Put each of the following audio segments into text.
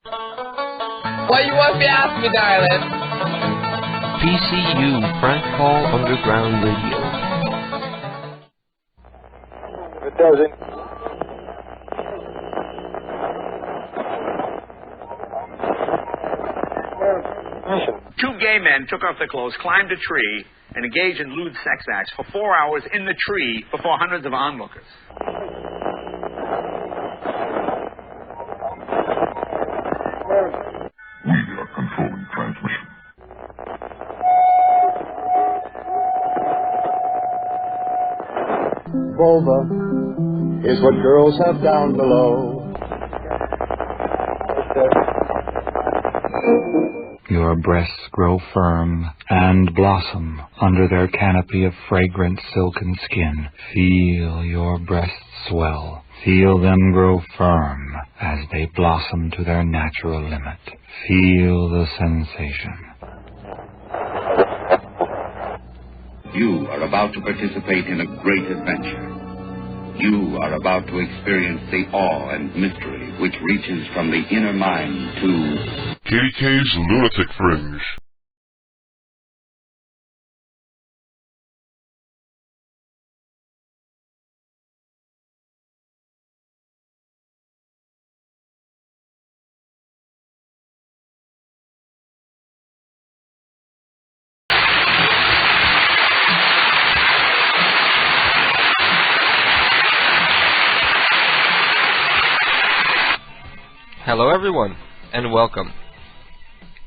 What you want to ask me, darling? PCU Frank Hall Underground Radio. It doesn't. Two gay men took off their clothes, climbed a tree, and engaged in lewd sex acts for 4 hours in the tree before hundreds of onlookers. We are controlling transmission. Vulva is what girls have down below. Your breasts grow firm and blossom under their canopy of fragrant silken skin. Feel your breasts swell. Feel them grow firm as they blossom to their natural limit. Feel the sensation. You are about to participate in a great adventure. You are about to experience the awe and mystery which reaches from the inner mind to KDK's Lunatic Fringe. Hello everyone, and welcome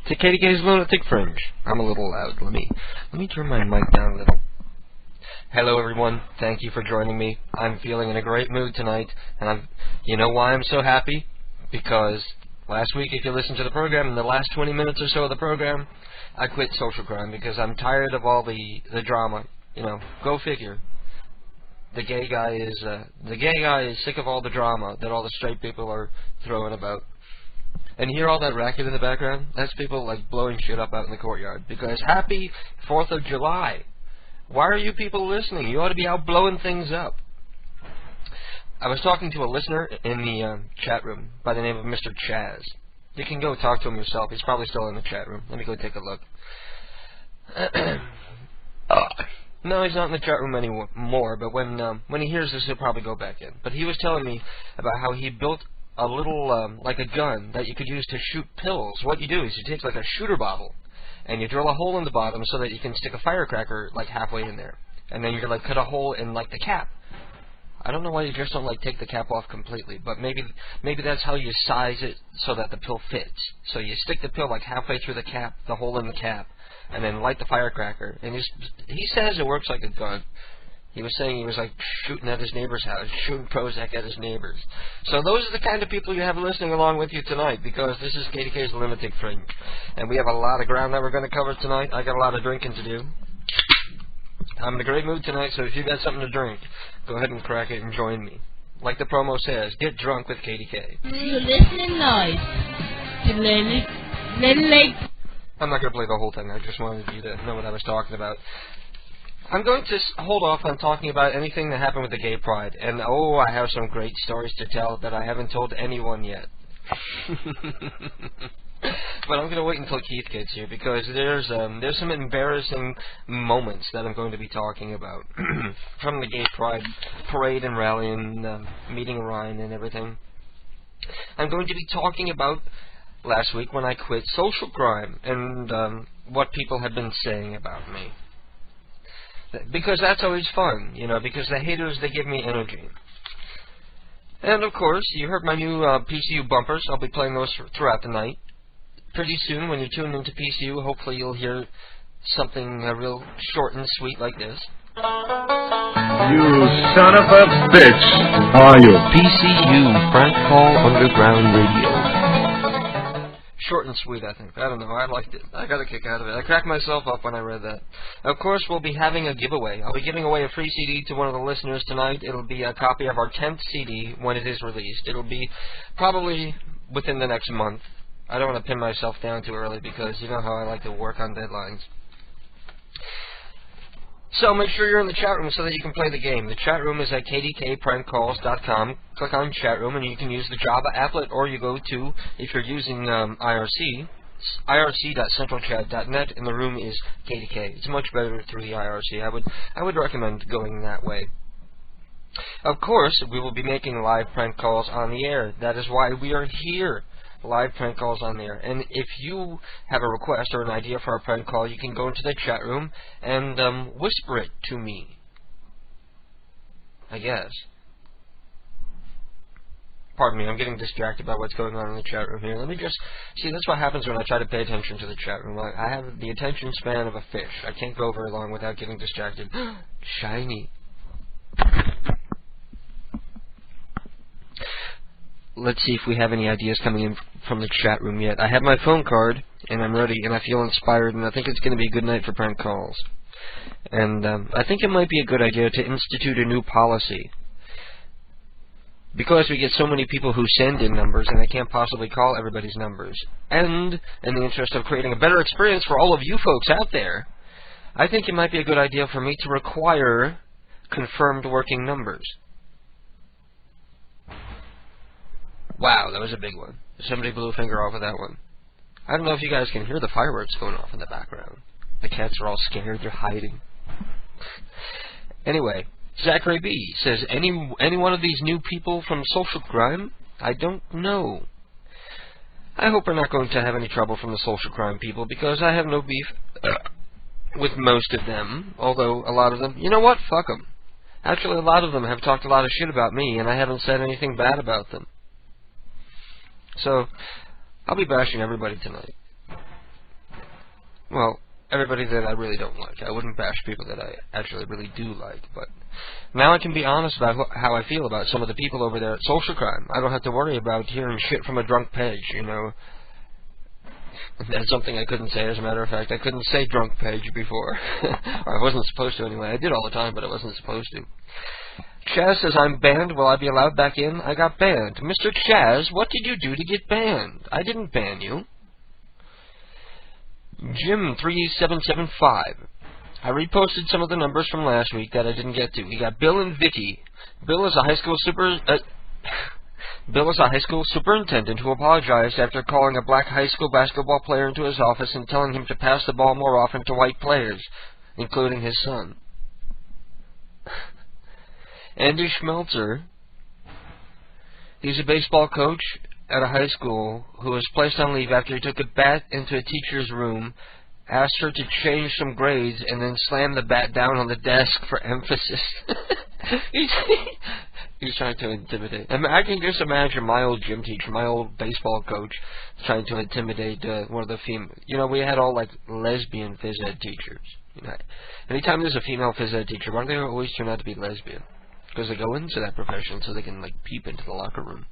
to KDK's Lunatic Fringe. I'm a little loud. Let me turn my mic down a little. Hello everyone, thank you for joining me. I'm feeling in a great mood tonight, and you know why I'm so happy? Because last week, if you listened to the program, in the last 20 minutes or so of the program, I quit social crime because I'm tired of all the drama. You know, go figure. The gay guy is sick of all the drama that all the straight people are throwing about. And you hear all that racket in the background? That's people like blowing shit up out in the courtyard. Because happy 4th of July. Why are you people listening? You ought to be out blowing things up. I was talking to a listener in the chat room by the name of Mr. Chaz. You can go talk to him yourself. He's probably still in the chat room. Let me go take a look. No, he's not in the chat room anymore, but when he hears this, he'll probably go back in. But he was telling me about how he built a little, like a gun that you could use to shoot pills. What you do is you take like a shooter bottle, and you drill a hole in the bottom so that you can stick a firecracker like halfway in there. And then you like cut a hole in like the cap. I don't know why you just don't like take the cap off completely, but maybe that's how you size it so that the pill fits. So you stick the pill like halfway through the cap, the hole in the cap, and then light the firecracker. And he says it works like a gun. He was saying he was like shooting at his neighbor's house, shooting Prozac at his neighbors. So those are the kind of people you have listening along with you tonight, because this is KDK's Lunatic Fringe. And we have a lot of ground that we're going to cover tonight. I got a lot of drinking to do. I'm in a great mood tonight, so if you got something to drink, go ahead and crack it and join me. Like the promo says, get drunk with KDK. You're listening nice to Lily. I'm not going to play the whole thing. I just wanted you to know what I was talking about. I'm going to hold off on talking about anything that happened with the gay pride. And, oh, I have some great stories to tell that I haven't told anyone yet. But I'm going to wait until Keith gets here, because there's some embarrassing moments that I'm going to be talking about from the gay pride parade and rally and meeting Orion and everything. I'm going to be talking about last week when I quit social crime and what people have been saying about me. Because that's always fun, you know, because the haters, they give me energy. And, of course, you heard my new PCU bumpers. I'll be playing those throughout the night. Pretty soon, when you tune into PCU, hopefully you'll hear something real short and sweet like this. You son of a bitch! Are you? PCU Frank Hall Underground Radio. Short and sweet, I think. I don't know. I liked it. I got a kick out of it. I cracked myself up when I read that. Of course, we'll be having a giveaway. I'll be giving away a free CD to one of the listeners tonight. It'll be a copy of our 10th CD when it is released. It'll be probably within the next month. I don't want to pin myself down too early because you know how I like to work on deadlines. So make sure you're in the chat room so that you can play the game. The chat room is at kdkprankcalls.com. Click on chat room and you can use the Java applet, or you go to, if you're using IRC, irc.centralchat.net, and the room is KDK. It's much better through the IRC. I would recommend going that way. Of course, we will be making live prank calls on the air. That is why we are here. Live prank calls on there. And if you have a request or an idea for a prank call, you can go into the chat room and whisper it to me, I guess. Pardon me, I'm getting distracted by what's going on in the chat room here. Let me just... See, that's what happens when I try to pay attention to the chat room. I have the attention span of a fish. I can't go very long without getting distracted. Shiny. Let's see if we have any ideas coming in from the chat room yet. I have my phone card, and I'm ready, and I feel inspired, and I think it's going to be a good night for prank calls. And I think it might be a good idea to institute a new policy. Because we get so many people who send in numbers, and I can't possibly call everybody's numbers. And, in the interest of creating a better experience for all of you folks out there, I think it might be a good idea for me to require confirmed working numbers. Wow, that was a big one. Somebody blew a finger off of that one. I don't know if you guys can hear the fireworks going off in the background. The cats are all scared. They're hiding. Anyway, Zachary B. says, any one of these new people from social crime? I don't know. I hope we're not going to have any trouble from the social crime people, because I have no beef with most of them. Although, a lot of them... You know what? Fuck them. Actually, a lot of them have talked a lot of shit about me, and I haven't said anything bad about them. So, I'll be bashing everybody tonight. Well, everybody that I really don't like. I wouldn't bash people that I actually really do like, but now I can be honest about how I feel about some of the people over there at Social Crime. I don't have to worry about hearing shit from a drunk page, you know. That's something I couldn't say, as a matter of fact. I couldn't say drunk page before. Or I wasn't supposed to anyway. I did all the time, but I wasn't supposed to. Chaz says, I'm banned. Will I be allowed back in? I got banned. Mr. Chaz, what did you do to get banned? I didn't ban you. Jim3775. I reposted some of the numbers from last week that I didn't get to. We got Bill and Vicky. Bill is a high school superintendent who apologized after calling a black high school basketball player into his office and telling him to pass the ball more often to white players, including his son. Andy Schmelzer, he's a baseball coach at a high school who was placed on leave after he took a bat into a teacher's room, asked her to change some grades, and then slammed the bat down on the desk for emphasis. He's trying to intimidate. I can just imagine my old gym teacher, my old baseball coach, trying to intimidate one of the female. You know, we had all like lesbian phys ed teachers. You know, anytime there's a female phys ed teacher, why do they always turn out to be lesbian? Because they go into that profession so they can like peep into the locker room.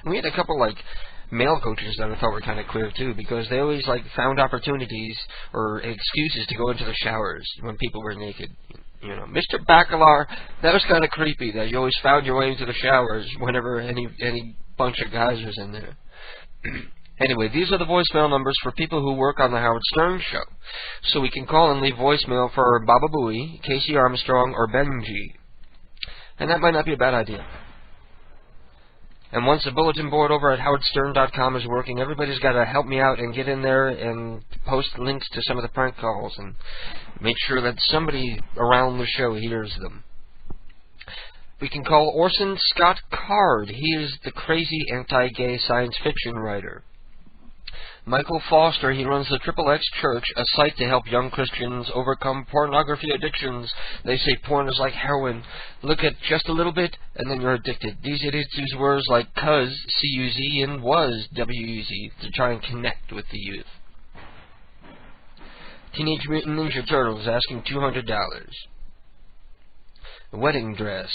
And we had a couple like male coaches that I thought were kind of queer too, because they always like found opportunities or excuses to go into the showers when people were naked. You know, Mr. Bacalar, that was kind of creepy that you always found your way into the showers whenever any bunch of guys was in there. Anyway, these are the voicemail numbers for people who work on the Howard Stern Show. So we can call and leave voicemail for Baba Booey, Casey Armstrong, or Benji. And that might not be a bad idea. And once the bulletin board over at howardstern.com is working, everybody's got to help me out and get in there and post links to some of the prank calls and make sure that somebody around the show hears them. We can call Orson Scott Card. He is the crazy anti-gay science fiction writer. Michael Foster, he runs the Triple X Church, a site to help young Christians overcome pornography addictions. They say porn is like heroin. Look at just a little bit, and then you're addicted. These idiots use words like cuz, C-U-Z, and was, W-U-Z, to try and connect with the youth. Teenage Mutant Ninja Turtles asking $200. Wedding dress,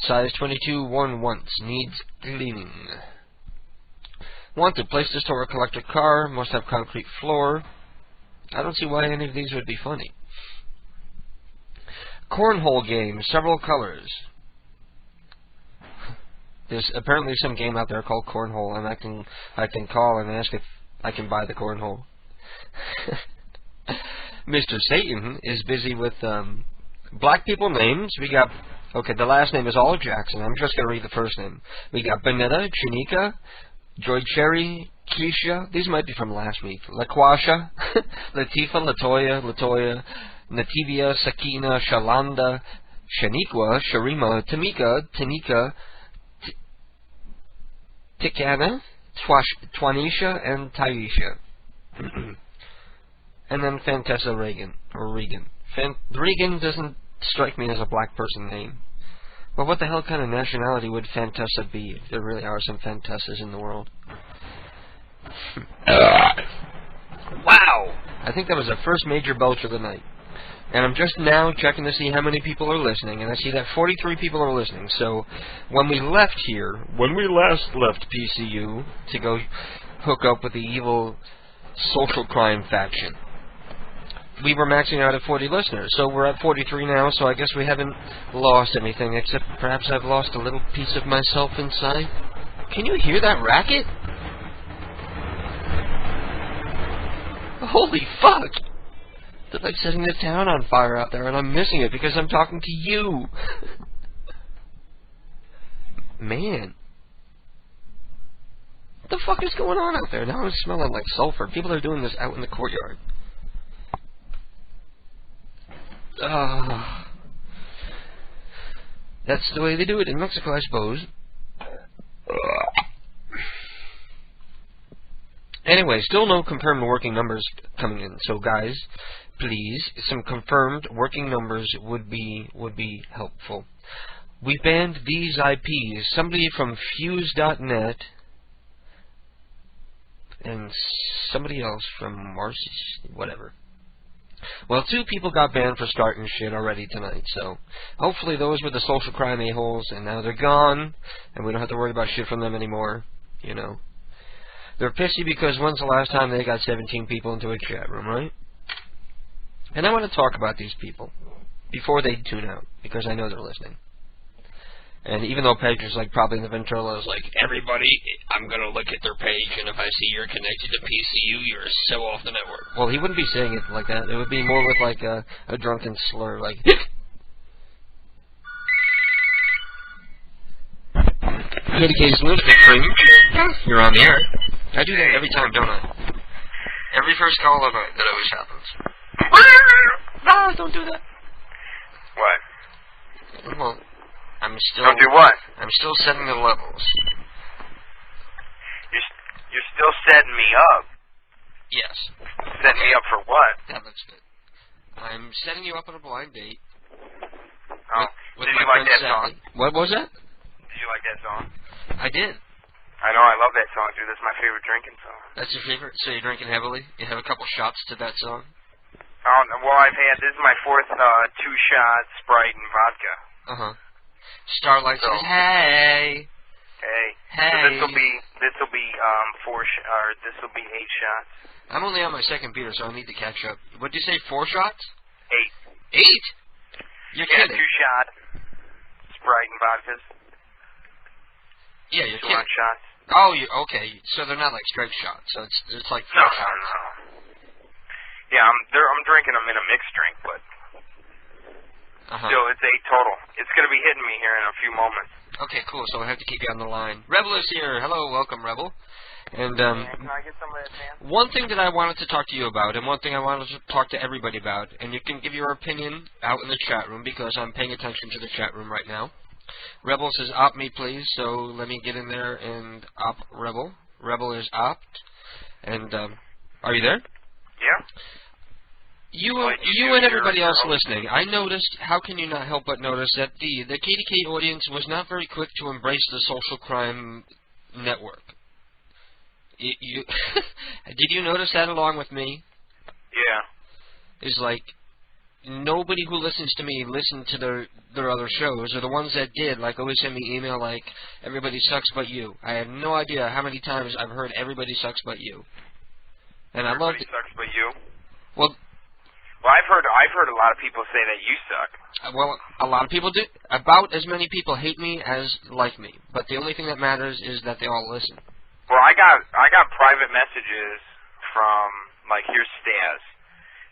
size 22, worn once, needs cleaning. Wanted, place to store or collect a car, must have concrete floor. I don't see why any of these would be funny. Cornhole game, several colors. There's apparently some game out there called Cornhole, and I can call and ask if I can buy the cornhole. Mr. Satan is busy with black people names. We got, okay, the last name is all Jackson. I'm just going to read the first name. We got Benetta, Janika, Joy Cherry, Keisha. These might be from last week. LaQuasha, Latifa, Latoya, Nativia, Sakina, Shalanda, Shaniqua, Sharima, Tamika, Tanika, Tikana, Twanisha, and Tyesha. And then Fantessa Regan. Regan doesn't strike me as a black person name. Well, what the hell kind of nationality would Fantessa be if there really are some Fantessas in the world? Wow! I think that was the first major belch of the night. And I'm just now checking to see how many people are listening, and I see that 43 people are listening. So when we left here, when we last left PCU to go hook up with the evil social crime faction, we were maxing out at 40 listeners. So we're at 43 now, so I guess we haven't lost anything, except perhaps I've lost a little piece of myself inside. Can you hear that racket? Holy fuck! It's like setting the town on fire out there, and I'm missing it because I'm talking to you. Man. What the fuck is going on out there? Now I'm smelling like sulfur. People are doing this out in the courtyard. That's the way they do it in Mexico, I suppose. Anyway, still no confirmed working numbers coming in. So guys, please, some confirmed working numbers would be helpful. We banned these IPs. Somebody from Fuse.net and somebody else from Marcy's, whatever. Well, 2 people got banned for starting shit already tonight, so hopefully those were the social crime a-holes, and now they're gone, and we don't have to worry about shit from them anymore, you know. They're pissy because when's the last time they got 17 people into a chat room, right? And I want to talk about these people before they tune out, because I know they're listening. And even though Pedro's like probably in the ventrilo is like, everybody, I'm going to look at their page, and if I see you're connected to PCU, you're so off the network. Well, he wouldn't be saying it like that. It would be more with like a drunken slur, like, KDK's Lunatic Cream, you're on the air. I do that every time, don't I? Every first call of it, that always happens. No, don't do that. What? Well, I'm still... Don't do what? I'm still setting the levels. You're still setting me up? Yes. Setting me up for what? That looks good. I'm setting you up on a blind date. Oh. With Did my you like friend that song? What was that? Did you like that song? I did. I know, I love that song, dude. That's my favorite drinking song. That's your favorite? So you're drinking heavily? You have a couple shots to that song? Oh, well, this is my 4th 2-shot Sprite and vodka. Uh-huh. Starlight says, hey. Hey. Hey. So this'll be 8 shots. I'm only on my second beer, so I need to catch up. What'd you say, 4 shots? 8. 8? You're kidding. 2-shot Sprite and vodkas. Yeah, you're 2 kidding. shots. Oh, okay. So they're not like straight shots. So it's like 4 shots. No. Yeah, I'm drinking them in a mixed drink, but still, it's 8 total. It's going to be hitting me here in a few moments. Okay, cool. So I have to keep you on the line. Rebel is here. Hello, welcome, Rebel. And Can I get some of that, man? one thing that I wanted to talk to you about, and one thing I wanted to talk to everybody about, and you can give your opinion out in the chat room because I'm paying attention to the chat room right now. Rebel says, opt me, please. So let me get in there and opt Rebel. Rebel is opt. And are you there? Yeah. You and everybody else listening, I noticed, how can you not help but notice that the KDK audience was not very quick to embrace the social crime network. Did you notice that along with me? Yeah. It's like, nobody who listens to me listened to their other shows, or the ones that did, like, always send me email like, everybody sucks but you. I have no idea how many times I've heard everybody sucks but you. And I love it. Everybody sucks but you? Well, I've heard a lot of people say that you suck. Well, a lot of people do. About as many people hate me as like me. But the only thing that matters is that they all listen. Well, I got private messages from, like, here's Staz.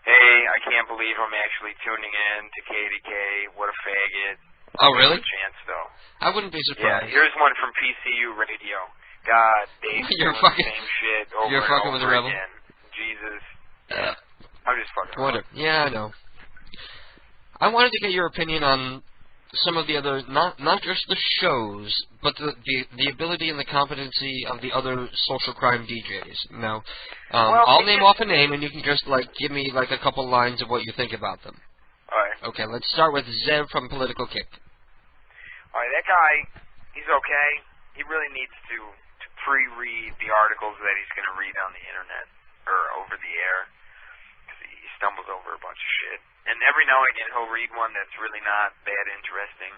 hey, I can't believe I'm actually tuning in to KDK. What a faggot. Oh, really? No chance, though. I wouldn't be surprised. Yeah, here's one from PCU Radio. God, Dave's You're doing fucking, the same shit over you're and fucking over with a rebel. again. Jesus. Yeah. I'm just fucking Whatever. Yeah, I know. I wanted to get your opinion on some of the other, not just the shows, but the ability and the competency of the other social crime DJs. Now, I'll name off a name, and you can just give me a couple lines of what you think about them. All right. Okay, let's start with Zev from Political Kick. All right, that guy, he's okay. He really needs to pre-read the articles that he's going to read on the internet or over the air, because he stumbles over a bunch of shit. And every now and again he'll read one that's really not that interesting.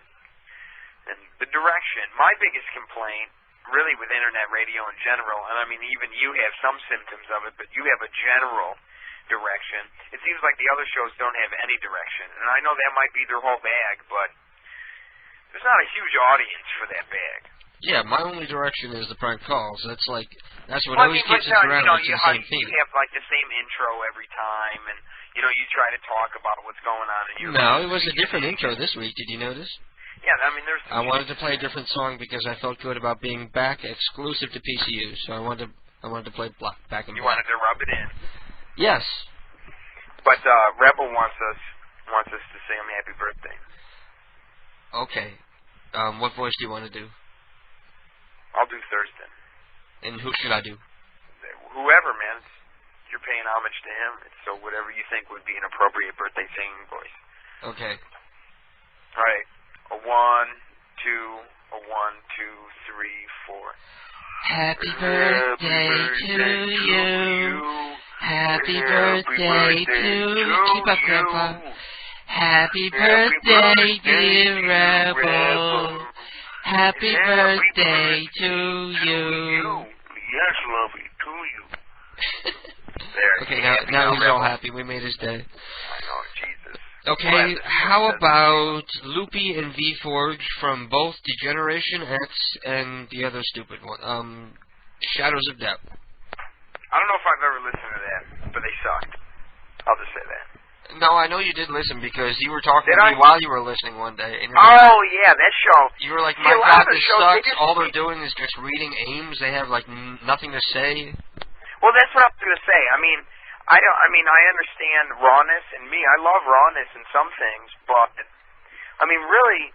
And the direction, my biggest complaint, really with internet radio in general, and I mean even you have some symptoms of it, but you have a general direction. It seems like the other shows don't have any direction. And I know that might be their whole bag, but there's not a huge audience for that bag. Yeah, my only direction is the prank calls. That's what well, always keeps us around. You have the same intro every time, and you try to talk about what's going on in your No, it was a different intro this week. Did you notice? Yeah, I mean, there's. I wanted to play a different song because I felt good about being back exclusive to PCU. So I wanted to play Back in Black. You wanted to rub it in. Yes. But Rebel wants us to say him happy birthday. Okay. What voice do you want to do? I'll do Thurston. And who should I do? Whoever, man. You're paying homage to him, so whatever you think would be an appropriate birthday singing voice. Okay. All right. A 1, 2, a 1, 2, 3, 4. Happy birthday to you. Happy birthday to you. Keep up, Grandpa. Happy birthday, dear Rebel. Happy birthday to you. Yes, lovey, to you. Okay, now he's all happy. We made his day. I know, Jesus. Okay, how about Loopy and V-Forge from both Degeneration X and the other stupid one, Shadows of Doubt? I don't know if I've ever listened to that, but they sucked. I'll just say that. No, I know you did listen because you were talking to me while you were listening one day. And yeah, that show. You were like, my God, this sucks. All they're doing is just reading aims. They have, nothing to say. Well, that's what I was going to say. I mean, I understand rawness, and I love rawness in some things, but, I mean, really,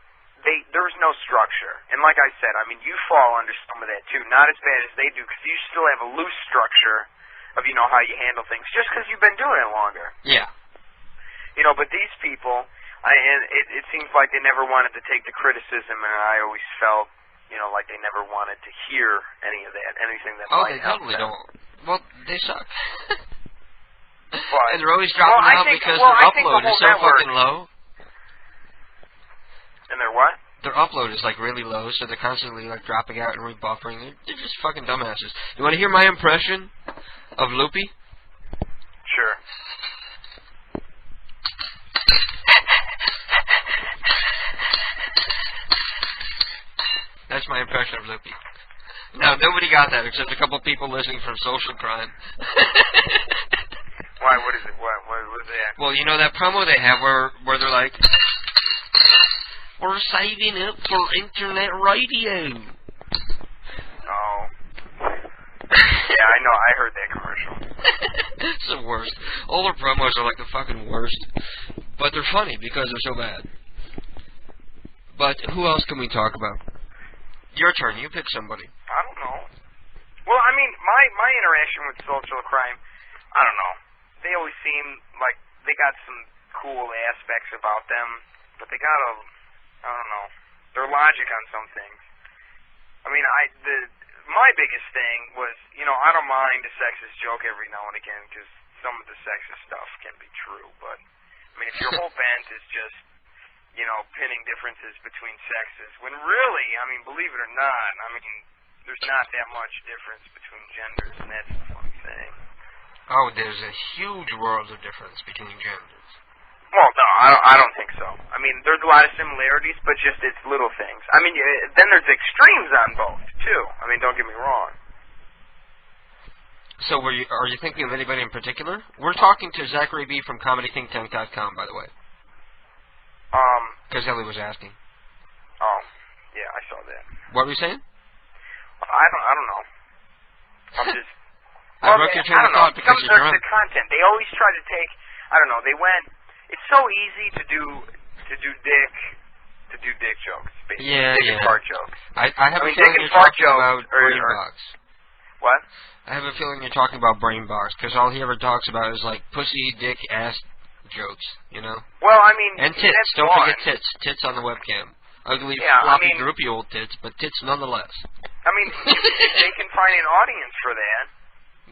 there's no structure. And like I said, I mean, you fall under some of that, too. Not as bad as they do, because you still have a loose structure of, how you handle things, just because you've been doing it longer. Yeah. But these people, it seems like they never wanted to take the criticism, and I always felt, like they never wanted to hear any of that, anything that might help them. Totally don't. Well, they suck. But, and they're always dropping out because their upload is so fucking low. And their what? Their upload is really low, so they're constantly dropping out and rebuffering. They're just fucking dumbasses. You want to hear my impression of Loopy? Sure. That's my impression of Loopy. Now, nobody got that except a couple people listening from Social Crime. Why? What is it? What is that? Well, that promo they have where they're like, we're saving up for internet radio. Oh. Yeah, I know. I heard that commercial. It's the worst. All their promos are the fucking worst. But they're funny because they're so bad. But who else can we talk about? Your turn. You pick somebody. I don't know. Well, I mean, my interaction with Social Crime, I don't know. They always seem like they got some cool aspects about them, but they got I don't know, their logic on some things. I mean, my biggest thing was, I don't mind a sexist joke every now and again because some of the sexist stuff can be true, but, I mean, if your whole bent is just, pinning differences between sexes, when really, I mean, believe it or not, I mean, there's not that much difference between genders, and that's the funny thing. Oh, there's a huge world of difference between genders. Well, no, I don't think so. I mean, there's a lot of similarities, but just it's little things. I mean, then there's extremes on both, too. I mean, don't get me wrong. So are you thinking of anybody in particular? We're talking to Zachary B. from ComedyThinkTank.com, by the way. Because Ellie was asking. Oh, yeah, I saw that. What were you saying? I don't know. I'm just... I broke your train of thought because you're drunk. The content, they always try to take... I don't know, they went... It's so easy to do dick jokes, basically. Yeah, dick and fart jokes. I have a feeling dick and you're fart talking jokes about Brainbox. What? I have a feeling you're talking about Brainbox, because all he ever talks about is, like, pussy, dick, ass jokes, you know? Well, I mean... And tits. That's Don't one. forget tits. Tits on the webcam. Ugly, Yeah, floppy, droopy old tits, but tits nonetheless. I mean, if they can find an audience for that...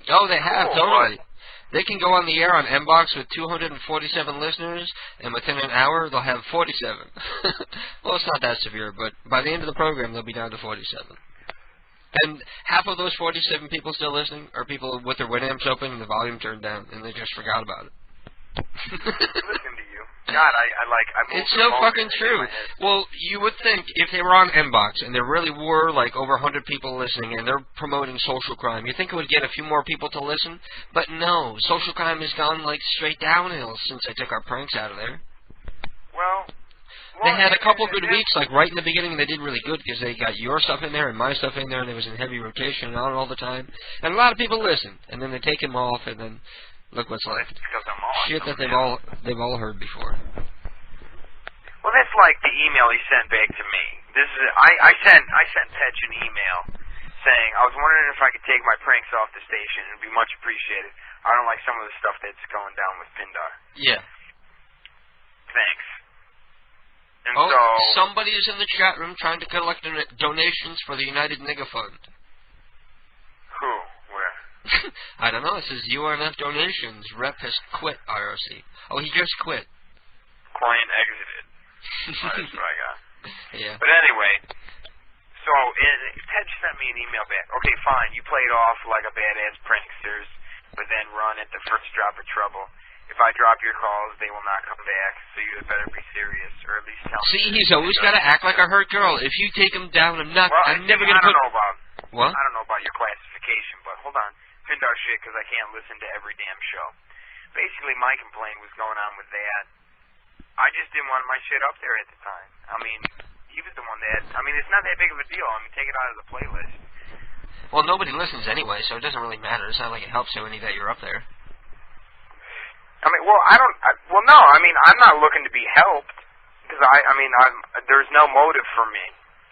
Oh, they have, cool, totally. They can go on the air on Mbox with 247 listeners, and within an hour, they'll have 47. Well, it's not that severe, but by the end of the program, they'll be down to 47. And half of those 47 people still listening are people with their Winamps open and the volume turned down, and they just forgot about it. Listen to you. God, it's so fucking true. Well, you would think if they were on Mbox and there really were like over 100 people listening and they're promoting social crime, you think it would get a few more people to listen? But no, social crime has gone like straight downhill since they took our pranks out of there. Well, they had a couple good weeks, like right in the beginning they did really good because they got your stuff in there and my stuff in there and it was in heavy rotation and on all the time. And a lot of people listened, and then they take them off and then look what's left. Because I'm awesome. Shit that they've all heard before. Well, that's like the email he sent back to me. This is I sent Petch an email saying I was wondering if I could take my pranks off the station. It'd be much appreciated. I don't like some of the stuff that's going down with Pindar. Yeah. Thanks. And so somebody is in the chat room trying to collect donations for the United Nigga Fund. Who? Where? I don't know. It says UNF donations. Rep has quit IRC. Oh, he just quit. Client exited. That's what I got. Yeah. But anyway, so Ted sent me an email back. Okay, fine. You played off like a badass pranksters, but then run at the first drop of trouble. If I drop your calls, they will not come back, so you better be serious, or at least tell me. See, he's always got to act like a hurt girl. If you take him down, I'm never going to put... What? I don't know about your classification, but hold on. Pindar shit, because I can't listen to every damn show. Basically, my complaint was going on with that. I just didn't want my shit up there at the time. I mean, he was the one that... I mean, it's not that big of a deal. I mean, take it out of the playlist. Well, nobody listens anyway, so it doesn't really matter. It's not like it helps you any that you're up there. I mean, well, no, I mean, I'm not looking to be helped, because there's no motive for me,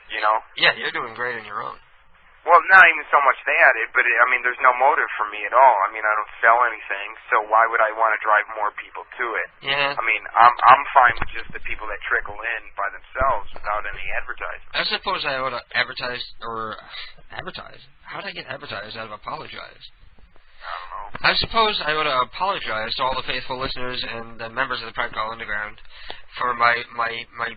you know? Yeah, you're doing great on your own. Well, not even so much that, but there's no motive for me at all. I mean, I don't sell anything, so why would I want to drive more people to it? Yeah. I mean, I'm fine with just the people that trickle in by themselves without any advertising. I suppose I ought to advertise. How did I get advertised out of apologize? I don't know. I suppose I ought to apologize to all the faithful listeners and the members of the Prank Call Underground for my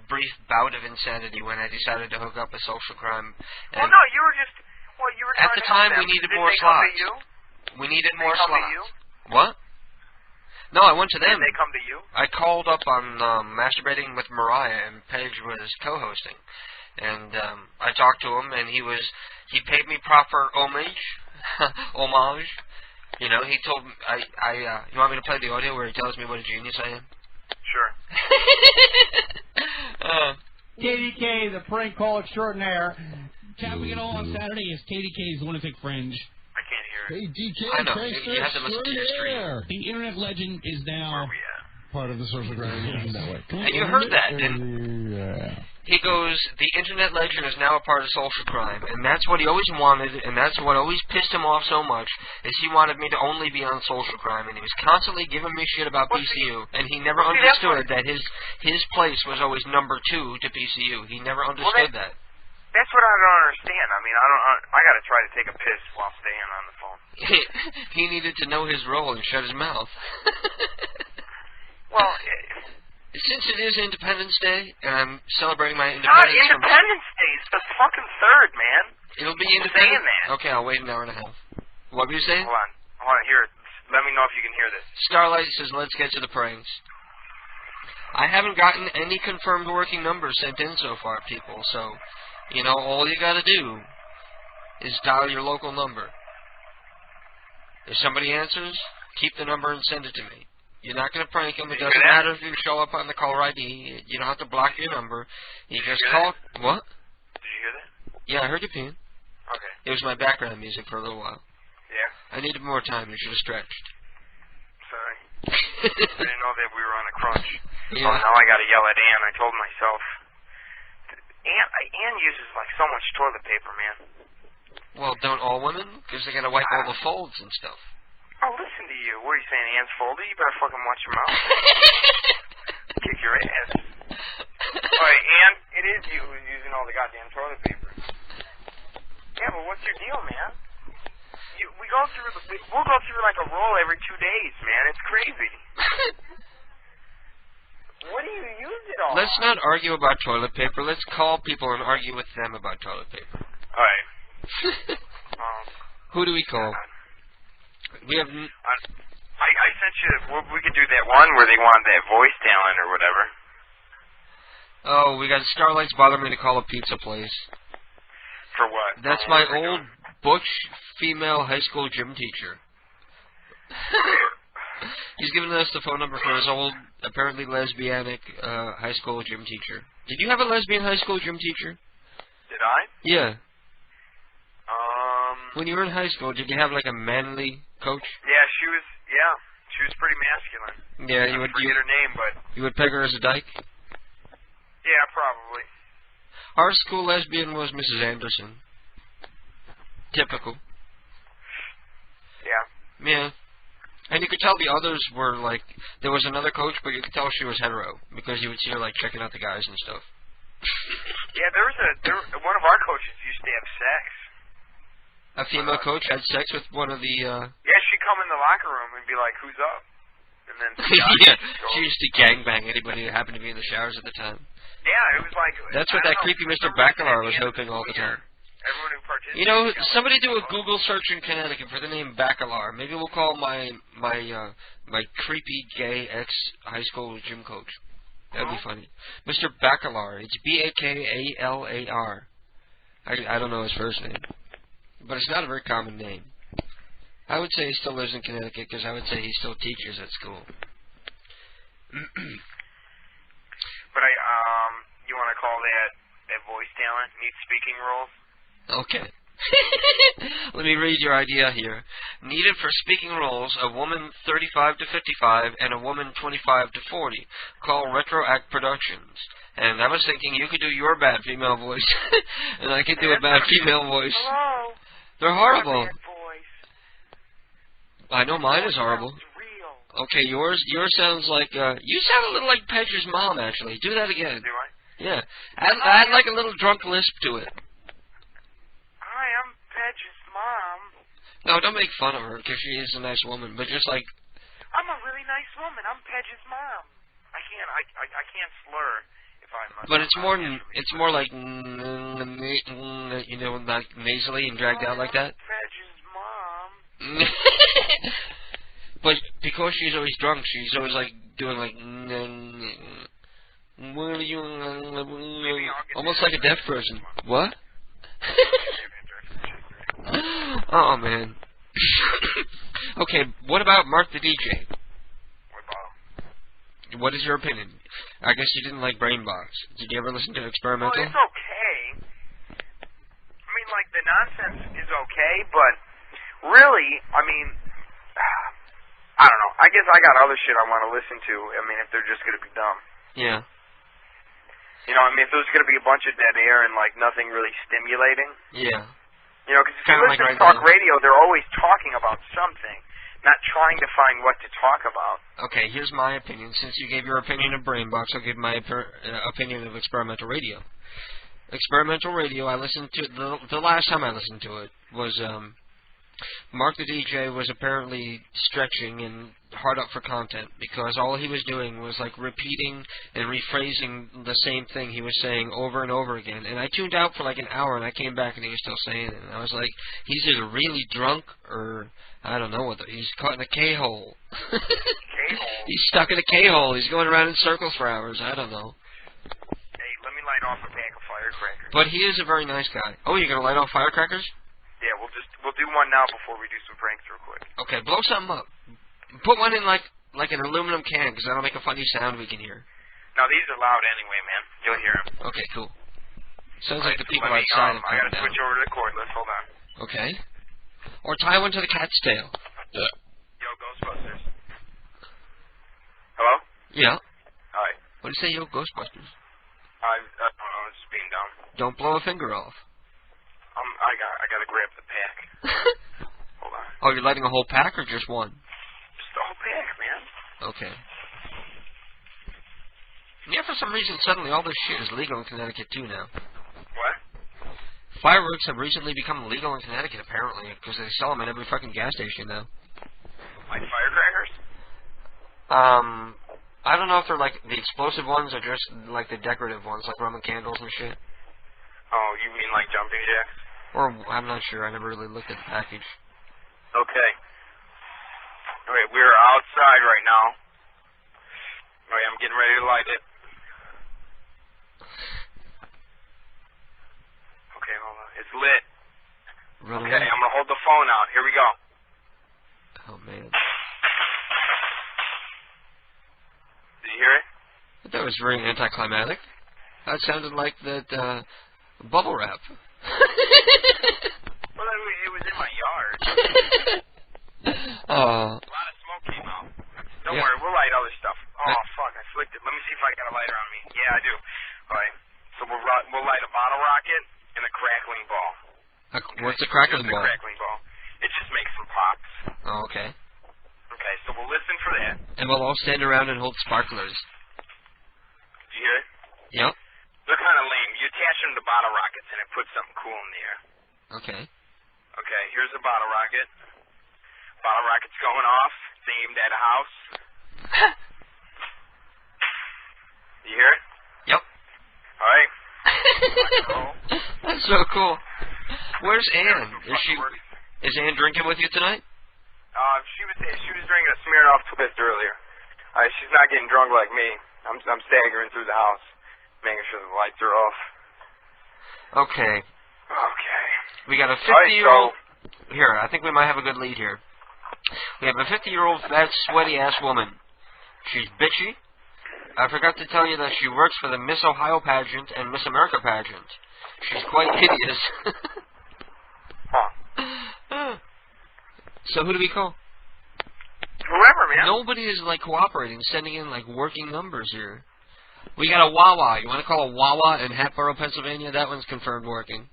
brief bout of insanity when I decided to hook up with social crime. Well, no, you were just... Well, you were at the time, we needed more slots. We needed more slots. What? No, I went to them. Did they come to you? I called up on Masturbating with Mariah, and Paige was co-hosting. And I talked to him, and he paid me proper homage. You know, he told me, you want me to play the audio where he tells me what a genius I am? Sure. KDK, the prank call extraordinaire. Capping it all on Saturday is KDK's Lunatic Fringe. I can't hear it. KDK, I know, you have to listen to your stream. The internet legend is now part of the social crime network. And you heard that, didn't you? He goes, the internet legend is now a part of social crime, and that's what he always wanted, and that's what always pissed him off so much, is he wanted me to only be on social crime, and he was constantly giving me shit about PCU, and he never understood that his place was always number 2 to PCU. He never understood that. That's what I don't understand. I mean, I got to try to take a piss while staying on the phone. He needed to know his role and shut his mouth. Well, since it is Independence Day, and I'm celebrating my Independence Day. It's not Independence Day. It's the fucking 3rd, man. It'll be Independence Day. Okay, I'll wait an hour and a half. What were you saying? Hold on. I want to hear it. Let me know if you can hear this. Starlight says, let's get to the pranks. I haven't gotten any confirmed working numbers sent in so far, people, so... You know, all you gotta do is dial your local number. If somebody answers, keep the number and send it to me. You're not going to prank them. It doesn't matter if you show up on the caller ID. You don't have to block your number. You just call. What? Did you hear that? Yeah, I heard you peeing. Okay. It was my background music for a little while. Yeah. I needed more time. You should have stretched. Sorry. I didn't know that we were on a crunch. Yeah. Oh, now I got to yell at Ann. I told myself. Ann uses like so much toilet paper, man. Well, don't all women? Because they got to wipe all the folds and stuff. Oh, listen to you. What are you saying, Ann's folder? You better fucking watch your mouth. Kick your ass. Alright, Ann, it is you who's using all the goddamn toilet paper. Yeah, but what's your deal, man? We'll go through like a roll every 2 days, man. It's crazy. What do you use it all? Let's not argue about toilet paper. Let's call people and argue with them about toilet paper. Alright. Who do we call? We have. I sent you. We could do that one where they wanted that voice talent or whatever. Oh, we got Starlight's bothering me to call a pizza place. For what? That's my old butch female high school gym teacher. He's given us the phone number for his old, apparently lesbianic high school gym teacher. Did you have a lesbian high school gym teacher? Did I? Yeah. When you were in high school, did you have like a manly coach? Yeah, she was pretty masculine. Yeah, I forget her name, but you would peg her as a dyke? yeah, probably. Our school lesbian was Mrs. Anderson. Typical. Yeah. Yeah. And you could tell the others were like, there was another coach, but you could tell she was hetero, because you would see her like checking out the guys and stuff. Yeah, one of our coaches used to have sex. A female coach had sex with one of the, Yeah, she'd come in the locker room and be like, who's up? And then yeah, she used to gangbang anybody who happened to be in the showers at the time. Yeah, it was like... That's what that creepy Mr. Bacalar was hoping all the time. Everyone who participated... You know, somebody do a Google search in Connecticut for the name Bacalar. Maybe we'll call my creepy gay ex-high school gym coach. That'd be funny. Mr. Bacalar. It's Bakalar. I don't know his first name. But it's not a very common name. I would say he still lives in Connecticut because I would say he still teaches at school. But you want to call that voice talent? Need speaking roles? Okay. Let me read your idea here. Needed for speaking roles, a woman 35 to 55 and a woman 25 to 40. Call Retroact Productions. And I was thinking you could do your bad female voice, and I could do a bad female voice. Hello? They're horrible. Bad voice. I know mine is horrible. Okay, yours sounds like, you sound a little like Pedge's mom, actually. Do that again. Do I? Yeah. Add like a little drunk lisp to it. Hi, I'm Pedge's mom. No, don't make fun of her, because she is a nice woman, but just like... I'm a really nice woman. I'm Pedge's mom. I can't slur if I'm... But it's more like, you know, like nasally and dragged out like that. Pedge's mom. But because she's always drunk, she's always like doing like... almost like a deaf person. What? Oh, man. Okay, what about Mark the DJ? What is your opinion? I guess you didn't like Brainbox. Did you ever listen to Experimental? Well, it's okay. I mean, like, the nonsense is okay, but really, I mean, I don't know. I guess I got other shit I want to listen to. I mean, if they're just going to be dumb. Yeah. You know, I mean, if there's going to be a bunch of dead air and, like, nothing really stimulating. Yeah. You know, because if you listen to talk radio, they're always talking about something, not trying to find what to talk about. Okay, here's my opinion. Since you gave your opinion of Brainbox, I'll give my opinion of Experimental Radio. Experimental Radio, I listened to, the last time I listened to it was, Mark the DJ was apparently stretching and hard up for content because all he was doing was like repeating and rephrasing the same thing he was saying over and over again. And I tuned out for like an hour and I came back and he was still saying it. And I was like, he's either really drunk or I don't know what. He's caught in a K-hole. K-hole? He's stuck in a K-hole. He's going around in circles for hours. I don't know. Hey, let me light off a pack of firecrackers. But he is a very nice guy. Oh, you're going to light off firecrackers? Yeah, we'll we'll do one now before we do some pranks real quick. Okay, blow something up. Put one in like an aluminum can, because that'll make a funny sound we can hear. Now, these are loud anyway, man. You'll hear them. Okay, cool. Sounds Right, like the people let me, outside have I calmed gotta down. switch over to the cordless. Hold on. Okay. Or tie one to the cat's tail. Yo, Ghostbusters. Hello? Yeah. Hi. What do you say, yo, Ghostbusters? I'm just being dumb. Don't blow a finger off. I gotta grab the pack. Hold on. Oh, you're lighting a whole pack or just one? Just the whole pack, man. Okay. Yeah, for some reason, suddenly all this shit is legal in Connecticut, too, now. What? Fireworks have recently become legal in Connecticut, apparently, because they sell them at every fucking gas station now. Like firecrackers? I don't know if they're like the explosive ones or just like the decorative ones, like Roman candles and shit. Oh, you mean like jumping jacks? Or, I'm not sure, I never really looked at the package. Okay. Alright, we're outside right now. Alright, I'm getting ready to light it. Okay, hold on. It's lit. Really? Okay, I'm gonna hold the phone out. Here we go. Oh, man. Did you hear it? That was very anticlimactic. That sounded like that, bubble wrap. Well, it was in my yard. Oh. A lot of smoke came out. Don't worry, we'll light other stuff. Oh, fuck, I flicked it. Let me see if I got a lighter on me. Yeah, I do. Alright, so we'll light a bottle rocket and a crackling ball. What's a crackling ball? A crackling ball. It just makes some pops. Oh, okay. Okay, so we'll listen for that. And we'll all stand around and hold sparklers. Did you hear it? Yep. They're kind of lame. You attach them to bottle rockets and it puts something cool in the air. Okay. Okay, here's a bottle rocket. Bottle rocket's going off. It's aimed at a house. You hear it? Yep. Alright. That's so cool. Where's Ann? Is Ann drinking with you tonight? She was drinking a Smirnoff Twist earlier. She's not getting drunk like me. I'm staggering through the house, making sure the lights are off. Okay. Okay. We got a 50-year-old... Here, I think we might have a good lead here. We have a 50-year-old fat, sweaty-ass woman. She's bitchy. I forgot to tell you that she works for the Miss Ohio pageant and Miss America pageant. She's quite hideous. So who do we call? Whoever, man. Nobody is, like, cooperating, sending in, like, working numbers here. We got a Wawa. You want to call a Wawa in Hatboro, Pennsylvania? That one's confirmed working.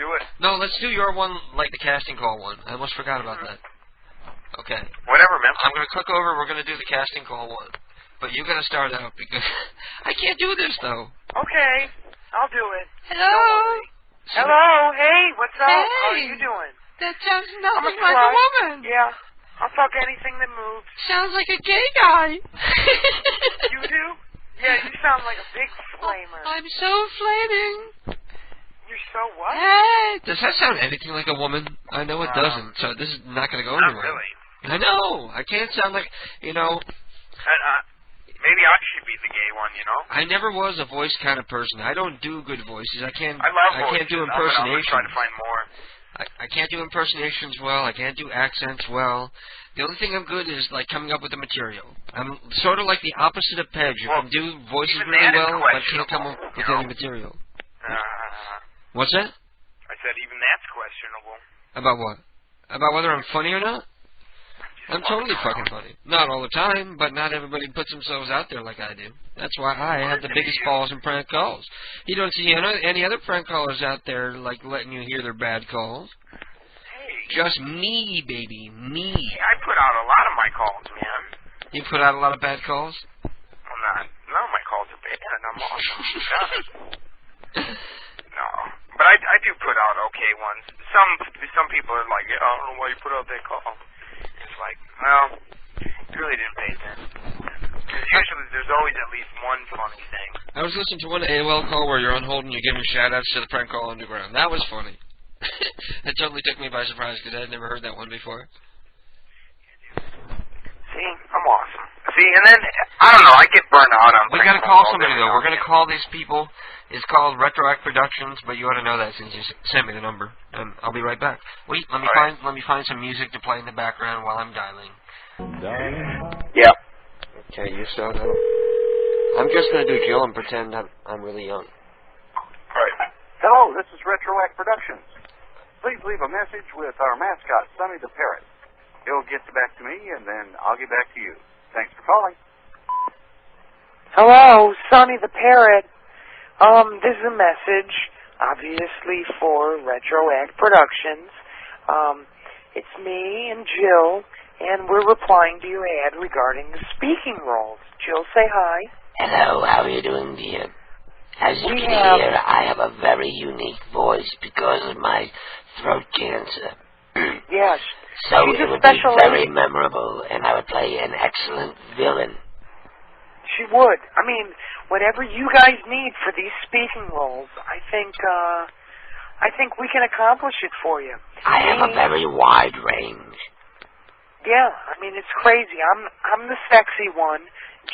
Do it. No, let's do your one, like the casting call one. I almost forgot about that. Okay. Whatever, man. I'm going to click over. We're going to do the casting call one. But you got to start out because I can't do this, though. Okay. I'll do it. Hello? Hello. Hey, what's up? Hey. How are you doing? That sounds I'm nothing a like a slut. woman. Yeah. I'll fuck anything that moves. Sounds like a gay guy. You do? Yeah, you sound like a big flamer. I'm so flaming. You're so what? Hey. Does that sound anything like a woman? I know it doesn't, so this is not going to go Not anywhere. really. I know. I can't sound like, you know... Maybe I should be the gay one, you know? I never was a voice kind of person. I don't do good voices. I can't voices. do I'm gonna impersonations. try to find more. I can't do impersonations well. I can't do accents well. The only thing I'm good is like coming up with the material. I'm sort of like the opposite of Pedge. You can do voices even really that is well, but I can't come up with questionable, any material. Uh, What's that? I said even that's questionable. About what? About whether I'm funny or not? I'm totally fucking funny. Not all the time, but not everybody puts themselves out there like I do. That's why I have the biggest balls in prank calls. You don't see any other prank callers out there, like, letting you hear their bad calls. Hey. Just me, baby. Me. I put out a lot of my calls, man. You put out a lot of bad calls? I'm not. None of my calls are bad, and I'm awesome. No. But I do put out okay ones. Some people are like, I don't know why you put out that call. It's like, well, you really didn't pay attention. Because usually there's always at least one funny thing. I was listening to one AOL call where you're on hold and you're giving shout-outs to the Prank Call Underground. That was funny. It totally took me by surprise because I had never heard that one before. See? I'm awesome. See, and then, I don't know, I get burned out on We gotta call somebody, though. We're gonna call these people. It's called Retroact Productions, but you ought to know that since you sent me the number. And I'll be right back. Wait, let me find some music to play in the background while I'm dialing. Yeah. Okay, you start out. I'm just gonna do Jill and pretend I'm really young. Right. Hello, this is Retroact Productions. Please leave a message with our mascot, Sonny the Parrot. He'll get back to me, and then I'll get back to you. Thanks for calling. Hello, Sonny the Parrot. This is a message, obviously, for Retroact Productions. It's me and Jill, and we're replying to your ad regarding the speaking roles. Jill, say hi. Hello, how are you doing, dear? As you can hear, I have a very unique voice because of my throat cancer. Yes. So it would be very memorable, and I would play an excellent villain. She would. I mean, whatever you guys need for these speaking roles, I think we can accomplish it for you. I have a very wide range. Yeah, I mean, it's crazy. I'm the sexy one.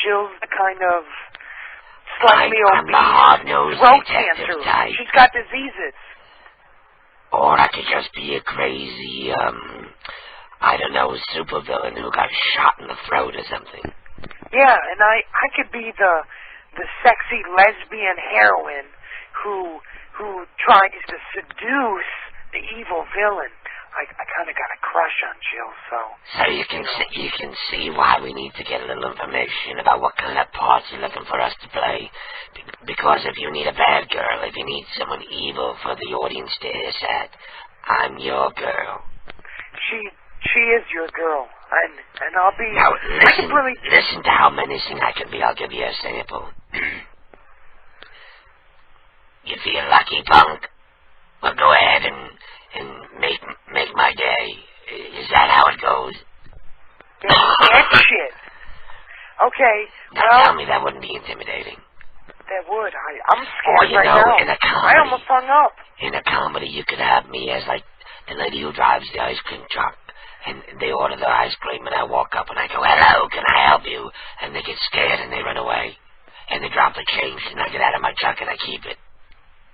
Jill's the kind of slightly I'm the hard-nosed throat detective cancer. type. She's got diseases. Or I could just be a crazy, I don't know, supervillain who got shot in the throat or something. Yeah, and I could be the sexy lesbian heroine who tries to seduce the evil villain. I kind of got a crush on Jill, so... So you can see why we need to get a little information about what kind of parts you're looking for us to play. Because if you need a bad girl, if you need someone evil for the audience to hiss at, I'm your girl. She is your girl, and I'll be... Now, listen to how menacing I can be. I'll give you a sample. You feel lucky, punk? Well, go ahead and make my day. Is that how it goes? That shit. Okay, now tell me that wouldn't be intimidating. That would. I'm scared right now. In a comedy, I almost hung up. In a comedy, you could have me as, like, the lady who drives the ice cream truck. And they order the ice cream, and I walk up and I go, hello, can I help you? And they get scared and they run away. And they drop the change, and I get out of my truck and I keep it.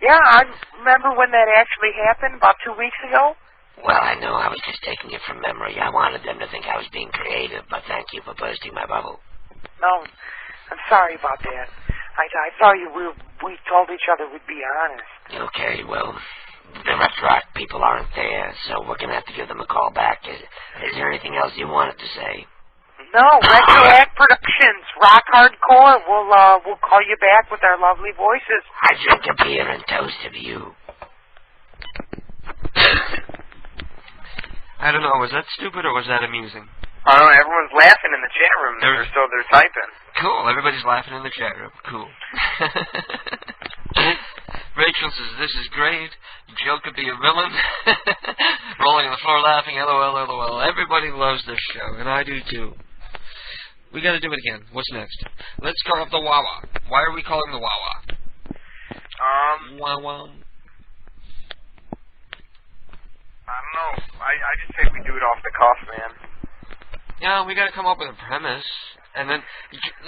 Yeah, I remember when that actually happened, about 2 weeks ago. Well, I know I was just taking it from memory. I wanted them to think I was being creative, but thank you for bursting my bubble. No, I'm sorry about that. I thought we told each other we'd be honest. Okay, well, the Retroact people aren't there, so we're going to have to give them a call back. Is there anything else you wanted to say? No, Retroact Productions, rock hardcore. We'll call you back with our lovely voices. I drink a beer and toast of you. I don't know, was that stupid or was that amusing? I don't know, everyone's laughing in the chat room, so they're typing. Cool, everybody's laughing in the chat room. Cool. Rachel says, this is great. Jill could be a villain. Rolling on the floor laughing, LOL, LOL. Everybody loves this show, and I do too. We gotta do it again. What's next? Let's call up the Wawa. Why are we calling the Wawa? Wawa. I don't know. I just think we do it off the cuff, man. Yeah, we gotta come up with a premise. And then,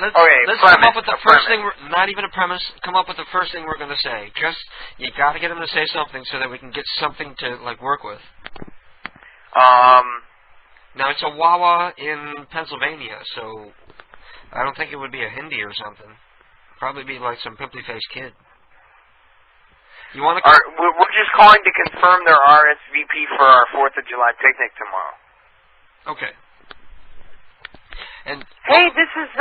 let's premise, come up with the first thing, not even a premise, come up with the first thing we're going to say. Just, you got to get them to say something so that we can get something to, like, work with. Now, it's a Wawa in Pennsylvania, so I don't think it would be a Hindi or something. Probably be like some pimply-faced kid. You want to... We're just calling to confirm their RSVP for our 4th of July picnic tomorrow. Okay. And hey, this is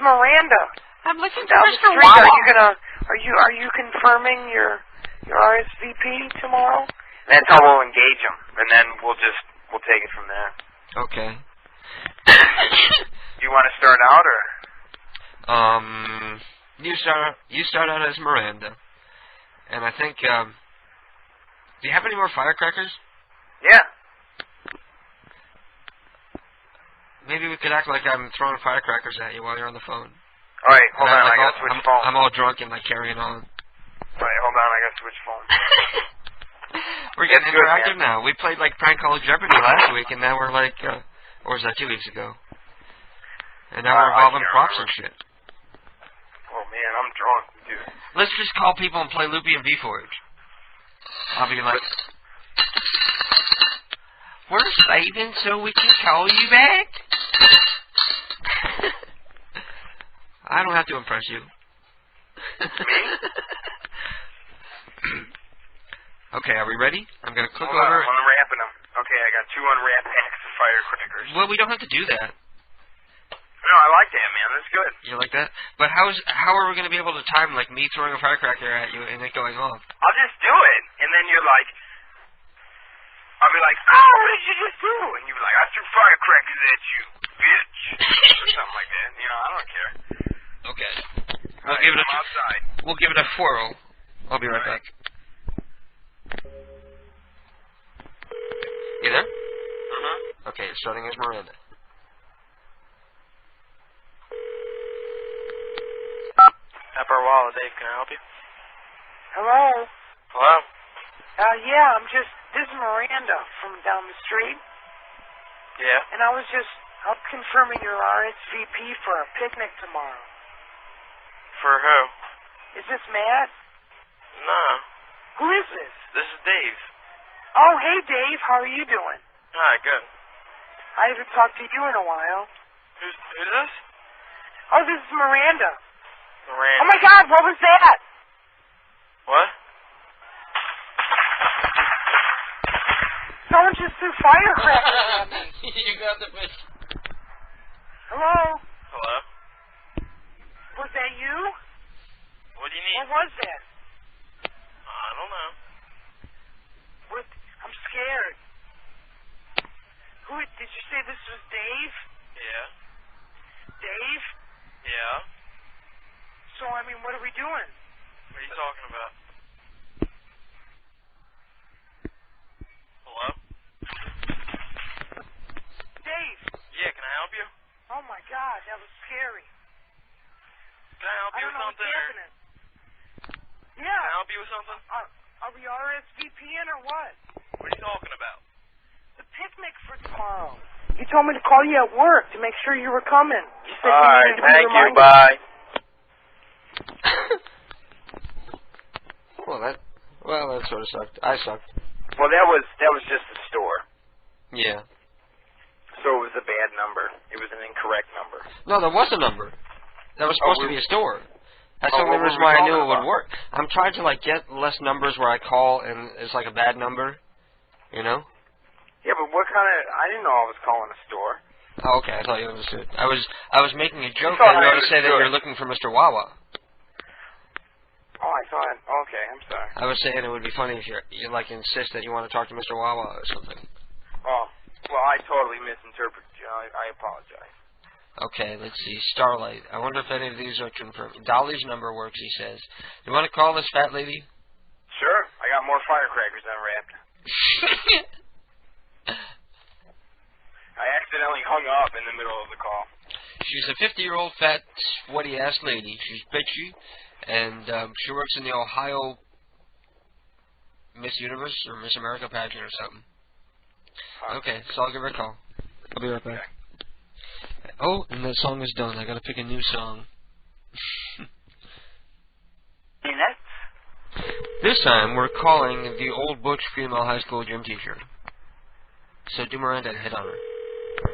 Miranda. I'm looking down for the Mr. street. Wawa. Are you confirming your RSVP tomorrow? That's how we'll engage them, and then we'll take it from there. Okay. Do you want to start out, or? You start out as Miranda, and I think. Do you have any more firecrackers? Yeah. Maybe we could act like I'm throwing firecrackers at you while you're on the phone. All right, hold on. I gotta switch phone. I'm all drunk and like carrying on. All right, hold on. I gotta switch phone. We're getting interactive now. We played like Prank Call Jeopardy last week, and now we're like, or was that 2 weeks ago? And now we're involving props and shit. Oh, man, I'm drunk, dude. Let's just call people and play Loopy and V-Forge. I'll be like, we're saving so we can call you back. I don't have to impress you. Okay, are we ready? I'm going to click Hold on, over. I'm unwrapping them. Okay, I got 2 unwrapped packs of firecrackers. Well, we don't have to do that. No, I like that, man. That's good. You like that? But how are we going to be able to time, like, me throwing a firecracker at you and it going off? I'll just do it, and then you're like, I'll be like, oh, what did you just do? And you'll be like, I threw firecrackers at you, bitch. Or something like that. You know, I don't care. Okay. We'll give it outside. We'll give it a whirl. I'll be right back. You there? Uh-huh. Okay, starting as Miranda. Pepper Walla, Dave, can I help you? Hello? Hello? Yeah, this is Miranda from down the street. Yeah? And I'm confirming your RSVP for a picnic tomorrow. For who? Is this Matt? No. Who is this? This is Dave. Oh, hey, Dave. How are you doing? Hi, good. I haven't talked to you in a while. Who's this? Oh, this is Miranda. Miranda. Oh, my God, what was that? What? Someone just threw firecrackers at me. You got the bitch. Hello? Hello? Was that you? What do you need? What was that? I don't know. I'm scared. Did you say this was Dave? Yeah. Dave? Yeah. So, I mean, what are we doing? What are you talking about? Hello? Dave! Yeah, can I help you? Oh, my God, that was scary. Can I help you with something? Yeah. Can I help you with something? Are we RSVPing or what? What are you talking about? The picnic for tomorrow. You told me to call you at work to make sure you were coming. You said all right, you thank you, bye. Well, that sort of sucked. I sucked. Well, that was just the store. Yeah. So it was a bad number. It was an incorrect number. No, there was a number. That was supposed to be a store. That's the only what reason were we why I knew it talking would about? work. I'm trying to, like, get less numbers where I call and it's like a bad number. You know? Yeah, but what kind of... I didn't know I was calling a store. Oh, okay. I thought you understood. I was making a joke. thought I I know to say that understood. you're looking for Mr. Wawa. Oh, I thought... Okay, I'm sorry. I was saying it would be funny if you like insist that you want to talk to Mr. Wawa or something. Oh, well, I totally misinterpreted you. I apologize. Okay, let's see. Starlight. I wonder if any of these are confirmed. Dolly's number works, he says. You want to call this fat lady? Sure. I got more firecrackers unwrapped. I accidentally hung up in the middle of the call. She's a 50-year-old fat, sweaty-ass lady. She's bitchy, and she works in the Ohio Miss Universe or Miss America pageant or something. Okay, so I'll give her a call. I'll be right back. Okay. Oh, and the song is done. I gotta pick a new song. This time, we're calling the old butch female high school gym teacher. So do Miranda and hit on her.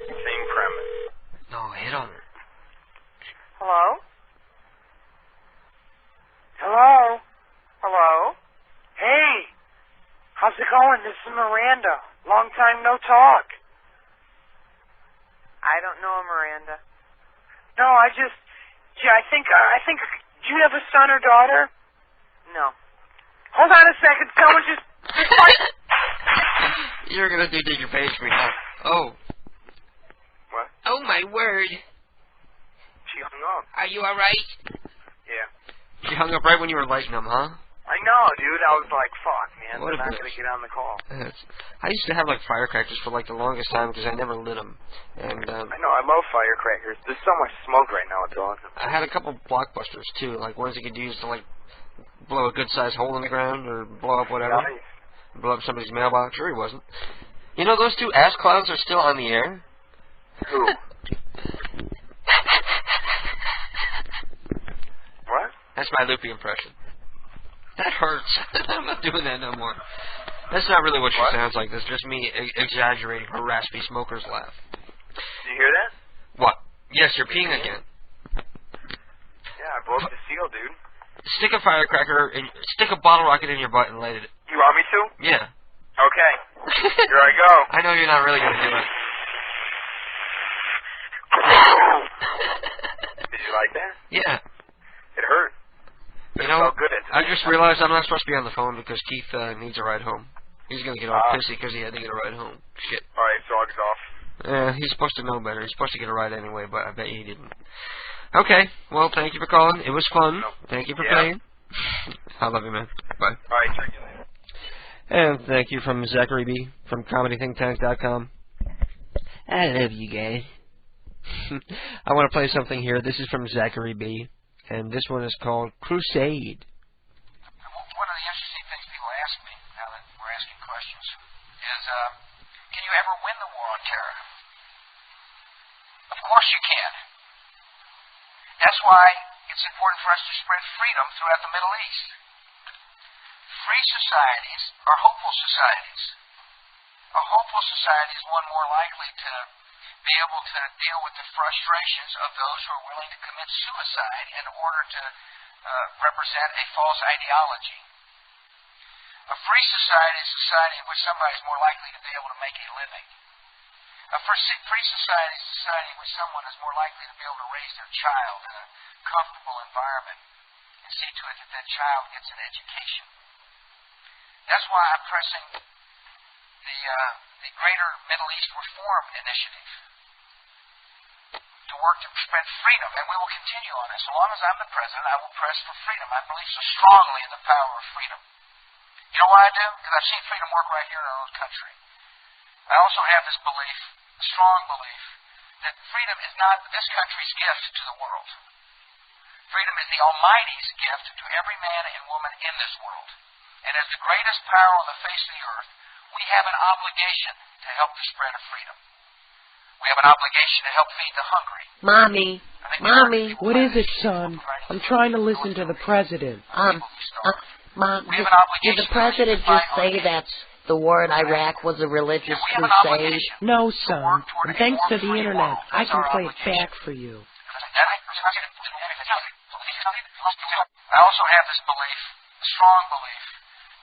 Same premise. No, hit on her. Hello? Hello? Hello? Hey! How's it going? This is Miranda. Long time no talk. I don't know Miranda. No, I think, do you have a son or daughter? No. Hold on a second, someone just You're gonna do your face for me now. Oh. What? Oh my word. She hung up. Are you alright? Yeah. She hung up right when you were lighting them, huh? I know, dude. I was like, fuck, man. What They're a not bitch. going to get on the call. I used to have like firecrackers for like the longest time because I never lit them. And I know, I love firecrackers. There's so much smoke right now, it's awesome. I had a couple blockbusters too, like ones you could use to like blow a good sized hole in the ground or blow up whatever. Nice. Blow up somebody's mailbox. Sure he wasn't. You know those two ass clowns are still on the air? Who? What? That's my loopy impression. That hurts. I'm not doing that no more. That's not really what she sounds like. That's just me exaggerating her raspy smoker's laugh. Did you hear that? What? Yes, you're peeing again. Yeah, I broke the seal, dude. Stick a firecracker and stick a bottle rocket in your butt and light it. You want me to? Yeah. Okay. Here I go. I know you're not really going to do it. Did you like that? Yeah. It hurt. You know, felt good I just realized I'm not supposed to be on the phone because Keith needs a ride home. He's going to get all pissy because he had to get a ride home. Shit. All right, dog's off. He's supposed to know better. He's supposed to get a ride anyway, but I bet he didn't. Okay, well, thank you for calling. It was fun. Thank you for playing. I love you, man. Bye. All right, check you later. And thank you from Zachary B. from ComedyThinkTank.com. I love you guys. I want to play something here. This is from Zachary B. And this one is called Crusade. One of the interesting things people ask me, now that we're asking questions, is, can you ever win the war on terror? Of course you can. That's why it's important for us to spread freedom throughout the Middle East. Free societies are hopeful societies. A hopeful society is one more likely to be able to deal with the frustrations of those who are willing to commit suicide in order to represent a false ideology. A free society is a society in which somebody is more likely to be able to make a living. A free society is a society in which someone is more likely to be able to raise their child in a comfortable environment and see to it that that child gets an education. That's why I'm pressing the Greater Middle East Reform Initiative to work to spread freedom, and we will continue on this. So long as I'm the president, I will press for freedom. I believe so strongly in the power of freedom. You know why I do? Because I've seen freedom work right here in our own country. I also have this belief, a strong belief, that freedom is not this country's gift to the world. Freedom is the Almighty's gift to every man and woman in this world. And as the greatest power on the face of the earth, we have an obligation to help the spread of freedom. We have an obligation to help feed the hungry. Mommy. What is it, son? I'm trying to listen to the president. Mom, did the president just say that the war in Iraq was a religious crusade? No, son. And thanks to the internet, I can play it back for you. I also have this belief, a strong belief,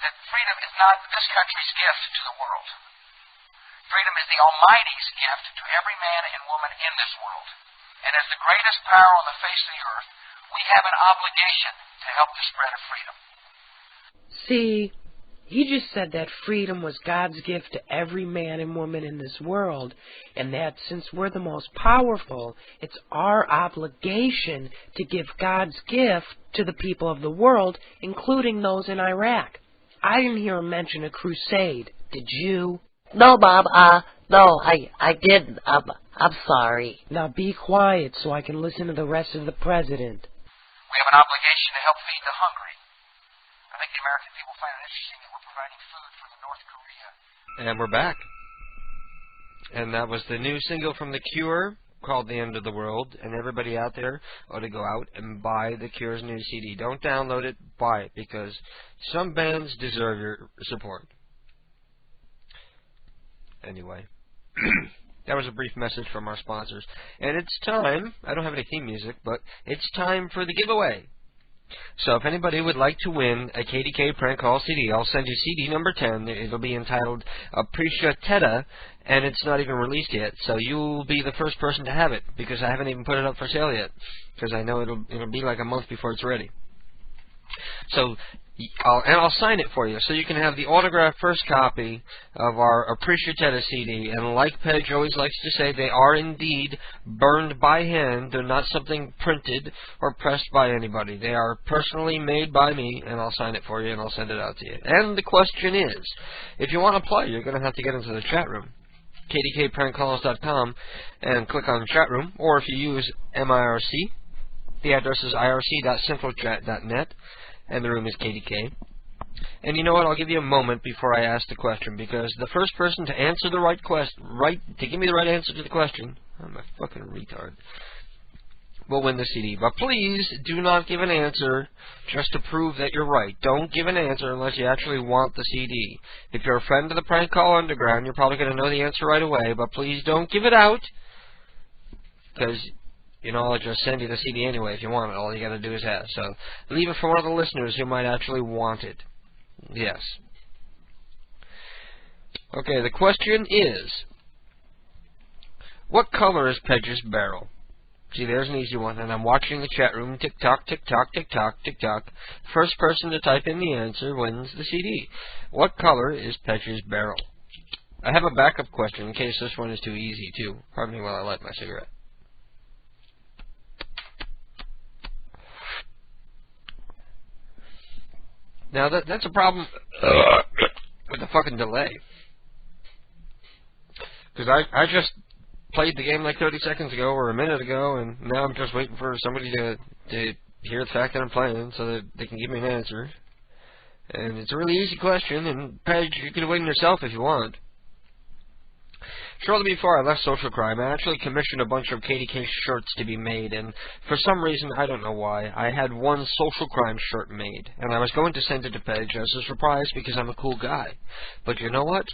that freedom is not this country's gift to the world. Freedom is the Almighty's gift to every man and woman in this world. And as the greatest power on the face of the earth, we have an obligation to help the spread of freedom. See, he just said that freedom was God's gift to every man and woman in this world, and that since we're the most powerful, it's our obligation to give God's gift to the people of the world, including those in Iraq. I didn't hear him mention a crusade. Did you? No, Bob. No, I didn't. I'm sorry. Now be quiet so I can listen to the rest of the president. We have an obligation to help feed the hungry. I think the American people find it interesting that we're providing food for the North Korea. And we're back. And that was the new single from The Cure called The End of the World. And everybody out there ought to go out and buy The Cure's new CD. Don't download it, buy it, because some bands deserve your support. Anyway, that was a brief message from our sponsors. And it's time, I don't have any theme music, but it's time for the giveaway. So if anybody would like to win a KDK Prank Call CD, I'll send you CD number 10. It'll be entitled Appreciatetta, and it's not even released yet. So you'll be the first person to have it, because I haven't even put it up for sale yet, because I know it'll be like a month before it's ready. So I'll sign it for you, so you can have the autographed first copy of our Appreciatetta CD. And like Pedge always likes to say, they are indeed burned by hand. They're not something printed or pressed by anybody. They are personally made by me, and I'll sign it for you, and I'll send it out to you. And the question is, if you want to play, you're going to have to get into the chat room. KDKPrankCalls.com and click on chat room, or if you use MIRC, the address is irc.centralchat.net. And the room is KDK. And you know what? I'll give you a moment before I ask the question, because the first person to answer the to give me the right answer to the question, I'm a fucking retard. will win the CD. But please do not give an answer just to prove that you're right. Don't give an answer unless you actually want the CD. If you're a friend of the Prank Call Underground, you're probably going to know the answer right away, but please don't give it out, because, you know, I'll just send you the CD anyway if you want it. All you got to do is ask. So leave it for one of the listeners who might actually want it. Yes. Okay, the question is, what color is Pedge's barrel? See, there's an easy one, and I'm watching the chat room. Tick-tock, tick-tock, tick-tock, tick-tock. First person to type in the answer wins the CD. What color is Pedge's barrel? I have a backup question in case this one is too easy, too. Pardon me while I light my cigarette. Now, that's a problem with the fucking delay. Because I just played the game like 30 seconds ago or a minute ago, and now I'm just waiting for somebody to hear the fact that I'm playing so that they can give me an answer. And it's a really easy question, and Pedge, you can win yourself if you want. Shortly before I left Social Crime, I actually commissioned a bunch of KDK shirts to be made, and for some reason, I don't know why, I had one Social Crime shirt made, and I was going to send it to Pedge as a surprise because I'm a cool guy. But you know what?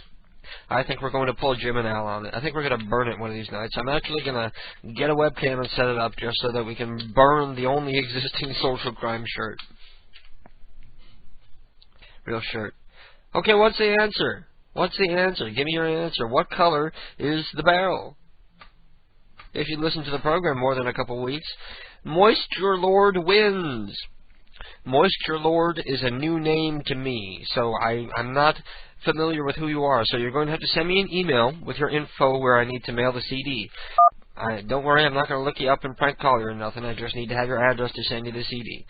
I think we're going to pull Jim and Al on it. I think we're going to burn it one of these nights. I'm actually going to get a webcam and set it up just so that we can burn the only existing Social Crime shirt. Real shirt. Okay, what's the answer? What's the answer? Give me your answer. What color is the barrel? If you listen to the program more than a couple weeks, Moisture Lord wins. Moisture Lord is a new name to me, so I'm not familiar with who you are, so you're going to have to send me an email with your info where I need to mail the CD. Don't worry, I'm not going to look you up and prank call you or nothing. I just need to have your address to send you the CD.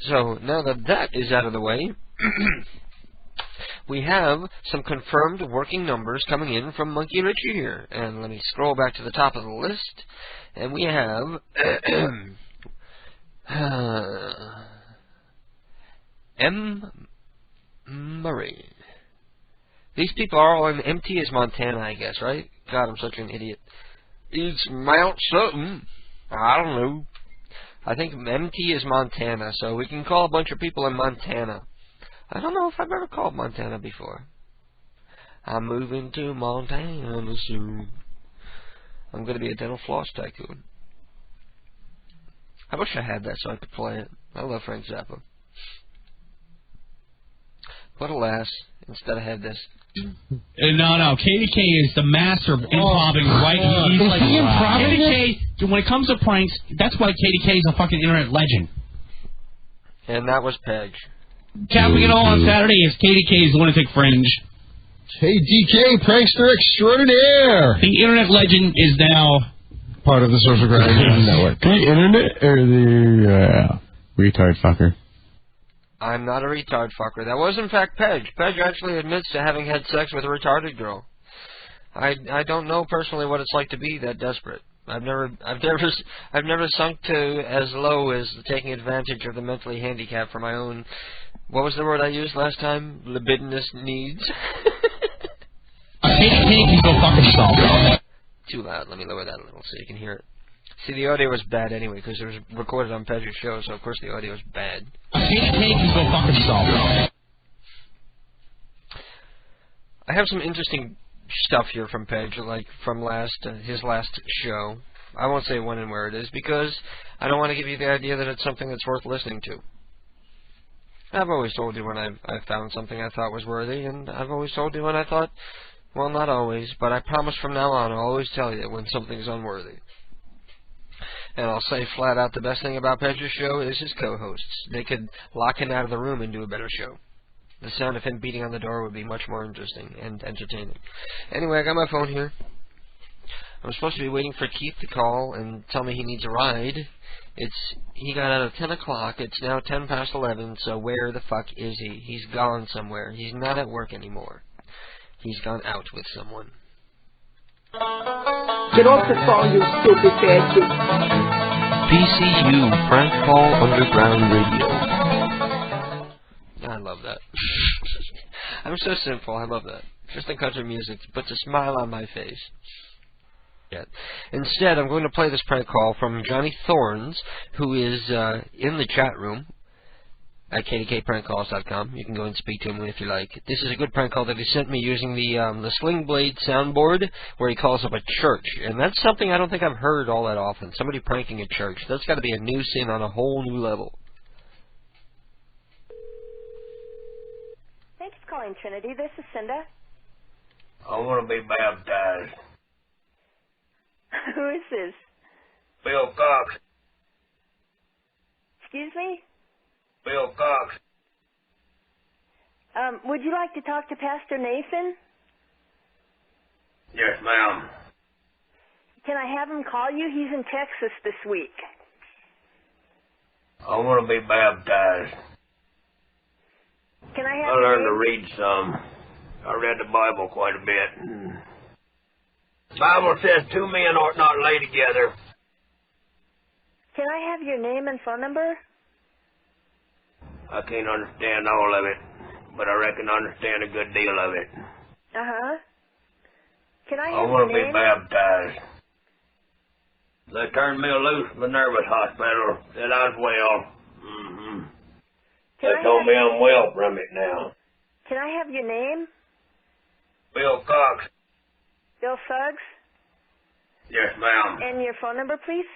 So now that that is out of the way, we have some confirmed working numbers coming in from Monkey Richie here. And let me scroll back to the top of the list, and we have M. Murray. These people are all in MT is Montana, I guess, right? God, I'm such an idiot. It's Mount something. I don't know. I think MT is Montana, so we can call a bunch of people in Montana. I don't know if I've ever called Montana before. I'm moving to Montana soon. I'm going to be a dental floss tycoon. I wish I had that so I could play it. I love Frank Zappa. But alas, instead I had this. No. KDK is the master of improvising right. He's like KDK. When it comes to pranks, that's why KDK is a fucking internet legend. And that was Pedge. Capping it all on Saturday is KDK's Lunatic Fringe. KDK, prankster extraordinaire. The internet legend is now part of the Social Crime Network. The internet or the retard fucker. I'm not a retard fucker. That was in fact Pedge. Pedge actually admits to having had sex with a retarded girl. I don't know personally what it's like to be that desperate. I've never sunk to as low as taking advantage of the mentally handicapped for my own. What was the word I used last time? Libidinous needs. KDK can go fuck himself. Too loud. Let me lower that a little so you can hear it. See, the audio was bad anyway because it was recorded on Pedge's show, so of course the audio was bad. KDK can go fuck himself. I have some interesting stuff here from Pedge, like from his last show. I won't say when and where it is because I don't want to give you the idea that it's something that's worth listening to. I've always told you when I've found something I thought was worthy, and I've always told you when I thought, well, not always, but I promise from now on I'll always tell you when something's unworthy. And I'll say flat out the best thing about Pedge's show is his co-hosts. They could lock him out of the room and do a better show. The sound of him beating on the door would be much more interesting and entertaining. Anyway, I got my phone here. I'm supposed to be waiting for Keith to call and tell me he needs a ride. He got out at 10 o'clock. It's now 10 past 11, so where the fuck is he? He's gone somewhere. He's not at work anymore. He's gone out with someone. Get off the phone, you stupid bastard. PCU, Prank Call Underground Radio. I love that. I'm so simple, I love that. Just the country music puts a smile on my face. yet. Instead, I'm going to play this prank call from Johnny Thorns, who is in the chat room at kdkprankcalls.com. You can go and speak to him if you like. This is a good prank call that he sent me using the Sling Blade soundboard, where he calls up a church. And that's something I don't think I've heard all that often. Somebody pranking a church. That's got to be a new sin on a whole new level. Thanks for calling Trinity. This is Cinda. I want to be baptized. Who is this? Bill Cox. Excuse me? Bill Cox. Would you like to talk to Pastor Nathan? Yes, ma'am. Can I have him call you? He's in Texas this week. I want to be baptized. Can I I have your learned to name? read some. I read the Bible quite a bit. The Bible says two men ought not lay together. Can I have your name and phone number? I can't understand all of it, but I reckon I understand a good deal of it. Uh-huh. Can I I have want your to be name? baptized. They turned me loose from the nervous hospital. Said I was well. They told me I'm well from it now. Can I have your name? Bill Cox. Bill Suggs? Yes, ma'am. And your phone number, please?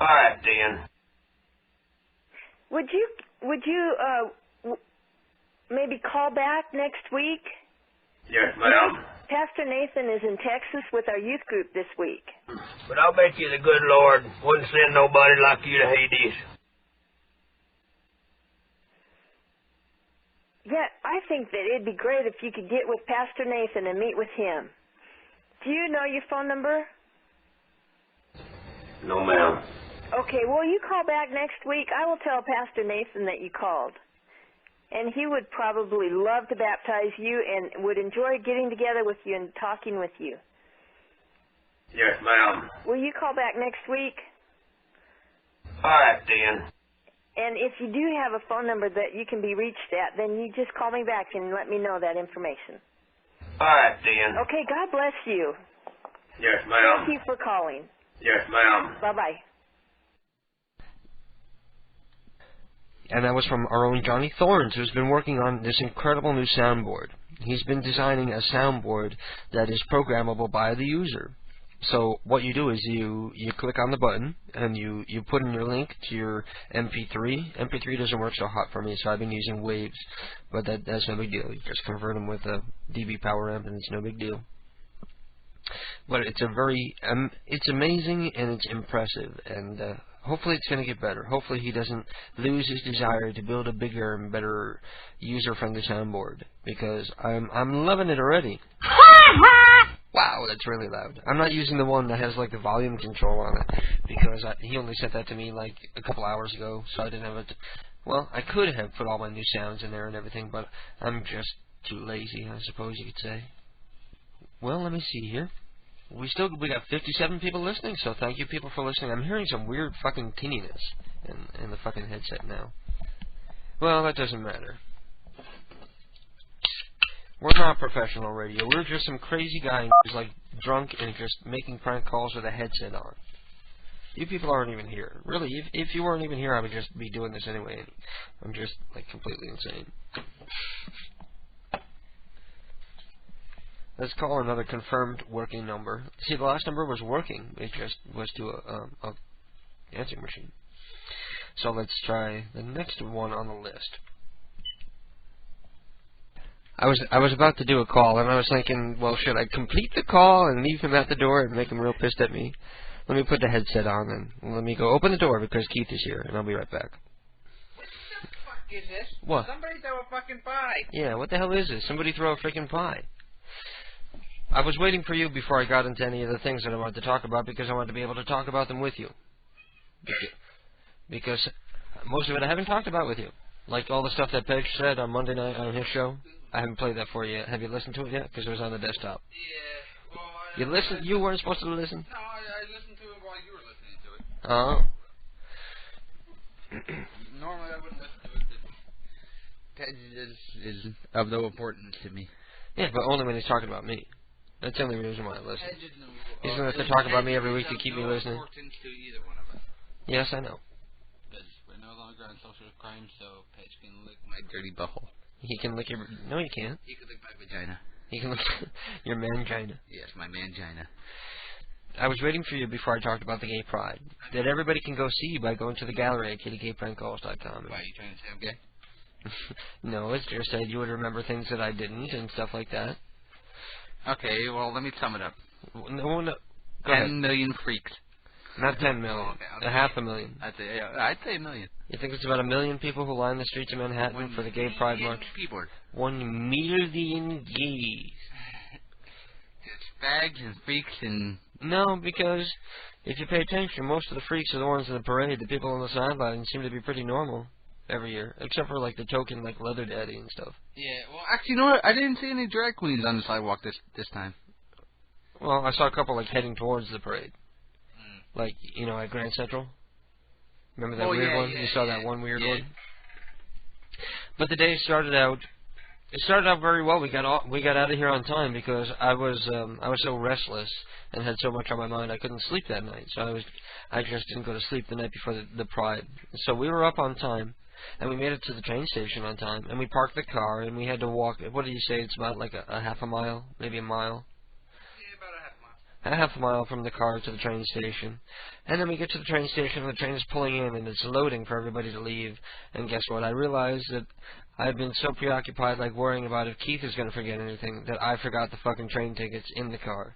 All right, then. Would you maybe call back next week? Yes, ma'am. Pastor Nathan is in Texas with our youth group this week. But I'll bet you the good Lord wouldn't send nobody like you to Hades. Yeah, I think that it'd be great if you could get with Pastor Nathan and meet with him. Do you know your phone number? No, ma'am. Okay, well, you call back next week. I will tell Pastor Nathan that you called. And he would probably love to baptize you and would enjoy getting together with you and talking with you. Yes, ma'am. Will you call back next week? All right, then. And if you do have a phone number that you can be reached at, then you just call me back and let me know that information. All right, then. Okay, God bless you. Yes, ma'am. Thank you for calling. Yes, ma'am. Bye-bye. And that was from our own Johnny Thorns, who's been working on this incredible new soundboard. He's been designing a soundboard that is programmable by the user. So what you do is you click on the button and you put in your link to your MP3. MP3 doesn't work so hot for me, so I've been using Waves, but that's no big deal. You just convert them with a DB power amp, and it's no big deal. But it's it's amazing and it's impressive, and hopefully it's going to get better. Hopefully he doesn't lose his desire to build a bigger and better user-friendly soundboard, because I'm loving it already. Wow, that's really loud. I'm not using the one that has like the volume control on it, because he only sent that to me like a couple hours ago, so I didn't have it. Well, I could have put all my new sounds in there and everything, but I'm just too lazy, I suppose you could say. Well, let me see here. We got 57 people listening, so thank you people for listening. I'm hearing some weird fucking tinniness in the fucking headset now. Well, that doesn't matter. We're not professional radio. We're just some crazy guy who's like drunk and just making prank calls with a headset on. You people aren't even here. Really, if you weren't even here, I would just be doing this anyway. I'm just like completely insane. Let's call another confirmed working number. See, the last number was working. It just was to a answering machine. So let's try the next one on the list. I was about to do a call, and I was thinking, well, should I complete the call and leave him at the door and make him real pissed at me? Let me put the headset on, and let me go open the door because Keith is here, and I'll be right back. What the fuck is this? What? Somebody throw a fucking pie. Yeah, what the hell is this? Somebody throw a freaking pie. I was waiting for you before I got into any of the things that I wanted to talk about, because I wanted to be able to talk about them with you. Because most of it I haven't talked about with you. Like all the stuff that Peg said on Monday night on his show. I haven't played that for you yet. Have you listened to it yet? Because it was on the desktop. Yeah. Well, you listened? You weren't supposed to listen? No, I listened to it while you were listening to it. Oh. Normally I wouldn't listen to it. Peg is of no importance to me. Yeah, but only when he's talking about me. That's the only reason why I listen. I didn't know. He's going to have to talk about me every week to keep me listening. Importance to either one of us. Yes, I know. Because we're no longer on social crime, so Patch can lick my dirty butthole. He can lick your... No, you can't. He can lick my vagina. He can lick your mangina. Yes, my mangina. I was waiting for you before I talked about the gay pride. That everybody can go see by going to the gallery at kittygayprankcalls.com. Why, are you trying to say I'm gay? No, it's just said you would remember things that I didn't and stuff like that. Okay, well, let me sum it up. No. Go 10 ahead. million freaks. Not 10 million. Oh, okay. 500,000. I'd say a million. You think it's about 1 million people who line the streets of Manhattan for the gay pride march? People. 1 million gays. It's fags and freaks and... No, because if you pay attention, most of the freaks are the ones in the parade. The people on the sidelines seem to be pretty normal every year, except for like the token like Leather Daddy and stuff. Yeah, well, actually, you know what? I didn't see any drag queens on the sidewalk this time. Well, I saw a couple like heading towards the parade, like at Grand Central. Remember that weird one? You saw that one weird one. But the day started out. It started out very well. We got out of here on time because I was so restless and had so much on my mind I couldn't sleep that night. So I just didn't go to sleep the night before the pride. So we were up on time, and we made it to the train station on time, and we parked the car, and we had to walk. What do you say? It's about like a half a mile, maybe a mile. Yeah, about a half mile. A half a mile from the car to the train station. And then we get to the train station, and the train is pulling in, and it's loading for everybody to leave. And guess what? I realized that I've been so preoccupied, like worrying about if Keith is going to forget anything, that I forgot the fucking train tickets in the car.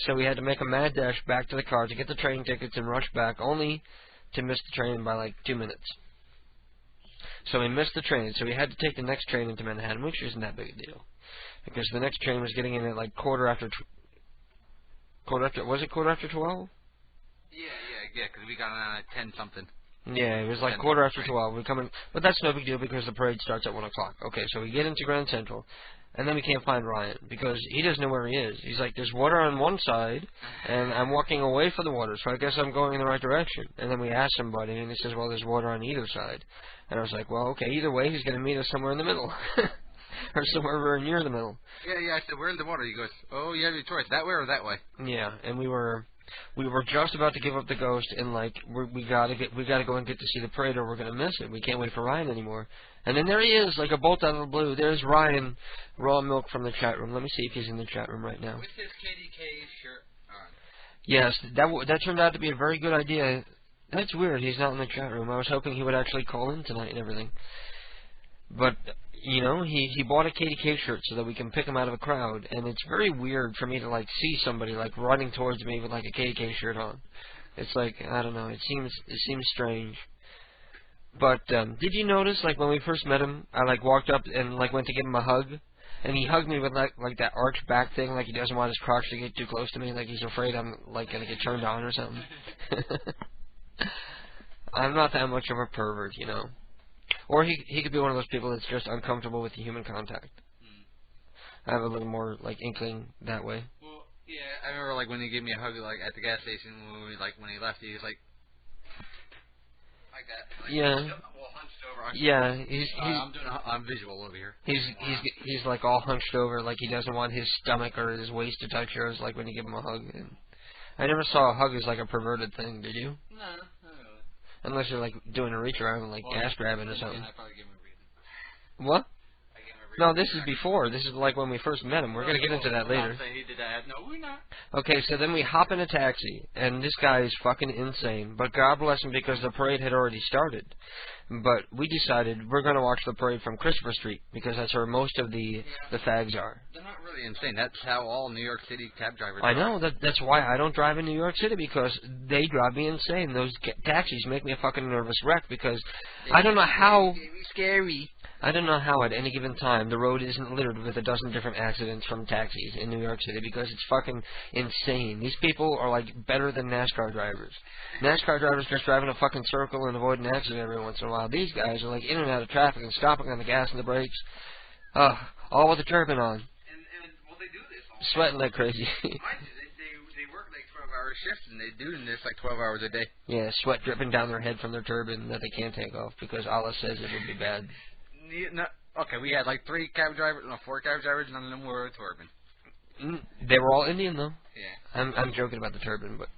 So we had to make a mad dash back to the car to get the train tickets and rush back, only to miss the train by like 2 minutes. So we missed the train, so we had to take the next train into Manhattan, which isn't that big a deal. Because the next train was getting in at like quarter after 12? Yeah, because we got on at 10-something. Yeah, it was like quarter after 12. We're coming, but that's no big deal because the parade starts at 1 o'clock. Okay, so we get into Grand Central, and then we can't find Ryan because he doesn't know where he is. He's like, there's water on one side, and I'm walking away from the water, so I guess I'm going in the right direction. And then we ask somebody, and he says, well, there's water on either side. And I was like, well, okay, either way, he's going to meet us somewhere in the middle. Or somewhere very near the middle. Yeah, I said, we're in the water. He goes, oh, you have your choice, that way or that way. Yeah, and we were just about to give up the ghost, and like we gotta go and get to see the parade, or we're gonna miss it. We can't wait for Ryan anymore. And then there he is, like a bolt out of the blue. There's Ryan, Raw Milk from the chat room. Let me see if he's in the chat room right now. With his KDK shirt on. Yes, that turned out to be a very good idea. That's weird. He's not in the chat room. I was hoping he would actually call in tonight and everything. But he bought a KDK shirt so that we can pick him out of a crowd, and it's very weird for me to like see somebody like running towards me with like a KDK shirt on. It's like, I don't know, it seems strange. But did you notice like when we first met him, I like walked up and like went to give him a hug, and he hugged me with like that arched back thing, like he doesn't want his crotch to get too close to me, like he's afraid I'm like gonna get turned on or something. I'm not that much of a pervert, Or he could be one of those people that's just uncomfortable with the human contact. I have a little more like inkling that way. Well, yeah, I remember like when he gave me a hug like at the gas station when he left, he was like that. Like, yeah. Well, hunched over. Yeah, I'm visual over here. He's like all hunched over, like he doesn't want his stomach or his waist to touch yours, like when you give him a hug. And I never saw a hug as like a perverted thing. Did you? No. Unless you're like doing a reach around and like gas grabbing or something. I probably give him a reason. What? No, this is before. This is like when we first met him. We're going to get into that later. He did that. No, we're not. Okay, so then we hop in a taxi, and this guy is fucking insane. But God bless him because the parade had already started. But we decided we're going to watch the parade from Christopher Street because that's where most of the fags are. They're not really insane. That's how all New York City cab drivers are. I know. That's why I don't drive in New York City because they drive me insane. Those taxis make me a fucking nervous wreck because I don't know how... Scary. I don't know how at any given time the road isn't littered with a dozen different accidents from taxis in New York City because it's fucking insane. These people are like better than NASCAR drivers. NASCAR drivers just driving a fucking circle and avoid an accident every once in a while. These guys are like in and out of traffic and stopping on the gas and the brakes. All with the turban on. Well, they do this all sweating like crazy. Mind you, they work like 12-hour shifts and they do this like 12 hours a day. Yeah, sweat dripping down their head from their turban that they can't take off because Allah says it would be bad. No, okay, we had like 4 cab drivers, none of them were a turban. They were all Indian, though. Yeah. I'm joking about the turban, but...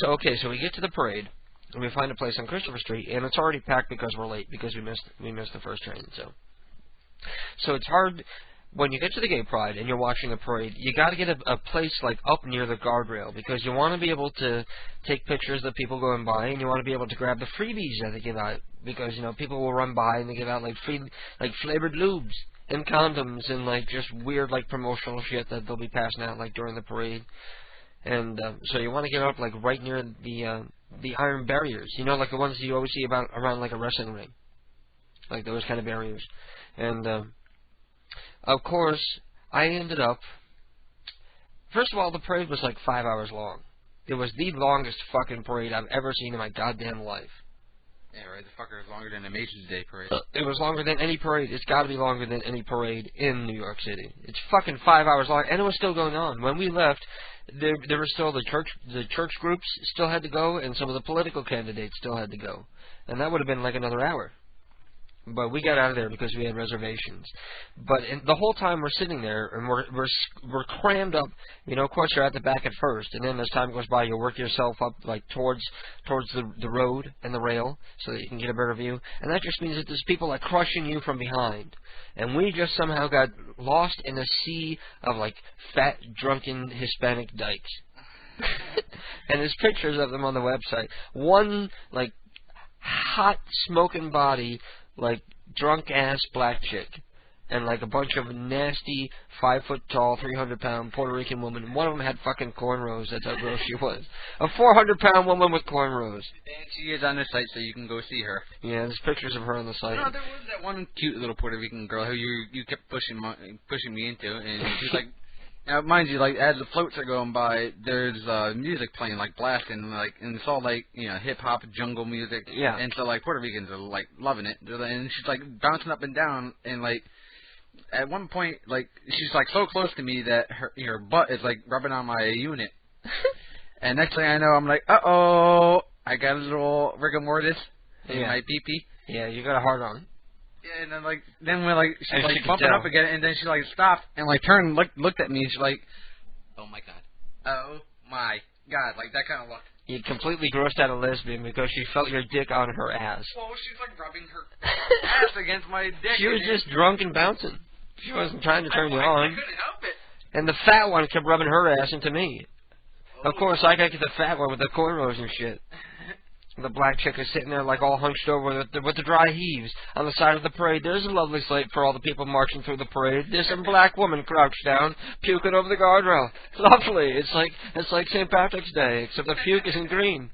So we get to the parade, and we find a place on Christopher Street, and it's already packed because we're late, because we missed the first train, So it's hard... When you get to the gay pride and you're watching the parade, you got to get a place like up near the guardrail, because you want to be able to take pictures of people going by, and you want to be able to grab the freebies that they give out, because people will run by and they give out like free, like flavored lubes and condoms and like just weird like promotional shit that they'll be passing out like during the parade. And so you want to get up like right near the iron barriers, like the ones you always see around like a wrestling ring, like those kind of barriers. And of course, I ended up... First of all, the parade was like 5 hours long. It was the longest fucking parade I've ever seen in my goddamn life. Yeah, right. The fucker is longer than the Macy's Day Parade. It was longer than any parade. It's got to be longer than any parade in New York City. It's fucking 5 hours long, and it was still going on. When we left, there were still the church groups still had to go, and some of the political candidates still had to go. And that would have been like another hour. But we got out of there because we had reservations. But the whole time we're sitting there and we're crammed up. Of course you're at the back at first, and then as time goes by, you work yourself up like towards the road and the rail so that you can get a better view. And that just means that there's people like crushing you from behind. And we just somehow got lost in a sea of like fat, drunken Hispanic dykes. And there's pictures of them on the website. One like hot smoking body, like drunk-ass black chick, and like a bunch of nasty 5-foot-tall, 300-pound Puerto Rican woman. One of them had fucking cornrows. That's how gross she was. A 400-pound woman with cornrows. And she is on the site, so you can go see her. Yeah, there's pictures of her on the site. No, there was that one cute little Puerto Rican girl who you kept pushing me into, and she's like... Now, mind you, like as the floats are going by, there's music playing, like blasting, like, and it's all like hip hop, jungle music. Yeah. And so like Puerto Ricans are like loving it, and she's like bouncing up and down, and like at one point, like she's like so close to me that her butt is like rubbing on my unit. And next thing I know, I'm like, I got a little rigor mortis in my pee-pee. Yeah, you got a hard on. Yeah, and then when she's like bumping up again, and then she like stopped and like turned and looked at me, and she's like, oh my god, like that kind of look. You completely grossed out a lesbian because she felt your dick on her ass. Well, she's like rubbing her ass against my dick. She was just drunk and bouncing. She wasn't trying to turn you on. I couldn't help it. And the fat one kept rubbing her ass into me. Of course, I got to get the fat one with the cornrows and shit. The black chick is sitting there like all hunched over with the dry heaves on the side of the parade. There's a lovely slate for all the people marching through the parade. There's some black woman crouched down, puking over the guardrail. Lovely. It's like St. Patrick's Day, except the puke is in green.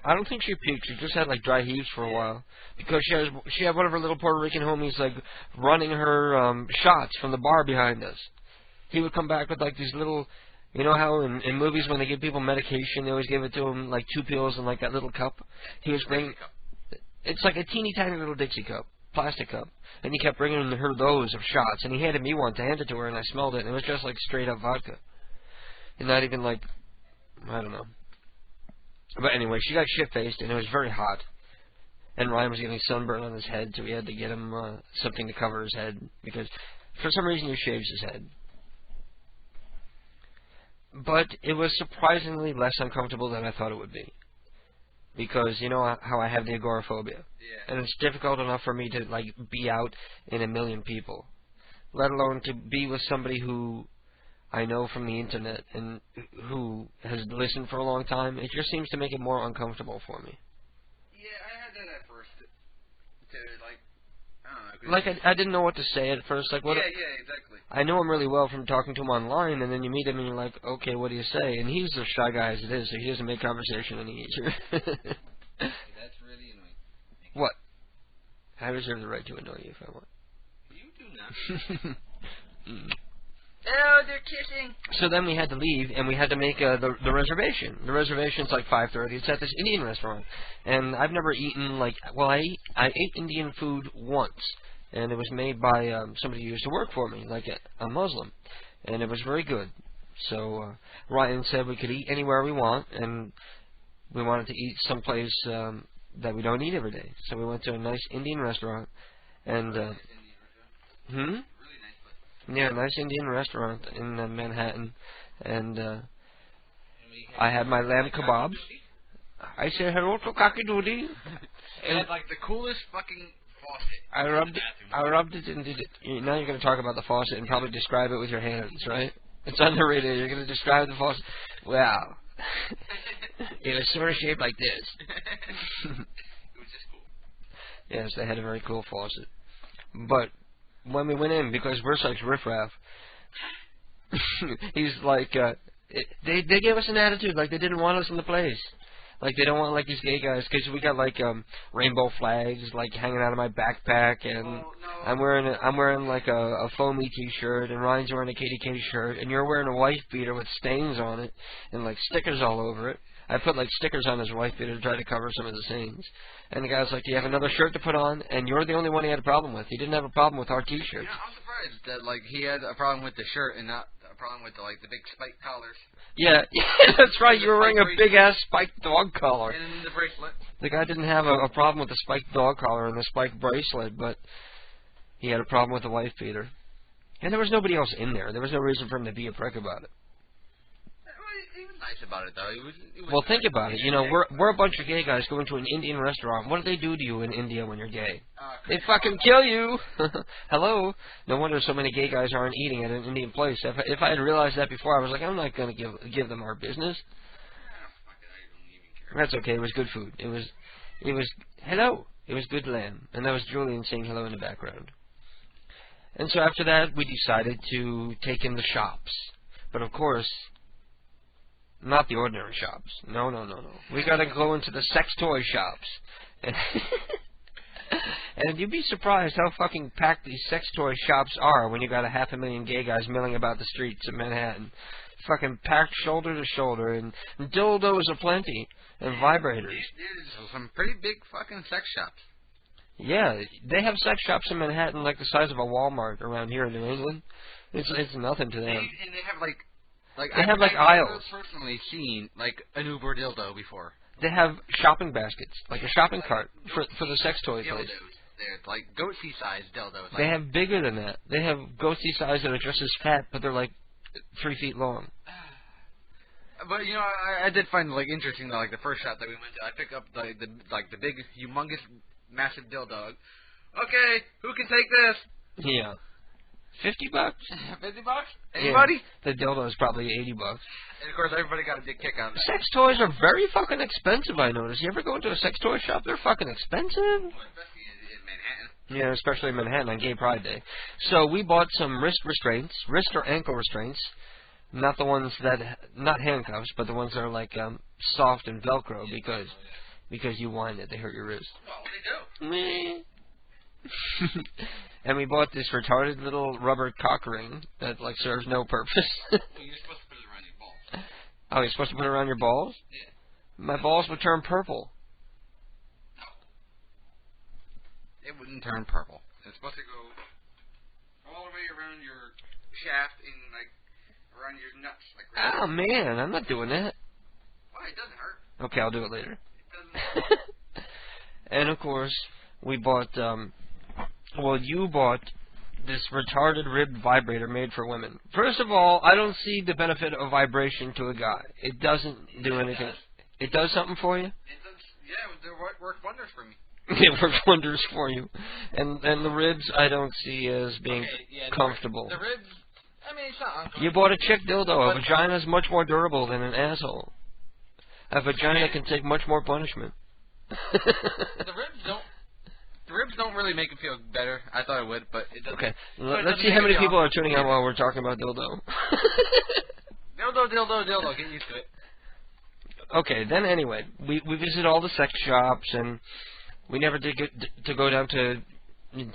I don't think she puked. She just had like dry heaves for a while because she had one of her little Puerto Rican homies like running her shots from the bar behind us. He would come back with like these little. You know how in movies when they give people medication, they always give it to them like 2 pills in like that little cup? He was bringing... It's like a teeny tiny little Dixie cup, plastic cup. And he kept bringing her those of shots. And he handed me one to hand it to her, and I smelled it. And it was just like straight up vodka. And not even like... I don't know. But anyway, she got shit-faced, and it was very hot. And Ryan was getting sunburn on his head, so we had to get him something to cover his head. Because for some reason he shaves his head. But it was surprisingly less uncomfortable than I thought it would be. Because you know how I have the agoraphobia. Yeah. And it's difficult enough for me to like be out in a million people. Let alone to be with somebody who I know from the internet and who has listened for a long time. It just seems to make it more uncomfortable for me. Yeah, I had that at first. To like, I don't know. Like I didn't know what to say at first. Like what? Yeah, exactly. I know him really well from talking to him online, and then you meet him and you're like, okay, what do you say? And he's a shy guy as it is, so he doesn't make conversation any easier. That's really annoying. What? I reserve the right to annoy you if I want. You do not. Oh, they're kissing. So then we had to leave, and we had to make the reservation. The reservation's like 5:30. It's at this Indian restaurant, and I've never eaten like I ate Indian food once, and it was made by somebody who used to work for me, like a Muslim, and it was very good. So Ryan said we could eat anywhere we want, and we wanted to eat someplace that we don't eat every day. So we went to a nice Indian restaurant, and Yeah, nice Indian restaurant in Manhattan, and I had my lamb kebabs. I said hello to Cocky-Doody. It had like the coolest fucking faucet. I rubbed it and did it. Now you're going to talk about the faucet and probably describe it with your hands, right? It's on the radio. You're going to describe the faucet. Wow. It was sort of shaped like this. It was just cool. Yes, they had a very cool faucet. But when we went in, because we're such riffraff, he's like, they gave us an attitude like they didn't want us in the place. Like they don't want like these gay guys, because we got like rainbow flags like hanging out of my backpack, and I'm wearing like a foamy T-shirt, and Ryan's wearing a KDK shirt, and you're wearing a wife beater with stains on it and like stickers all over it. I put like stickers on his wife beater to try to cover some of the stains. And the guy's like, "Do you have another shirt to put on?" And you're the only one he had a problem with. He didn't have a problem with our T-shirts. Yeah, I'm surprised that like he had a problem with the shirt and not a problem with the big spiked collars. Yeah, that's right. You were wearing a big-ass spiked dog collar. And the bracelet. The guy didn't have a problem with the spiked dog collar and the spiked bracelet, but he had a problem with the wife beater. And there was nobody else in there. There was no reason for him to be a prick about it. He was nice about it, though. He was Well, think about it. You know, we're a bunch of gay guys going to an Indian restaurant. What do they do to you in India when you're gay? They fucking kill you. Hello. No wonder so many gay guys aren't eating at an Indian place. If I had realized that before, I was like, I'm not going to give them our business. That's okay. It was good food. It was hello. It was good lamb, and that was Julian saying hello in the background. And so after that, we decided to take in the shops, but of course, not the ordinary shops. No. We got to go into the sex toy shops. And you'd be surprised how fucking packed these sex toy shops are when you got 500,000 gay guys milling about the streets of Manhattan. Fucking packed shoulder to shoulder, and dildos aplenty, and vibrators. There's some pretty big fucking sex shops. Yeah, they have sex shops in Manhattan like the size of a Walmart around here in New England. It's nothing to them. And they have they have like aisles. I've never personally seen like an Uber dildo before. They have shopping baskets, like a shopping cart for the sex toy place. They're like goatsy sized dildos. They have bigger than that. They have goatsy size that are just as fat, but they're like 3 feet long. But you know, I did find interesting though, like the first shop that we went to. I picked up the big, humongous, massive dildo. Okay, who can take this? Yeah. $50? $50? Anybody? Yeah, the dildo is probably $80. And of course, everybody got a big kick out of it. Sex toys are very fucking expensive, I noticed. You ever go into a sex toy shop? They're fucking expensive. Especially in Manhattan. Yeah, especially in Manhattan on Gay Pride Day. So we bought some wrist or ankle restraints. Not the ones not handcuffs, but the ones that are like soft and Velcro because you wind it, they hurt your wrist. Oh, they do. And we bought this retarded little rubber cock ring that serves no purpose. Well, you're supposed to put it around your balls. Oh, you're supposed to put it around your balls? Yeah. My balls would turn purple. No. It wouldn't turn purple. It's supposed to go all the way around your shaft and around your nuts. Oh man, I'm not doing that. Why? It doesn't hurt. Okay, I'll do it later. It doesn't. And of course, we bought. You bought this retarded ribbed vibrator made for women. First of all, I don't see the benefit of vibration to a guy. It doesn't do anything. It does something for you? It does. Yeah, it works wonders for me. It works wonders for you. And the ribs I don't see as being comfortable. The ribs. I mean, it's not uncomfortable. You bought a chick dildo. A vagina is much more durable than an asshole. A vagina can take much more punishment. The ribs don't really make it feel better. I thought it would, but it doesn't. Okay, let's see how many people are tuning out while we're talking about dildo. Dildo. Get used to it. Okay, then anyway, we visited all the sex shops, and we never did get to go down to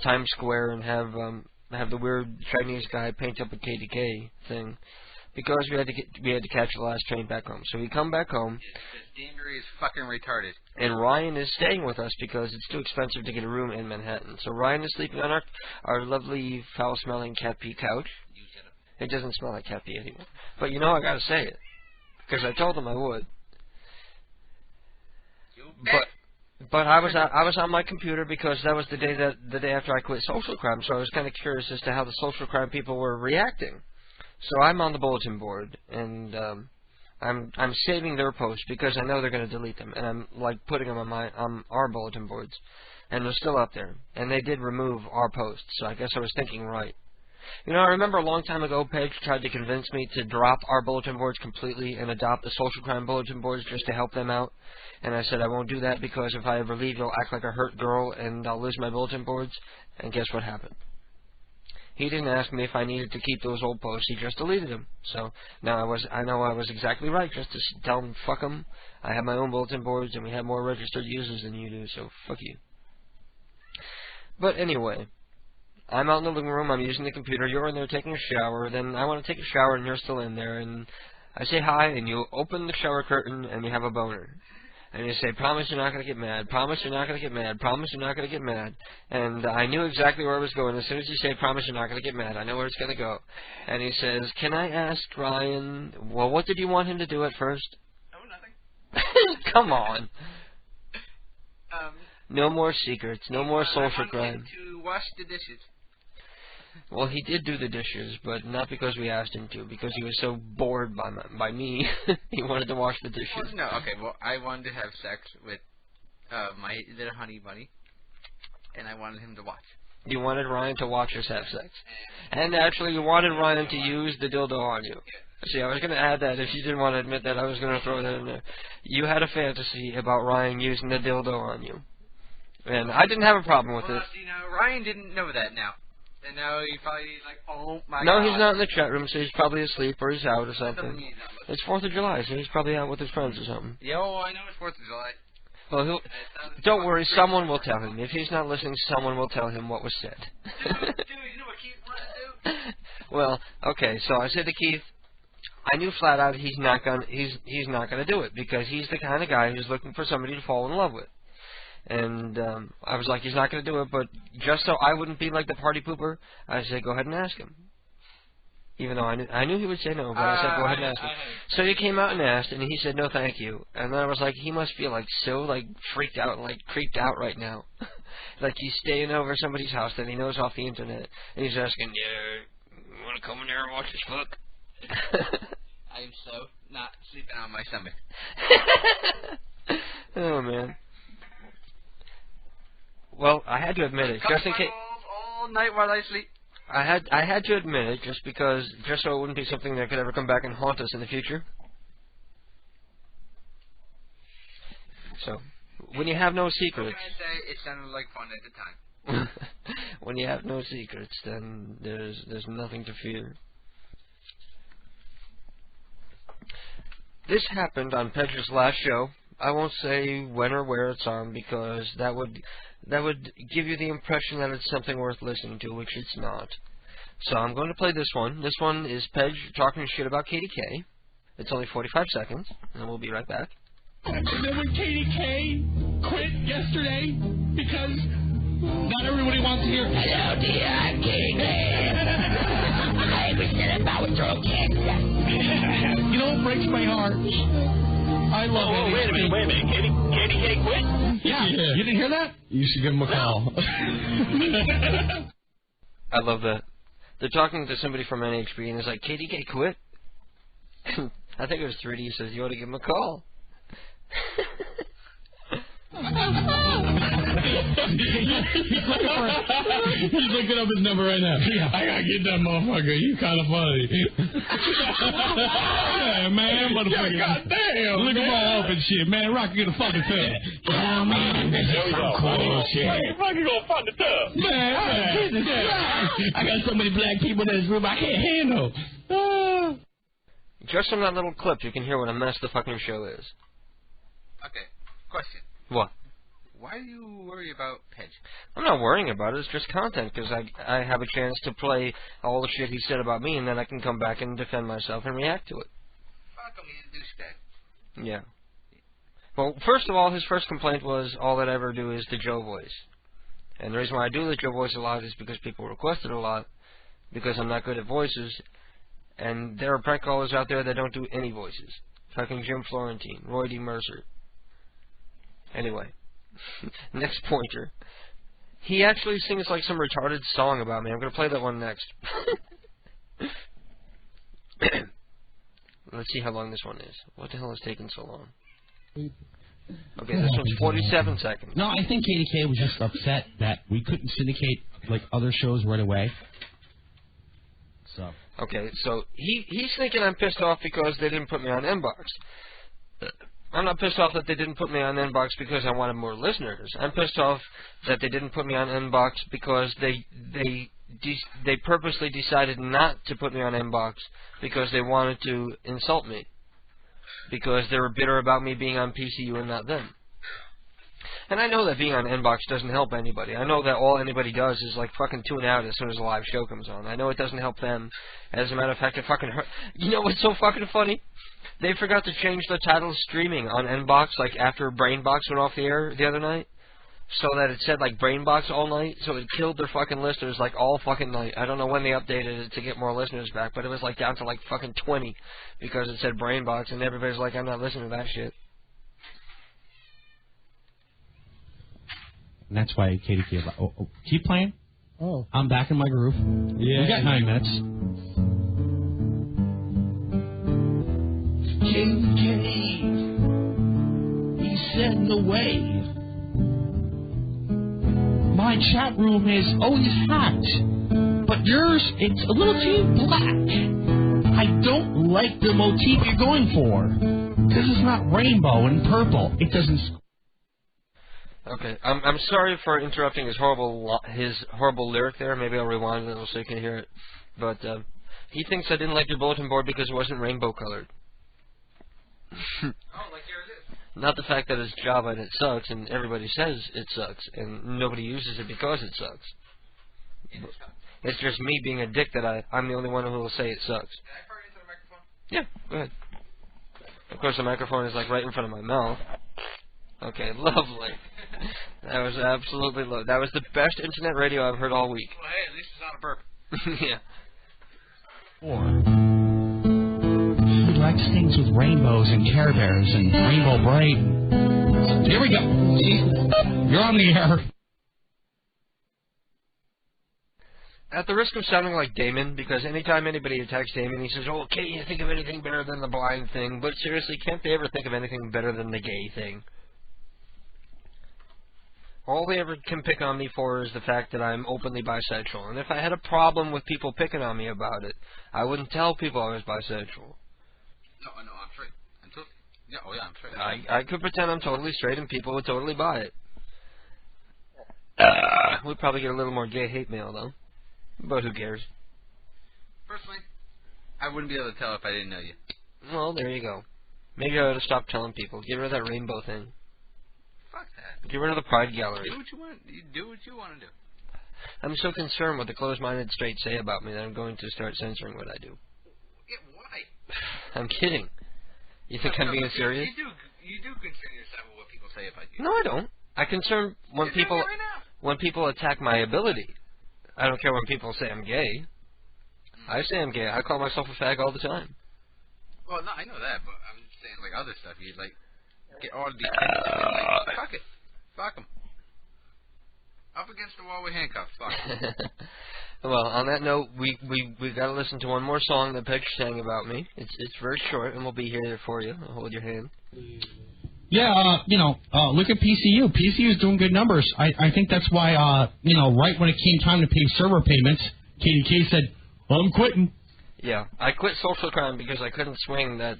Times Square and have the weird Chinese guy paint up a KDK thing, because we had to catch the last train back home. So we come back home. Danbury is fucking retarded. And Ryan is staying with us because it's too expensive to get a room in Manhattan. So Ryan is sleeping on our lovely foul-smelling cat pee couch. It doesn't smell like cat pee anymore. But you know I gotta say it, because I told him I would. But I was on my computer because that was the day after I quit social crime, so I was kind of curious as to how the social crime people were reacting. So I'm on the bulletin board, and I'm saving their posts because I know they're going to delete them, and I'm like putting them on our bulletin boards, and they're still up there. And they did remove our posts, so I guess I was thinking right. You know, I remember a long time ago, Paige tried to convince me to drop our bulletin boards completely and adopt the social crime bulletin boards just to help them out. And I said I won't do that because if I ever leave, you'll act like a hurt girl and I'll lose my bulletin boards. And guess what happened? He didn't ask me if I needed to keep those old posts. He just deleted them. So now I know I was exactly right just to tell him, fuck them. I have my own bulletin boards and we have more registered users than you do, so fuck you. But anyway, I'm out in the living room, I'm using the computer, you're in there taking a shower, then I want to take a shower and you're still in there, and I say hi, and you open the shower curtain, and you have a boner. And you say, promise you're not going to get mad, promise you're not going to get mad, promise you're not going to get mad. And I knew exactly where I was going. As soon as you say, promise you're not going to get mad, I know where it's going to go. And he says, can I ask Ryan, well, what did you want him to do at first? Oh, nothing. Come on. No more secrets, no more social crime. I wanted him to wash the dishes. Well, he did do the dishes, but not because we asked him to, because he was so bored by me. He wanted to wash the dishes. Well, no, okay, well, I wanted to have sex with my little honey bunny, and I wanted him to watch. You wanted Ryan to watch us have sex. And actually, you wanted Ryan to use the dildo on you. See, I was going to add that. If you didn't want to admit that, I was going to throw that in there. You had a fantasy about Ryan using the dildo on you. And I didn't have a problem with it. You know, Ryan didn't know that now. And now he's probably like, oh my God. No, he's not in the chat room, so he's probably asleep or he's out or something. It's 4th of July, so he's probably out with his friends or something. Yo, I know it's 4th of July. Well, don't worry, someone will tell him. If he's not listening, someone will tell him what was said. Dude, you know what Keith wanted to do? Well, okay, so I said to Keith, I knew flat out he's not gonna do it because he's the kind of guy who's looking for somebody to fall in love with. And I was like, he's not going to do it, but just so I wouldn't be like the party pooper, I said, go ahead and ask him. Even though I knew he would say no, but I said, go ahead and ask him. So he came out and asked, and he said, no, thank you. And then I was like, he must feel like so like freaked out, like creeped out right now. Like he's staying over somebody's house that he knows off the internet, and he's asking, yeah, you want to come in there and watch this fuck? I'm so not sleeping on my stomach. Oh, man. Well, I had to admit it, just in case. All night while I sleep. I had to admit it, just so it wouldn't be something that could ever come back and haunt us in the future. So, when you have no secrets. What can I say? It sounded like fun at the time. When you have no secrets, then there's nothing to fear. This happened on Pedro's last show. I won't say when or where it's on because that would give you the impression that it's something worth listening to, which it's not. So I'm going to play this one. This one is Pedge talking shit about KDK. It's only 45 seconds, and we'll be right back. And then when KDK quit yesterday because not everybody wants to hear. Hello, dear, I'm KDK. I was about to throw cancer. You know what breaks my heart? I love it. Wait a minute. KDK quit? Yeah. You didn't hear that? You should give him a call. I love that. They're talking to somebody from NHB, and it's like, KDK quit? I think it was 3D says, you ought to give him a call. He's looking up his number right now. Yeah. I gotta get that motherfucker. You kind of funny. Yeah, man, motherfucker. Yeah, goddamn. Look at my open shit, man. Rocky get a fucking tub. Yeah, man, this is some cool shit. Rocky gonna fuck the tub. Man, I got so many black people in this room I can't handle. Just from that little clip, you can hear what a mess the fucking show is. Okay, question. What? Why do you worry about Pedge? I'm not worrying about it. It's just content, because I have a chance to play all the shit he said about me, and then I can come back and defend myself and react to it. Fuck him, he's a douchebag. Yeah. Well, first of all, his first complaint was all that I ever do is the Joe voice. And the reason why I do the Joe voice a lot is because people request it a lot, because I'm not good at voices, and there are prank callers out there that don't do any voices. Fucking Jim Florentine, Roy D. Mercer. Anyway, Next pointer. He actually sings like some retarded song about me. I'm going to play that one next. Let's see how long this one is. What the hell is taking so long? Okay, this one's 47 seconds. No, I think KDK was just upset that we couldn't syndicate like other shows right away. So. Okay, so he's thinking I'm pissed off because they didn't put me on Inbox. I'm not pissed off that they didn't put me on Inbox because I wanted more listeners. I'm pissed off that they didn't put me on Inbox because they purposely decided not to put me on Inbox because they wanted to insult me. Because they were bitter about me being on PCU and not them. And I know that being on Inbox doesn't help anybody. I know that all anybody does is like fucking tune out as soon as a live show comes on. I know it doesn't help them. As a matter of fact, it fucking hurt. You know what's so fucking funny? They forgot to change the title of streaming on Inbox like after Brainbox went off the air the other night. So that it said like Brainbox all night, so it killed their fucking listeners like all fucking night. I don't know when they updated it to get more listeners back, but it was like down to like fucking 20 because it said Brainbox, and everybody's like, I'm not listening to that shit. And that's why KDK. Oh, keep playing. Oh, I'm back in my groove. Yeah, we got 9 minutes. KDK, he's setting the way. My chat room is always hot, but yours, it's a little too black. I don't like the motif you're going for, because it's not rainbow and purple. It doesn't... Okay, I'm sorry for interrupting his horrible lyric there. Maybe I'll rewind a little so you can hear it. But he thinks I didn't like your bulletin board because it wasn't rainbow colored. Not the fact that it's Java and it sucks, and everybody says it sucks, and nobody uses it because it sucks. It's just me being a dick that I'm the only one who will say it sucks. Yeah, go ahead. Of course, the microphone is like right in front of my mouth. Okay, lovely. That was absolutely lovely. That was the best internet radio I've heard all week. Well, hey, at least it's not a burp. Yeah. He likes things with rainbows and Care Bears and Rainbow Bright. Here we go. You're on the air. At the risk of sounding like Damon, because anytime anybody attacks Damon, he says, oh, can't you think of anything better than the blind thing? But seriously, can't they ever think of anything better than the gay thing? All they ever can pick on me for is the fact that I'm openly bisexual. And if I had a problem with people picking on me about it, I wouldn't tell people I was bisexual. No, I'm straight. I'm straight. I could pretend I'm totally straight and people would totally buy it. We'd probably get a little more gay hate mail, though. But who cares? Personally, I wouldn't be able to tell if I didn't know you. Well, there you go. Maybe I ought to stop telling people. Get rid of that rainbow thing. Fuck that. Get rid of the pride gallery. Do what you want. You do what you want to do. I'm so concerned what the closed-minded straight say about me that I'm going to start censoring what I do. Yeah, why? I'm kidding. You think I'm being serious? You do concern yourself with what people say about you. No, I don't. I concern when people attack my ability. I don't care when people say I'm gay. I say I'm gay. I call myself a fag all the time. Well, no, I know that, but I'm just saying, like, other stuff. You, like, get all the like, fuck it. Fuck them. Up against the wall with handcuffs. Fuck 'em. Well, on that note, we got to listen to one more song that Peg sang about me. It's very short, and we'll be here for you. I'll hold your hand. Yeah, look at PCU. PCU is doing good numbers. I think that's why, right when it came time to pay server payments, KDK said, well, I'm quitting. Yeah, I quit Social Crime because I couldn't swing that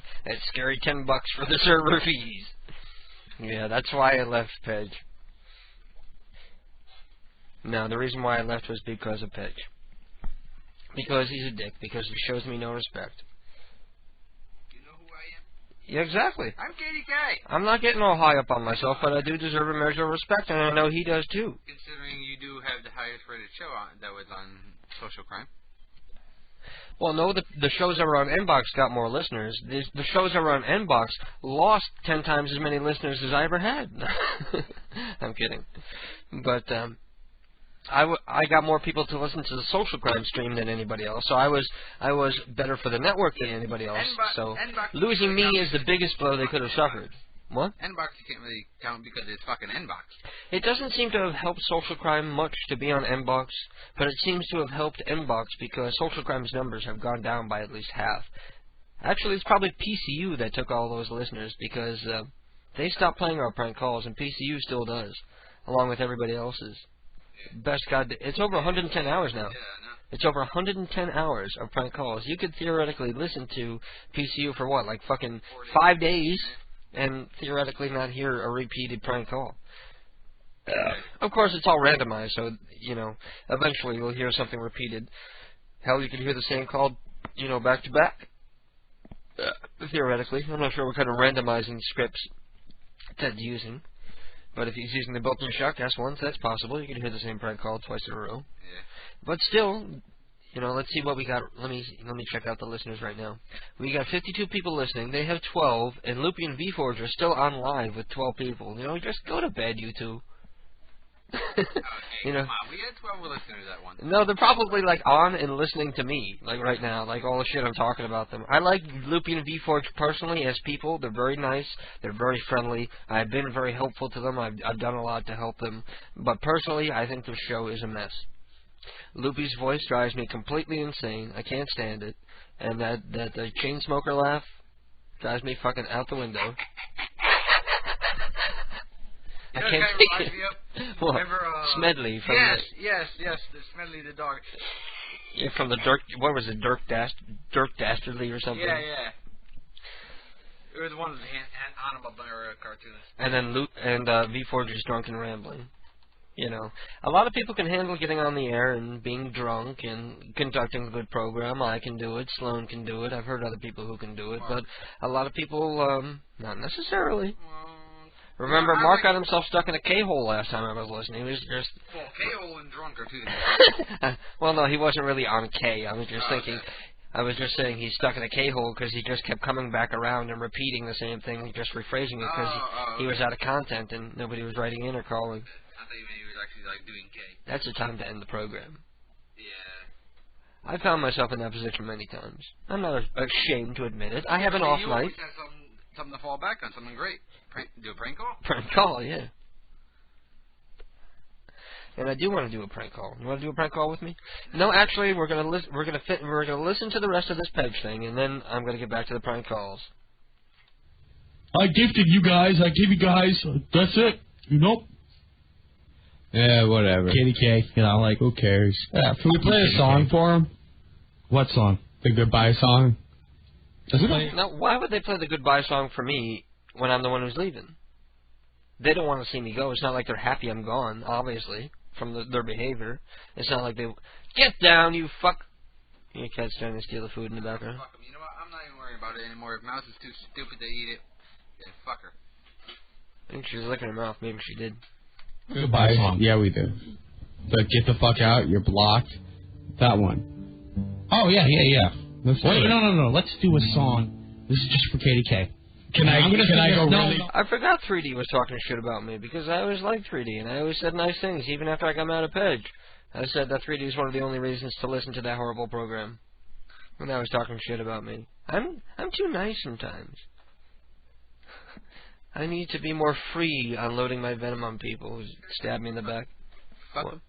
scary $10 for the server fees. Yeah, that's why I left Peg. No, the reason why I left was because of Peg. Because he's a dick. Because he shows me no respect. Yeah, exactly. I'm KDK. I'm not getting all high up on myself, but I do deserve a measure of respect, and I know he does too. Considering you do have the highest rated show that was on Social Crime. Well, no, the shows that were on Inbox got more listeners. The shows that were on Inbox lost 10 times as many listeners as I ever had. I'm kidding. But I got more people to listen to the Social Crime stream than anybody else, so I was better for the network than anybody else. So losing me is the biggest blow they could have suffered. What? Nbox you can't really count because it's fucking Nbox. It doesn't seem to have helped social crime much to be on Nbox, but it seems to have helped Nbox because social crime's numbers have gone down by at least half. Actually, it's probably PCU that took all those listeners because they stopped playing our prank calls, and PCU still does, along with everybody else's. Best God, it's over 110 hours now. It's over 110 hours of prank calls. You could theoretically listen to PCU for what, like fucking 5 days, and theoretically not hear a repeated prank call. Of course, it's all randomized, so, you know, eventually you'll hear something repeated. Hell, you could hear the same call, you know, back to back. Theoretically. I'm not sure what kind of randomizing scripts Ted's using. But if he's using the built-in shoutcast ones, that's possible. You can hear the same prank call twice in a row. Yeah. But still, you know, let's see what we got. Let me check out the listeners right now. We got 52 people listening. They have 12, and Loopy and VForge are still on live with 12 people. You know, just go to bed, you two. You know, come on, we had 12 listeners at once. no, they're probably like on and listening to me, like right now, like all the shit I'm talking about them. I like Loopy and VForge personally as people. They're very nice. They're very friendly. I've been very helpful to them. I've done a lot to help them. But personally, I think the show is a mess. Loopy's voice drives me completely insane. I can't stand it. And that the chain smoker laugh drives me fucking out the window. You know, I can't it kind of take reminds it. me of, What? remember, Smedley from yes, the Smedley the dog. from the Dirk. What was it? Dirk Dastardly or something. Yeah. It was one of the Hannibal Buress cartoons. And then VForge is drunk and rambling. You know, a lot of people can handle getting on the air and being drunk and conducting a good program. I can do it. Sloan can do it. I've heard other people who can do it, but a lot of people, not necessarily. Remember, Mark got himself stuck in a K-hole last time I was listening. He was just... Well, K-hole and drunk are two different. Well, no, he wasn't really on K. I was just thinking... I was just saying he's stuck in a K-hole because he just kept coming back around and repeating the same thing, just rephrasing it because he was out of content and nobody was writing in or calling. I thought he was actually, like, doing K. That's the time to end the program. Yeah. I found myself in that position many times. I'm not ashamed to admit it. I have an off You night. always have something to fall back on, something great. Do a prank call? Prank call, yeah. And I do want to do a prank call. You want to do a prank call with me? No, actually, we're gonna listen to the rest of this Peg thing, and then I'm gonna get back to the prank calls. I gifted you guys. I gave you guys. That's it. Nope. Yeah, whatever. KDK. You know, like, who cares? Yeah, can we play a song for him? What song? The goodbye song. Now, why would they play the goodbye song for me when I'm the one who's leaving? They don't want to see me go. It's not like they're happy I'm gone, obviously, from their behavior. It's not like they... Get down, you fuck... Your cat's trying to steal the food in the background. Fuck him. You know what? I'm not even worried about it anymore. If Mouse is too stupid to eat it, then fuck her. I think she was licking her mouth. Maybe she did. Goodbye song. Yeah, we do. The get the fuck out, you're blocked. That one. Oh, yeah. Let's do it. No. Let's do a song. This is just for KDK. Can I go really? I forgot 3D was talking shit about me because I always liked 3D and I always said nice things even after I got mad at Peg. I said that 3D is one of the only reasons to listen to that horrible program. When I was talking shit about me. I'm too nice sometimes. I need to be more free unloading my venom on people who stab me in the back. Fuck them.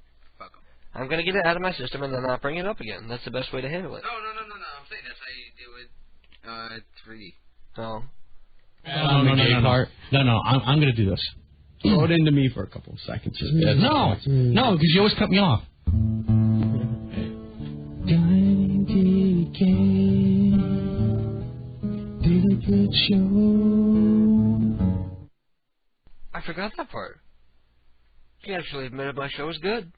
I'm going to get it out of my system and then not bring it up again. That's the best way to handle it. No. I'm saying that's how you do it. 3D. Oh. No. I'm going to do this. Throw it into me for a couple of seconds. No, because you always cut me off. Did a good show. I forgot that part. He actually admitted my show was good.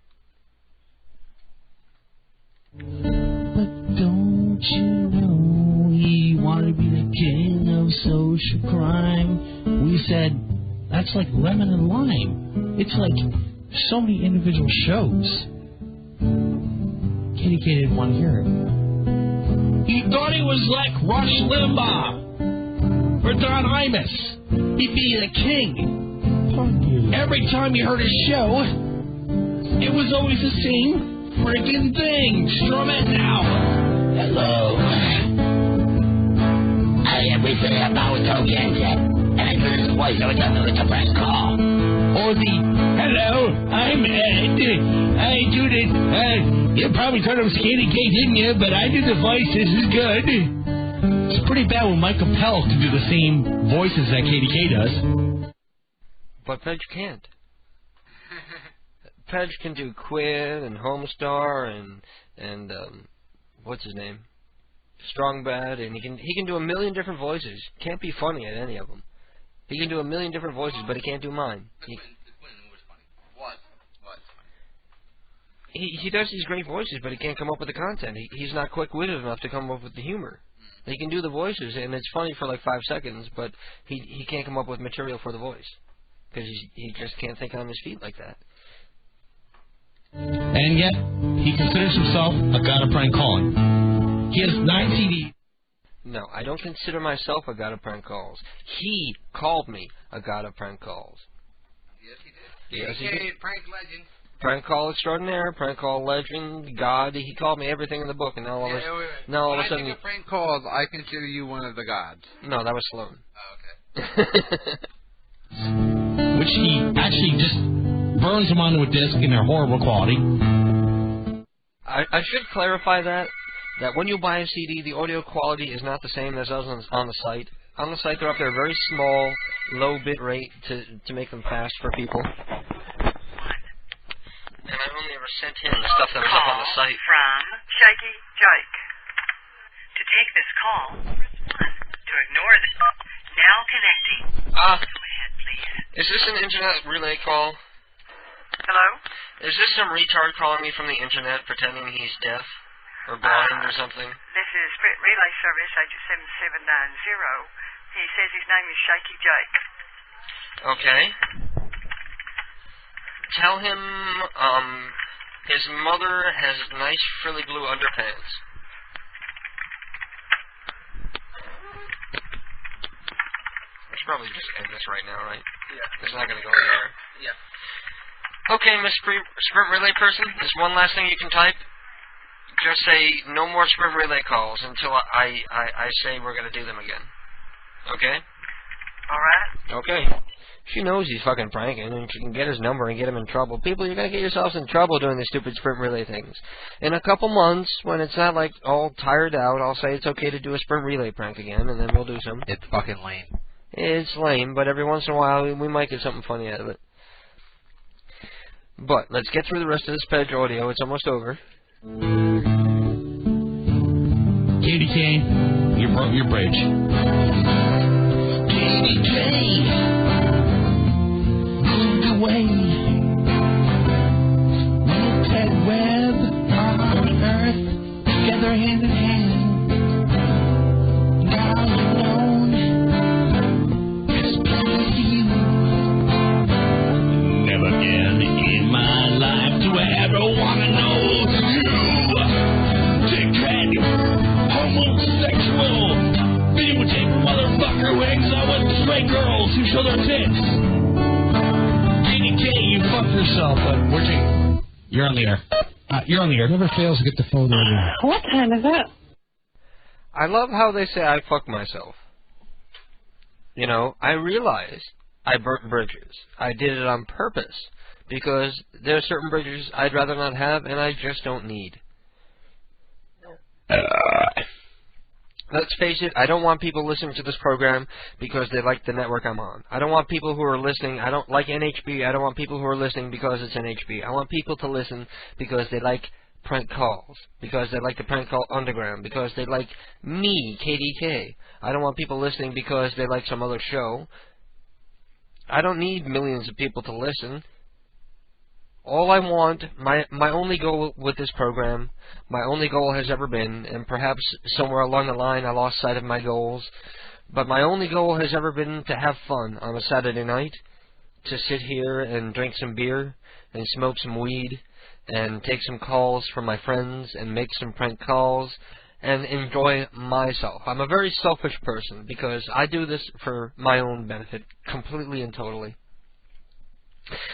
But don't you know he wanted to be the king of social crime? We said, that's like lemon and lime. It's like so many individual shows. KDK didn't want to hear it. He thought he was like Rush Limbaugh or Don Imus. He'd be the king. Every time you heard his show, it was always the same freaking thing. Strum it now. Hello. I am with the Power Token, and I heard what Hi, it's a prank call. Or the, hello, I'm Ed. I do the, you probably thought it was KDK, didn't you? But I do the voice. This is good. It's pretty bad when Mike Appel can do the same voices that KDK does. But Pedge can't. Pedge can do Quinn and Homestar and what's his name? Strong Bad, and he can do a million different voices. Can't be funny at any of them. He can do a million different voices, but he can't do mine. He does these great voices, but he can't come up with the content. He's not quick-witted enough to come up with the humor. He can do the voices, and it's funny for like 5 seconds, but he can't come up with material for the voice because he just can't think on his feet like that. And yet, he considers himself a god of prank calling. He has 9 CDs. No, I don't consider myself a god of prank calls. He called me a god of prank calls. Yes, he did. Prank legend. Prank call extraordinaire, prank call legend, God. He called me everything in the book, and now all of a sudden. When I think of prank calls, I consider you one of the gods. No, that was Sloan. Oh, okay. Which he actually just burns them onto a disc in their horrible quality. I should clarify that when you buy a CD, the audio quality is not the same as on the site. On the site, they're up there very small, low bit rate to make them fast for people. And I only ever sent him the stuff that was up on the site. From Shaky Jake. To take this call, press 1. To ignore this, now connecting. Go ahead, please. Is this an internet relay call? Hello? Is this some retard calling me from the internet pretending he's deaf or blind or something? This is Sprint Relay Service, agent 7790. He says his name is Shaky Jake. Okay. Tell him his mother has nice frilly blue underpants. I should probably just end this right now, right? Yeah. It's not going to go anywhere. Yeah. Okay, Miss Sprint Relay person, there's one last thing you can type. Just say no more Sprint Relay calls until I say we're going to do them again. Okay? All right. Okay. She knows he's fucking pranking, and she can get his number and get him in trouble. People, you're going to get yourselves in trouble doing these stupid Sprint Relay things. In a couple months, when it's not, like, all tired out, I'll say it's okay to do a Sprint Relay prank again, and then we'll do some. It's fucking lame. It's lame, but every once in a while, we might get something funny out of it. But, let's get through the rest of this Pedge audio. It's almost over. Katie Kane, you broke your bridge. Katie Kane. Away. With Ted Webb on Earth, together hand in hand. Now alone, explain to you. Never again in my life do I ever want to know you. Dickhead, homosexual, videotape motherfucker who hangs out with straight girls who show their tits. You fucked yourself, but you're on the air. You're on the air. Never fails to get the phone on you. What time is it? I love how they say I fucked myself. You know, I realized I burnt bridges. I did it on purpose because there are certain bridges I'd rather not have and I just don't need. Let's face it, I don't want people listening to this program because they like the network I'm on. I don't want people who are listening, I don't like NHB, I don't want people who are listening because it's NHB. I want people to listen because they like prank calls, because they like the Prank Call Underground, because they like me, KDK. I don't want people listening because they like some other show. I don't need millions of people to listen. All I want, my only goal with this program, my only goal has ever been, and perhaps somewhere along the line I lost sight of my goals, but my only goal has ever been to have fun on a Saturday night, to sit here and drink some beer, and smoke some weed, and take some calls from my friends, and make some prank calls, and enjoy myself. I'm a very selfish person, because I do this for my own benefit, completely and totally.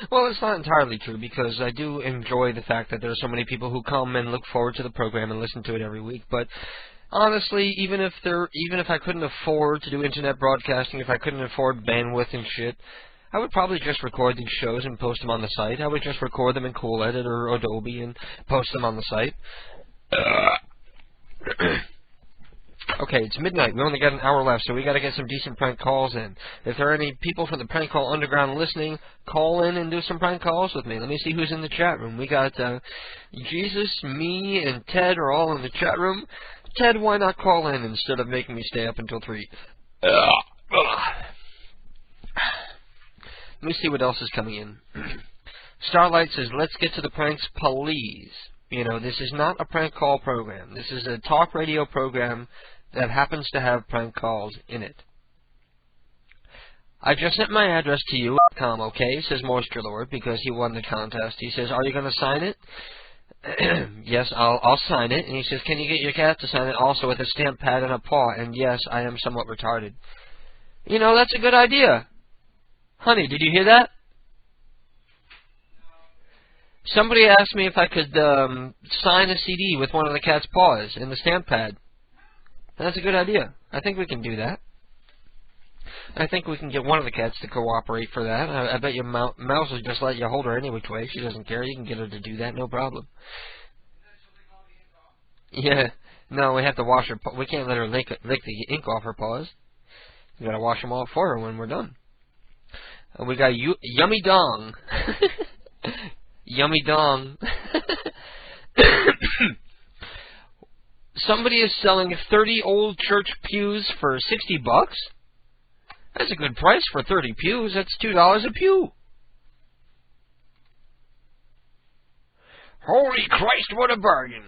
Well, it's not entirely true, because I do enjoy the fact that there are so many people who come and look forward to the program and listen to it every week, but honestly, even if I couldn't afford to do internet broadcasting, if I couldn't afford bandwidth and shit, I would probably just record these shows and post them on the site. I would just record them in Cool Edit or Adobe and post them on the site. Okay, it's midnight. We only got an hour left, so we got to get some decent prank calls in. If there are any people from the Prank Call Underground listening, call in and do some prank calls with me. Let me see who's in the chat room. We got Jesus, me, and Ted are all in the chat room. Ted, why not call in instead of making me stay up until 3? Let me see what else is coming in. Starlight says, let's get to the pranks, please. You know, this is not a prank call program. This is a talk radio program that happens to have prank calls in it. I just sent my address to you, okay, says Moisture Lord, because he won the contest. He says, are you going to sign it? Yes, I'll sign it. And he says, can you get your cat to sign it also with a stamp pad and a paw? And yes, I am somewhat retarded. You know, that's a good idea. Honey, did you hear that? Somebody asked me if I could sign a CD with one of the cat's paws in the stamp pad. That's a good idea. I think we can do that. I think we can get one of the cats to cooperate for that. I bet your Mouse will just let you hold her any which way. She doesn't care. You can get her to do that, no problem. Yeah. No, we have to wash her. We can't let her lick the ink off her paws. We gotta wash them all for her when we're done. We got Yummy Dong. Yummy Dong. Somebody is selling 30 old church pews for $60. That's a good price for 30 pews. That's $2 a pew. Holy Christ, what a bargain.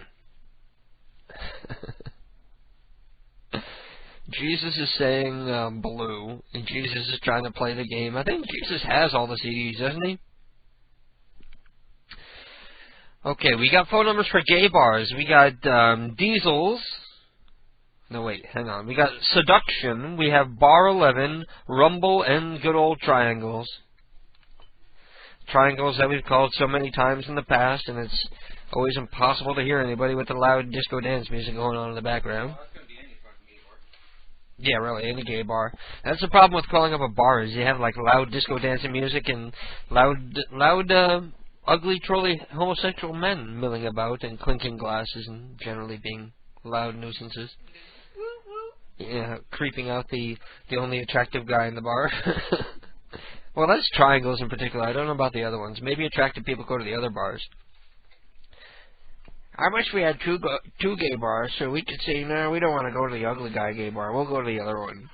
Jesus is saying blue, and Jesus is trying to play the game. I think Jesus has all the CDs, doesn't he? Okay, we got phone numbers for gay bars. We got Diesels. No, wait, hang on. We got Seduction. We have Bar 11, Rumble, and good old Triangles. Triangles that we've called so many times in the past, and it's always impossible to hear anybody with the loud disco dance music going on in the background. Yeah, really, any gay bar. That's the problem with calling up a bar, is you have, like, loud disco dancing music and loud, ugly, trolly, homosexual men milling about and clinking glasses and generally being loud nuisances. Yeah, creeping out the only attractive guy in the bar. Well, that's Triangles in particular. I don't know about the other ones. Maybe attractive people go to the other bars. I wish we had two gay bars so we could say, no, we don't want to go to the ugly guy gay bar. We'll go to the other one.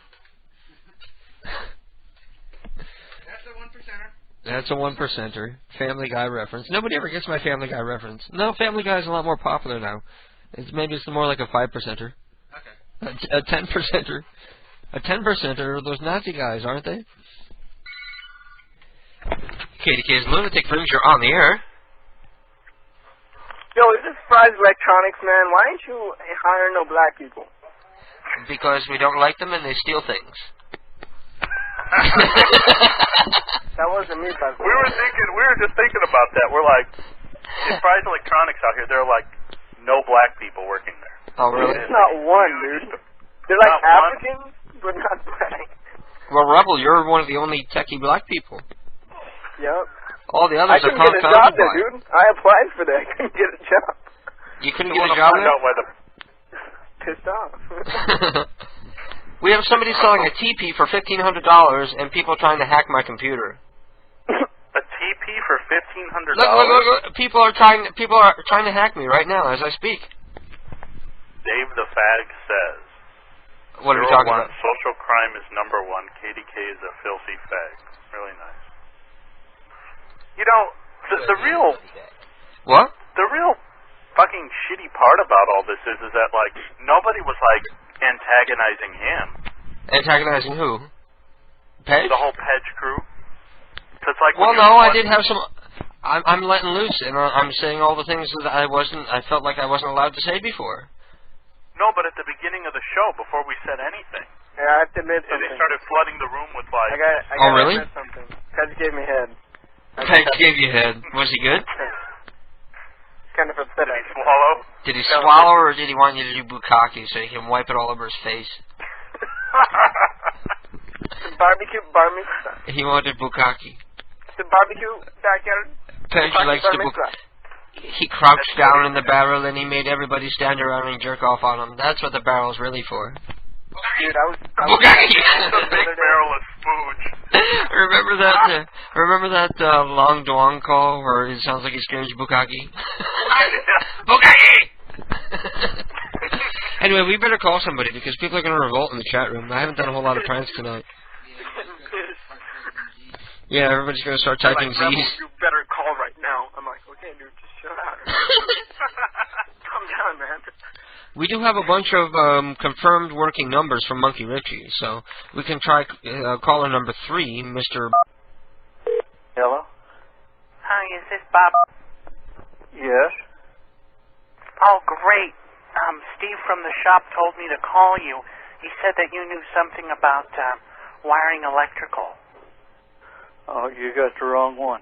That's a 1%er. Family Guy reference. Nobody ever gets my Family Guy reference. No, Family Guy is a lot more popular now. Maybe it's more like a 5%er. Okay. A 10%er. A 10%er are those Nazi guys, aren't they? KDK's Lunatic Fringe, you're on the air. Yo, is this Fry's Electronics, man? Why ain't you hiring no black people? Because we don't like them and they steal things. That wasn't me, by the way. We were just thinking about that. We're like, in Fry's Electronics out here, there are like no black people working there. Oh, really? It's not one, dude. They're like Africans, but not black. Well, Rebel, you're one of the only techie black people. Yep. All the others I couldn't get a job there, dude. I applied for that. I couldn't get a job. You couldn't get a job there? Pissed off. We have somebody selling a TP for $1,500 and people trying to hack my computer. A TP for $1,500? Look, people are trying to hack me right now as I speak. Dave the Fag says, what are we talking about? Social crime is #1. KDK is a filthy fag. Really nice. You know, the real... What? The real fucking shitty part about all this is that, like, nobody was, like, antagonizing him. Antagonizing who? Pedge? The whole Pedge crew. Cause, like, well, no, I did have some... I'm letting loose, and I'm saying all the things that I felt like I wasn't allowed to say before. No, but at the beginning of the show, before we said anything. Yeah, I have to admit something. They started flooding the room with, like... I oh, really? admit something. Pedge gave me head. Pedge gave you head. Was he good? kind of upset. Did he swallow? Did he swallow, or did he want you to do bukkake so he can wipe it all over his face? Barbecue. He wanted bukkake. The barbecue backyard. Pedro likes to He crouched down in the barrel and he made everybody stand around and jerk off on him. That's what the barrel's really for. Dude, I was a big barrel of spooge. Remember that Long Duong call where it sounds like he screams bukkake? Bukkake! Anyway, we better call somebody because people are going to revolt in the chat room. I haven't done a whole lot of pranks tonight. Yeah, everybody's going to start typing like, Z's. You better call right now. I'm like, okay, dude, just shut up. Calm down, man. We do have a bunch of confirmed working numbers from Monkey Richie, so we can try caller number 3, Mr. Hello? Hi, is this Bob? Yes. Oh, great. Steve from the shop told me to call you. He said that you knew something about wiring electrical. Oh, you got the wrong one.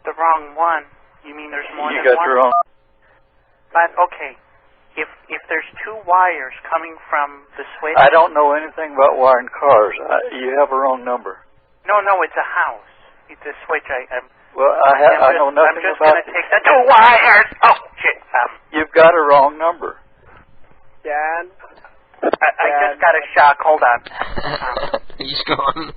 The wrong one? You mean there's more you than one? got the wrong. But, okay, if there's 2 wires coming from the switch... I don't know anything about wiring cars. You have a wrong number. No, it's a house. It's a switch. Well, I know nothing about it. I'm just about going to take the 2 wires. Oh, shit. You've got a wrong number. Dad? I just got a shock. Hold on. He's gone.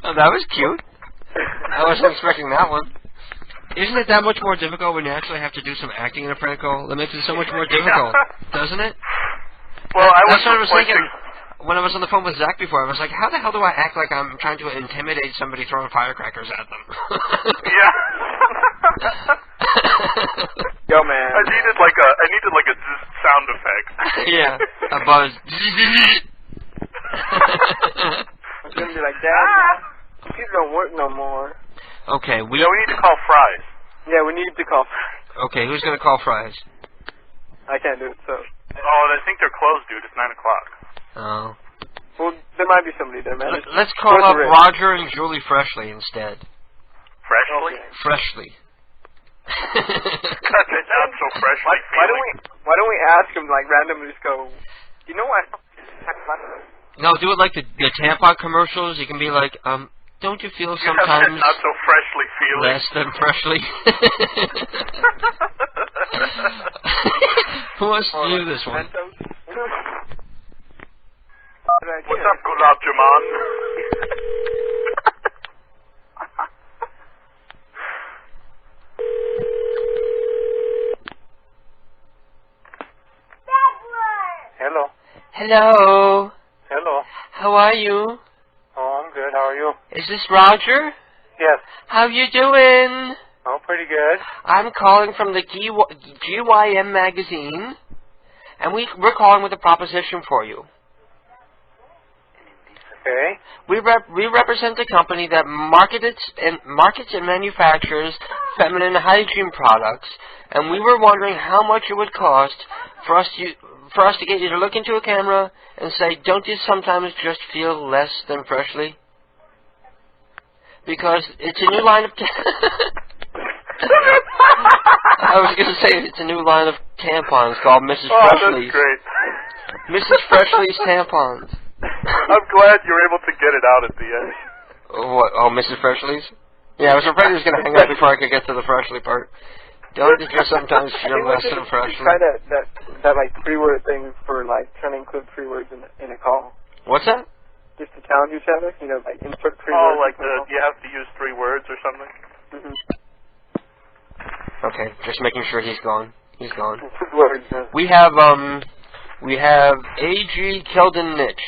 Oh, that was cute. I wasn't expecting that one. Isn't it that much more difficult when you actually have to do some acting in a prank call? That makes it so much more difficult, doesn't it? Well, That's what I was thinking when I was on the phone with Zach before. I was like, how the hell do I act like I'm trying to intimidate somebody throwing firecrackers at them? Yeah. Yo, man. I needed like a sound effect. Yeah, a buzz. I'm gonna be like, Dad, these don't work no more. Okay, we need to call Fry's. Yeah, we need to call. Okay, who's gonna call Fry's? I can't do it, so. Oh, I think they're closed, dude. It's 9 o'clock. Oh. Well, there might be somebody there, man. Let's call up Roger and Julie Freshly instead. Freshly? Okay. Freshly. It's not so freshly feeling. Why don't we ask him, like, randomly just go, you know what? No, do it like the tampon commercials. You can be like, don't you feel sometimes not so freshly feeling. less than freshly? Who wants to do this one? What's up, Gulab Jaman? Hello. Hello. Hello. How are you? Oh, I'm good. How are you? Is this Roger? Yes. How you doing? Oh, pretty good. I'm calling from the GYM magazine, and we're calling with a proposition for you. Okay. We represent a company that markets and manufactures feminine hygiene products, and we were wondering how much it would cost for us to get you to look into a camera and say, don't you sometimes just feel less than freshly? Because it's a new line of... I was going to say it's a new line of tampons called Mrs. Freshly's. That's great. Mrs. Freshly's tampons. I'm glad you were able to get it out at the end. What? Oh, Mrs. Freshly's? Yeah, I was afraid he was going to hang up before I could get to the Freshly part. Don't you just sometimes feel less than Freshly? Try that like 3-word thing for like trying to include 3 words in a call. What's that? Just to challenge each other, you know, like insert 3 words. Oh, like you have to use 3 words or something? Mm-hmm. Okay, just making sure he's gone. He's gone. Words, We have A.G. Keldenich.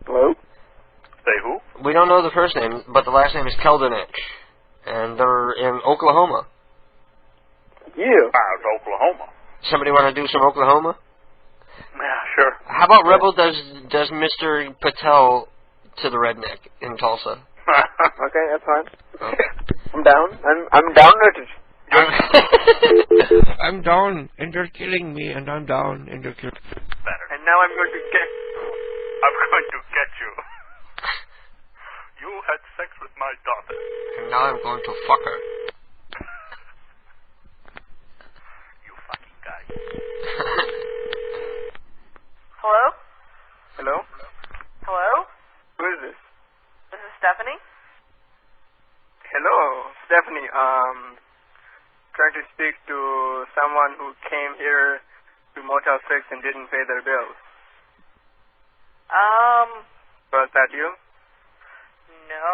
Hello? Say who? We don't know the first name, but the last name is Keldenich. And they're in Oklahoma. Yeah. It's Oklahoma. Somebody want to do some Oklahoma? Yeah, sure. How about Rebel does Mr. Patel to the redneck in Tulsa? Okay, that's fine. Okay. I'm down. I'm down there. I'm down, and you're killing me, and I'm down, and you're killing me. Better. And now I'm going to get you. You had sex with my daughter. And now I'm going to fuck her. You fucking guy. Hello? Hello? Hello? Who is this? This is Stephanie? Hello, Stephanie. Trying to speak to someone who came here to Motel 6 and didn't pay their bills. Was that you? No,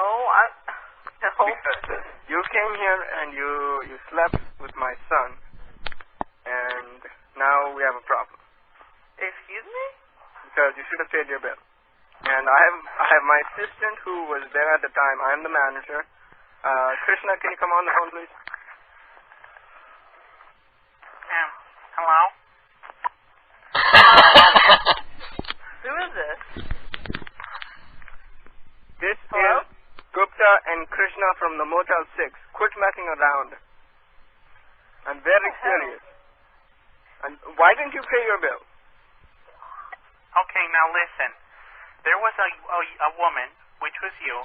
no. Because you came here and you slept with my son, and now we have a problem. Excuse me? Because you should have paid your bill. And I have my assistant who was there at the time. I'm the manager. Krishna, can you come on the phone, please? Hello? Who is this? This is Gupta and Krishna from the Motel 6. Quit messing around. I'm very serious. And why didn't you pay your bill? Okay, now listen. There was a woman, which was you,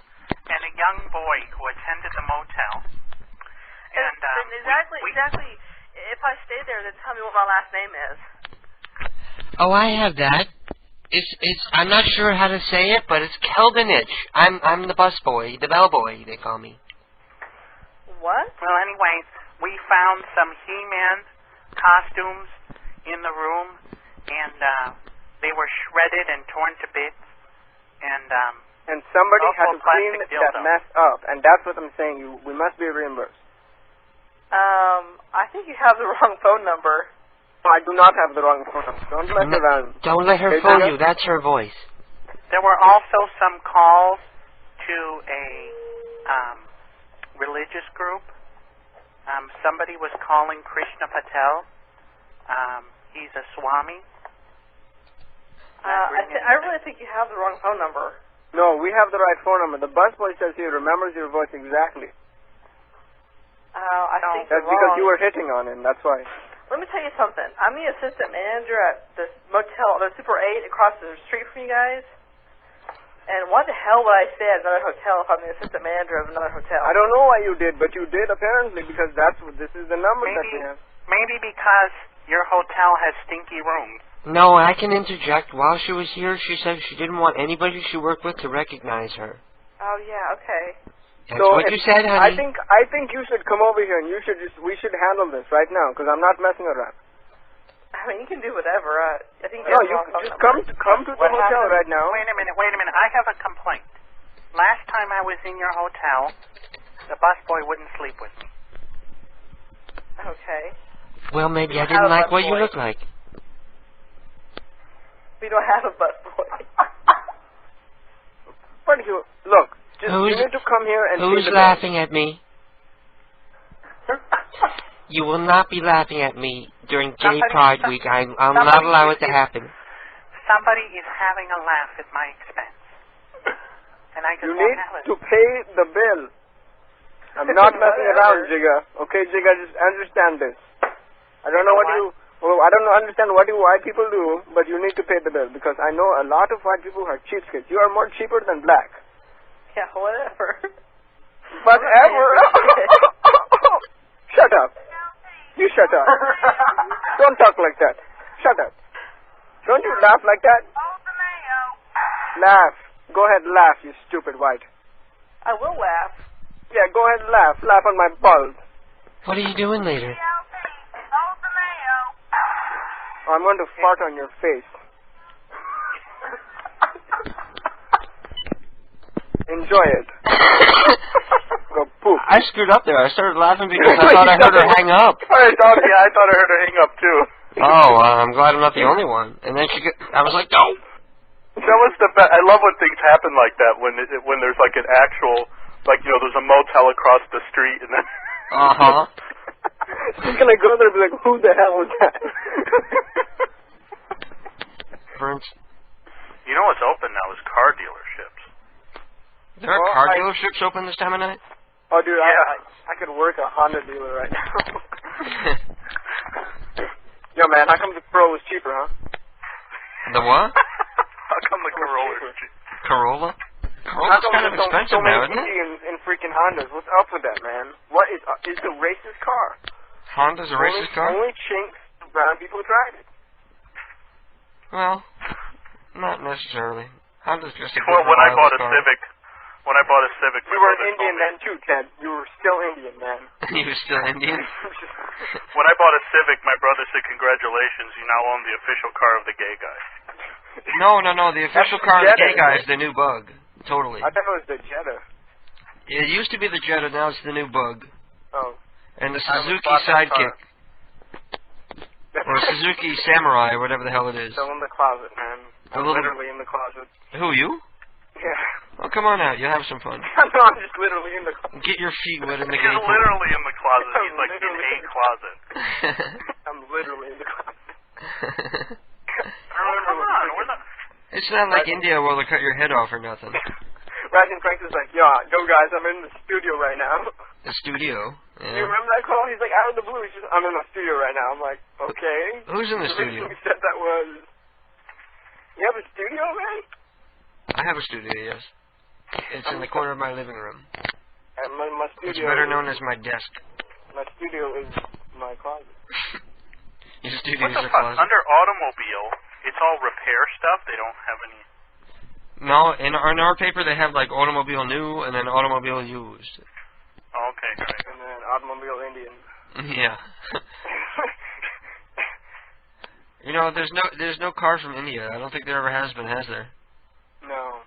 and a young boy who attended the motel. And exactly. If I stay there, then tell me what my last name is. Oh, I have that. It's I'm not sure how to say it, but it's Keldenich. I'm the busboy, the bellboy, they call me. What? Well, anyways, we found some He-Man costumes in the room, and they were shredded and torn to bits. And somebody had to clean plastic that dildo. mess up, and that's what I'm saying. We must be reimbursed. I think you have the wrong phone number. I do not have the wrong phone number. Don't mess around. Don't let her fool you. That's her voice. There were also some calls to a religious group. Somebody was calling Krishna Patel. He's a Swami. I really think you have the wrong phone number. No, we have the right phone number. The busboy says he remembers your voice exactly. I think That's you're because wrong. you were hitting on him. That's why. Let me tell you something. I'm the assistant manager at this motel, the Super 8 across the street from you guys. And what the hell would I say at another hotel if I'm the assistant manager of another hotel? I don't know why you did, but you did apparently because this is the number that we have. Maybe because your hotel has stinky rooms. No, I can interject. While she was here, she said she didn't want anybody she worked with to recognize her. Oh yeah, okay. That's what you said, honey. I think you should come over here and we should handle this right now because I'm not messing around. I mean, you can do whatever. I think No, you just come to the hotel right now. Wait a minute. I have a complaint. Last time I was in your hotel, the busboy wouldn't sleep with me. Okay. Well, maybe I didn't like what you look like. We don't have a busboy. But look, you need to come here and who's see the laughing at me? You will not be laughing at me during Gay Pride Week. I'll not allow it to happen. Somebody is having a laugh at my expense. And I just You won't need have it. to pay the bill. I'm not messing around, Jigga. Okay, Jigga, just understand this. I don't know understand why people do, but you need to pay the bill because I know a lot of white people are cheapskates. You are more cheaper than black. Yeah, whatever. Whatever. Shut up. You shut up. Don't talk like that. Shut up. Don't you laugh like that? Laugh. Go ahead, laugh, you stupid white. I will laugh. Yeah, go ahead, laugh. Laugh on my balls. What are you doing later? I'm going to fart on your face. Enjoy it. Go poop. I screwed up there. I started laughing because I thought I heard her hang up. I thought I heard her hang up too. Oh, I'm glad I'm not the only one. And then I was like, no. That was the best. I love when things happen like that when there's like an actual, there's a motel across the street and then. She's gonna go there and be like, who the hell was that? You know what's open now is car dealerships. There are car dealerships open this time of night? Oh, dude, I could work a Honda dealer right now. Yo, man, how come the Pro is cheaper, huh? The what? How come the Corolla is cheaper? Corolla? Corollas kind of expensive so many now, isn't it? Indian and freaking Hondas. What's up with that, man? What is a racist car? Honda's a racist car? Only chinks, brown people drive it. Well, not necessarily. Honda's just a good Well, when I bought a car. Civic, You were an Indian then too, Ted. You were still Indian, man. You were still Indian? When I bought a Civic, my brother said, "Congratulations, you now own the official car of the gay guy." No. The official That's car of the Jetta, gay guy isn't is the new Bug. Totally. I thought it was the Jetta. It used to be the Jetta, now it's the new Bug. Oh. And the I would Suzuki bought that Sidekick. Or Suzuki Samurai, or whatever the hell it is. Still in the closet, man. The I'm little- literally in the closet. Who, you? Yeah. Oh, come on out. You'll have some fun. No, I'm just literally in the closet. Get your feet wet in the He's gay pool. literally in the closet. He's like in a closet. I'm literally in the closet. Oh, come on. We're not... It's not like India where they'll cut your head off or nothing. Rising Frank is like, yo, guys, I'm in the studio right now. The studio? You Yeah. remember that call? He's like, out of the blue, he's just, I'm in the studio right now. I'm like, okay. Who's in the studio? He said that was, you have a studio, man? I have a studio, yes. It's in the corner of my living room. And my studio It's better known as my desk. My studio is my closet. Your studio What is the a fuck? closet. Under automobile, it's all repair stuff. They don't have any... No, in our paper they have like automobile new and then automobile used. Oh, okay, right. And then automobile Indian. Yeah. You know, there's no car from India. I don't think there ever has been, has there? No.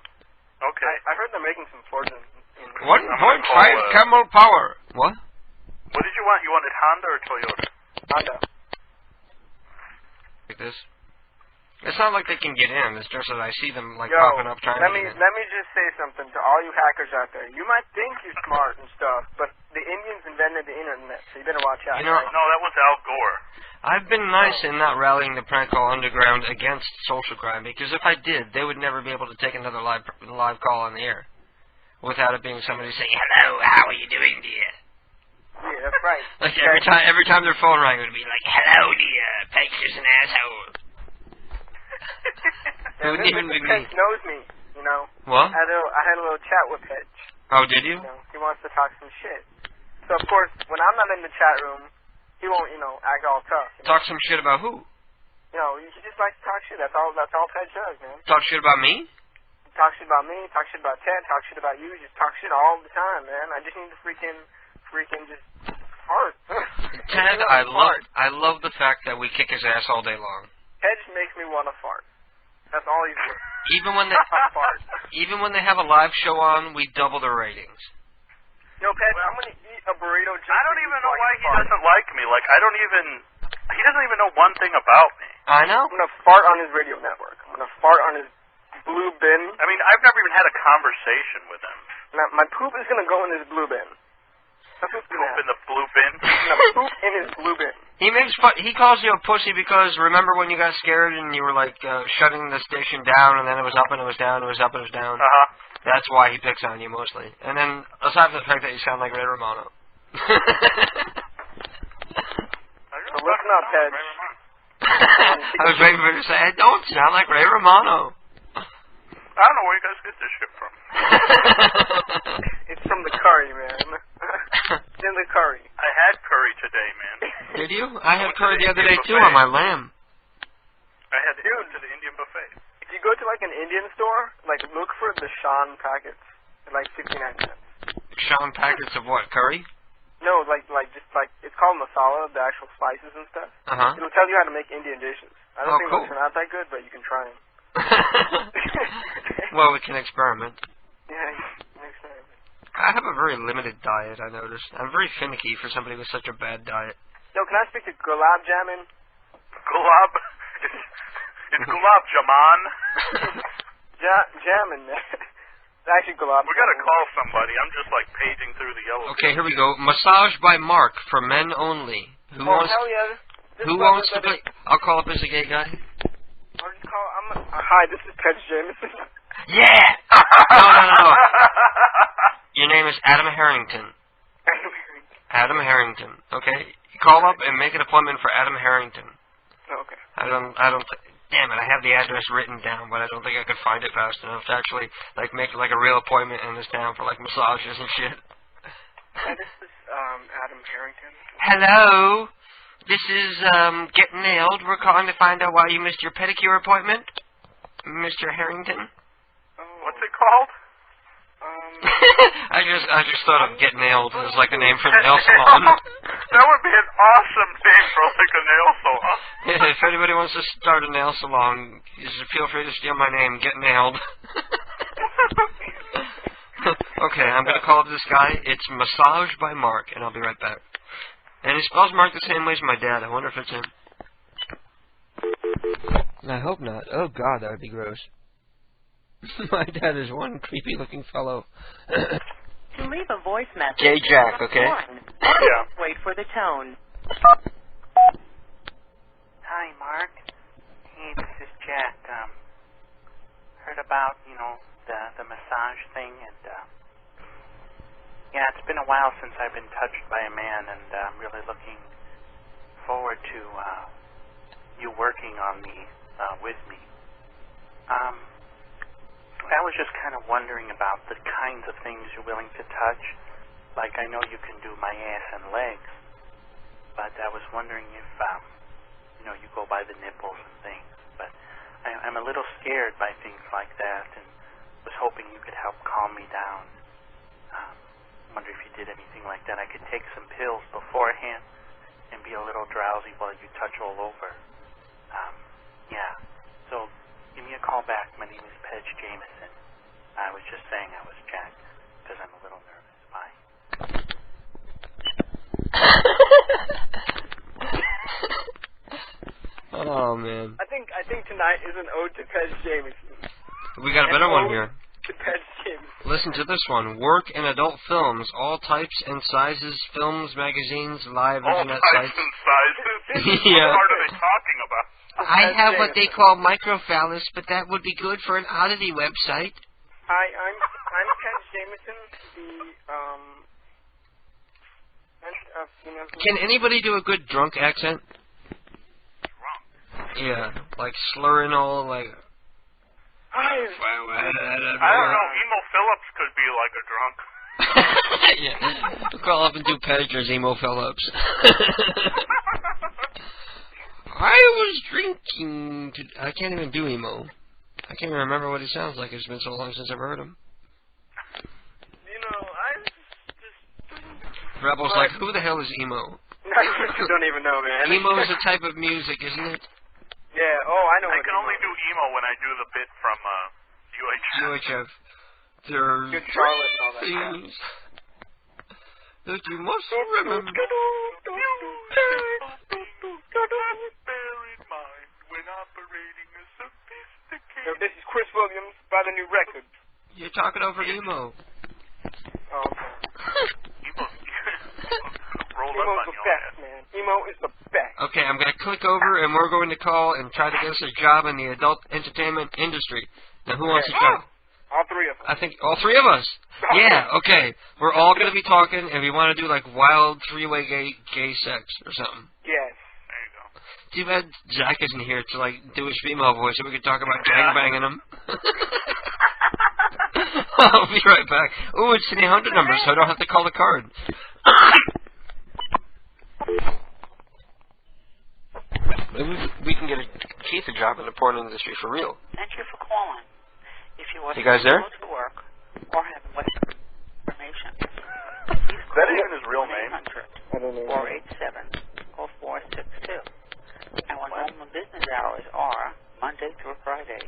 Okay. I heard they're making some Fords in 1.5 Camel Power. What? What did you want? You wanted Honda or Toyota? Honda. Like this. It's not like they can get in. It's just that I see them like Yo, popping up trying let to me get in. let me just say something to all you hackers out there. You might think you're smart and stuff, but the Indians invented the internet, so you better watch out. You know- right? No, that was Al Gore. I've been nice in not rallying the prank call underground against social crime, because if I did, they would never be able to take another live call on the air without it being somebody saying, "Hello, how are you doing, dear?" Yeah, that's right. Like every time their phone rang, it would be like, "Hello, dear, Peg's is an asshole." It wouldn't even be me. Pedge knows me, you know. What? I had a little chat with Pedge. Oh, did you? You know, he wants to talk some shit. So of course, when I'm not in the chat room, he won't, act all tough. You know? Talk some shit about who? You know, he just likes to talk shit. That's all Pedge does, man. Talk shit about me? Talk shit about me, talk shit about Ted, talk shit about you, just talk shit all the time, man. I just need to freaking just fart. Ted, I love the fact that we kick his ass all day long. Pedge makes me want to fart. That's all he's doing. Even when they have a live show on, we double their ratings. Yo, Pedge, I'm gonna eat a burrito. I don't even know why he doesn't like me. Like, he doesn't even know one thing about me. I know. I'm gonna fart on his radio network. I'm gonna fart on his blue bin. I mean, I've never even had a conversation with him. Now, my poop is gonna go in his blue bin. That's what's gonna Poop in the blue bin? No, poop in his blue bin. He calls you a pussy because remember when you got scared and you were like shutting the station down and then it was up and it was down, it was up and it was down? Uh-huh. That's why he picks on you mostly. And then aside from the fact that you sound like Ray Romano. So listen up, Pedge. I was waiting for you to say, I don't sound like Ray Romano. I don't know where you guys get this shit from. It's from the curry, man. It's in the curry. I had curry today, man. Did you? I had curry the other day too on my lamb. I had to go to the Indian buffet. If you go to like an Indian store, like look for the Sean packets at like 69 cents. Sean packets of what? Curry? No, it's called masala, the actual spices and stuff. Uh-huh. It'll tell you how to make Indian dishes. I don't think cool. it'll turn out that good, but you can try them. Well, we can experiment. Yeah, next time. I have a very limited diet, I noticed. I'm very finicky for somebody with such a bad diet. Yo, can I speak to Gulab Jamun? Gulab? It's Gulab Jaman. Jamun. Actually, Gulab. We gotta call somebody. I'm just like paging through the yellow. Okay, here we go. Massage by Mark for men only. Who wants? Hell yeah. Who wants to play? I'll call up as a gay guy. Hi, this is Pedge Jameson. Yeah! No. Your name is Adam Harrington. Adam Harrington. Okay? Call up and make an appointment for Adam Harrington. Okay. I don't. damn it, I have the address written down, but I don't think I could find it fast enough to actually, like, make, like, a real appointment in this town for, like, massages and shit. This is, Adam Harrington. Hello? This is, Get Nailed. We're calling to find out why you missed your pedicure appointment, Mr. Harrington. What's it called? I just thought of Get Nailed as, like, the name for the nail salon. That would be an awesome name for, like, a nail salon. Yeah, if anybody wants to start a nail salon, just feel free to steal my name, Get Nailed. Okay, I'm going to call up this guy. It's Massage by Mark, and I'll be right back. And he spells Mark the same way as my dad. I wonder if it's him. I hope not. Oh, God, that would be gross. My dad is one creepy-looking fellow. To leave a voice message, J. Jack, okay? Yeah. wait for the tone. Hi, Mark. Hey, this is Jack. Heard about, the massage thing, and, yeah, it's been a while since I've been touched by a man, and I'm really looking forward to, you working on me, with me. I was just kind of wondering about the kinds of things you're willing to touch. Like, I know you can do my ass and legs, but I was wondering if, you go by the nipples and things. But I'm a little scared by things like that, and was hoping you could help calm me down. Wonder if you did anything like that. I could take some pills beforehand and be a little drowsy while you touch all over. Yeah. So give me a call back. My name is Pedge Jameson. I was just saying I was Jack because I'm a little nervous. Bye. Oh, man. I think tonight is an ode to Pedge Jameson. We got a better one here. To Pedge Jameson. Listen to this one. Work in adult films. All types and sizes. Films, magazines, live internet sites. All types and sizes? Yeah. What are they talking about? I have what they call microphallus, but that would be good for an oddity website. Hi, I'm Pedge Jameson, the Can anybody do a good drunk accent? Yeah, like slurring all like. I don't know. Emo Phillips could be like a drunk. Yeah, call up and do Pedger's Emo Phillips. I was drinking. I can't even do emo. I can't even remember what he sounds like. It's been so long since I've heard him. Rebel's like, who the hell is emo? I don't even know, man. Emo is a type of music, isn't it? Yeah. Oh, I know. I can only do emo when I do the bit from UHF. There's Good Charlotte and all that things that you must remember. So this is Chris Williams by the new record. You're talking over emo. Oh, okay. Emo's the best, man. Emo is the best. Okay, I'm going to click over, and we're going to call and try to get us a job in the adult entertainment industry. Now, who wants a job? All three of us. I think all three of us. Yeah, okay. We're all going to be talking, and we want to do, like, wild three-way gay sex or something. Yes. Too bad Zach isn't here to, like, do his female voice so we could talk about gangbanging him. I'll be right back. Ooh, it's the 800 number, so I don't have to call the card. Maybe we can get Keith a job in the porn industry for real. Thank you for calling. If you want You guys there? to go to work or have whatever information, Is that even his real name? 487-0462. And when normal business hours are Monday through Friday.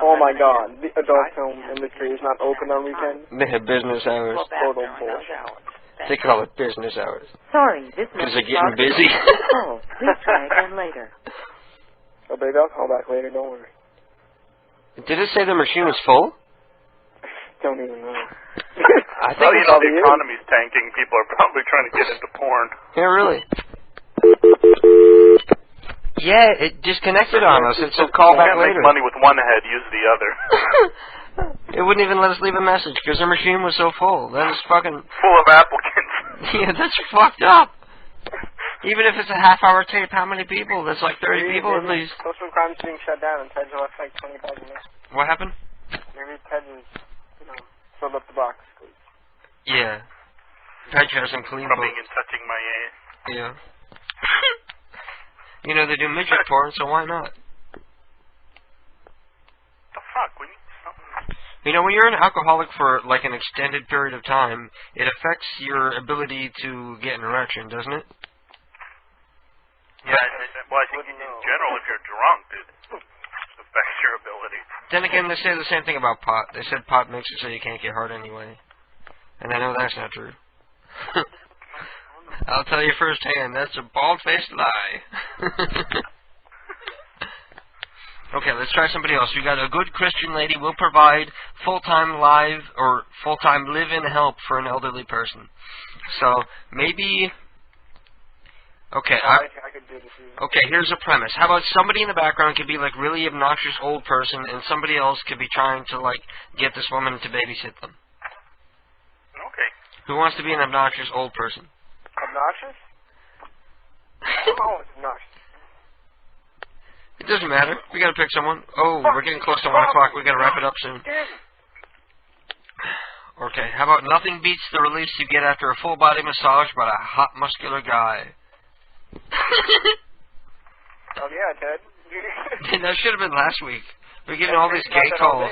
Oh my God, the adult film industry is not open on weekends. They have business hours. Total bullshit. They call it business hours. Sorry, this Because they're getting busy. Oh, please try again later. Oh, baby, I'll call back later. Don't worry. Did it say the machine was full? Don't even know. I think well, the economy's tanking. People are probably trying to get into porn. Yeah, really. Yeah, it disconnected on us. It said call back later. Make money with one head, use the other. It wouldn't even let us leave a message because our machine was so full. That is fucking... Full of applicants. Yeah, that's fucked up. Even if it's a half-hour tape, how many people? There's like 30 people at least. Social crime's being shut down, and Ted lost like 20,000 minutes. What happened? Maybe Ted is, filled up the box. Yeah. Ted has some clean Rubbing books. and touching my ass. Yeah. You know, they do midget porn, so why not? The fuck? We need something. You know, when you're an alcoholic for like an extended period of time, it affects your ability to get an erection, doesn't it? Yeah, well, I think in general, if you're drunk, it affects your ability. Then again, they say the same thing about pot. They said pot makes it so you can't get hard anyway. And I know that's not true. I'll tell you firsthand, that's a bald-faced lie. Okay, let's try somebody else. We got a good Christian lady will provide full-time live or full-time live-in help for an elderly person. So maybe. Okay. I could do this. Okay, here's a premise. How about somebody in the background could be like really obnoxious old person, and somebody else could be trying to like get this woman to babysit them. Okay. Who wants to be an obnoxious old person? Obnoxious? I'm always obnoxious. It doesn't matter. We gotta pick someone. Oh, we're getting close to 1 o'clock. We gotta wrap it up soon. Okay, how about nothing beats the release you get after a full body massage by a hot, muscular guy? Oh yeah, Ted. That should have been last week. We're getting all these gay calls.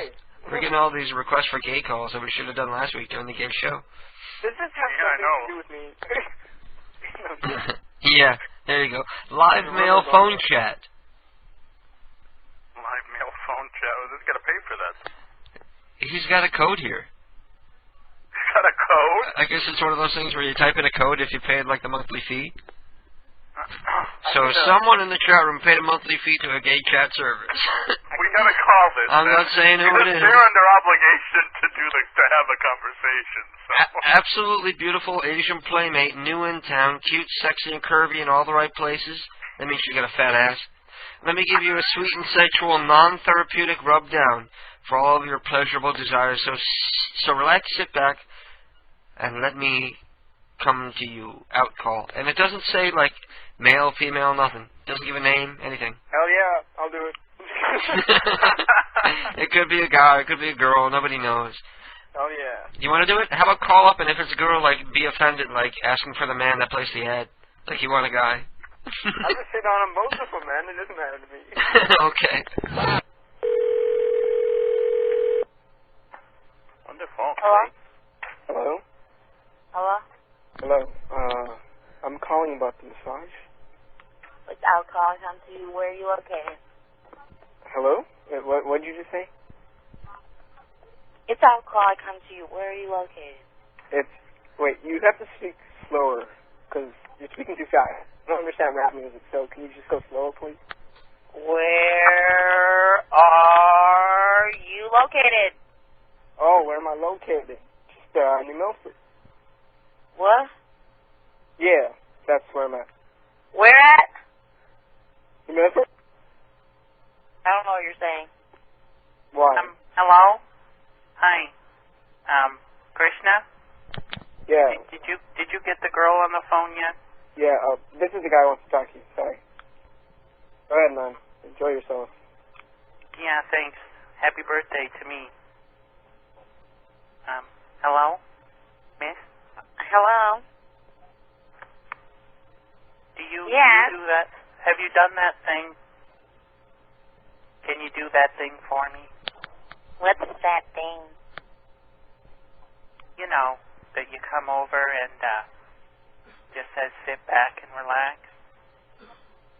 We're getting all these requests for gay calls that we should have done last week during the gay show. Does this have something to do with me? Yeah, there you go. Live mail phone chat. Live mail phone chat. Who's got to pay for that? He's got a code here. He's got a code? I guess it's one of those things where you type in a code if you paid like the monthly fee. So someone in the chat room paid a monthly fee to a gay chat service. We gotta call this. I'm not saying who it is. They're under obligation to have a conversation. So. Absolutely beautiful Asian playmate, new in town, cute, sexy, and curvy in all the right places. That means you got a fat ass. Let me give you a sweet and sensual, non-therapeutic rub down for all of your pleasurable desires. So relax, sit back, and let me come to you. Out call. And it doesn't say like male, female, nothing. Doesn't give a name, anything. Hell yeah, I'll do it. It could be a guy, it could be a girl, nobody knows. Oh yeah. You want to do it? How about call up and if it's a girl, like be offended, like asking for the man that placed the ad, like you want a guy. I'll just sit on them both of them, man. It doesn't matter to me. Okay. Wonderful. Hello? Hello? Hello? Hello. I'm calling about the massage. It's alcohol. Come to you. Where are you located? Hello? What did you just say? It's alcohol. Come to you. Where are you located? Wait, you have to speak slower, because you're speaking too fast. I don't understand rap music, so can you just go slower, please? Where are you located? Oh, where am I located? Just, New Milford. What? Yeah, that's where I'm at. Where at? New Milford? I don't know what you're saying. Why? Hello? Hi. Krishna? Yeah. Did you get the girl on the phone yet? Yeah, this is the guy who wants to talk to you. Sorry. Go ahead, man. Enjoy yourself. Yeah, thanks. Happy birthday to me. Hello? Miss? Hello? Do you Yes. do that? Have you done that thing? Can you do that thing for me? What's that thing? You know, that you come over and just says sit back and relax.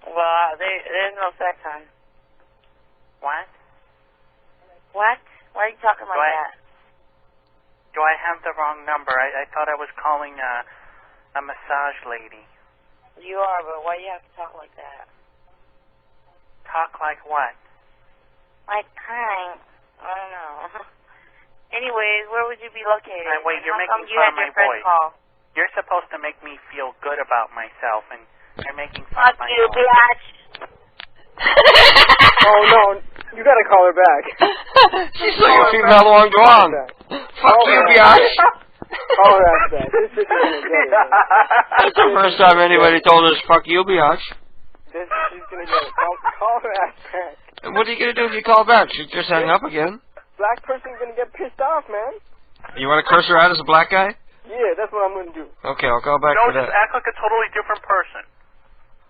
Well, there's no sex on. What? What? Why are you talking like that? Do I have the wrong number? I thought I was calling a massage lady. You are, but why do you have to talk like that? Talk like what? Like kind. I don't know. Anyways, where would you be located? Wait, you're How making come you fun had of my your friend voice. call? You're supposed to make me feel good about myself, and you're making fun Fuck of my you, voice. bitch. Oh, no. You gotta call her back. She's like a female on Guam. Fuck you, biatch. Call her ass back. This bitch is gonna get it, man. That's the first time anybody told us, fuck you, biatch. She's gonna get it. Call her ass back. And what are you gonna do if you call back? She just hang up again. Black person's gonna get pissed off, man. You want to curse her out as a black guy? Yeah, that's what I'm gonna do. Okay, I'll call back No, for just that. act like a totally different person.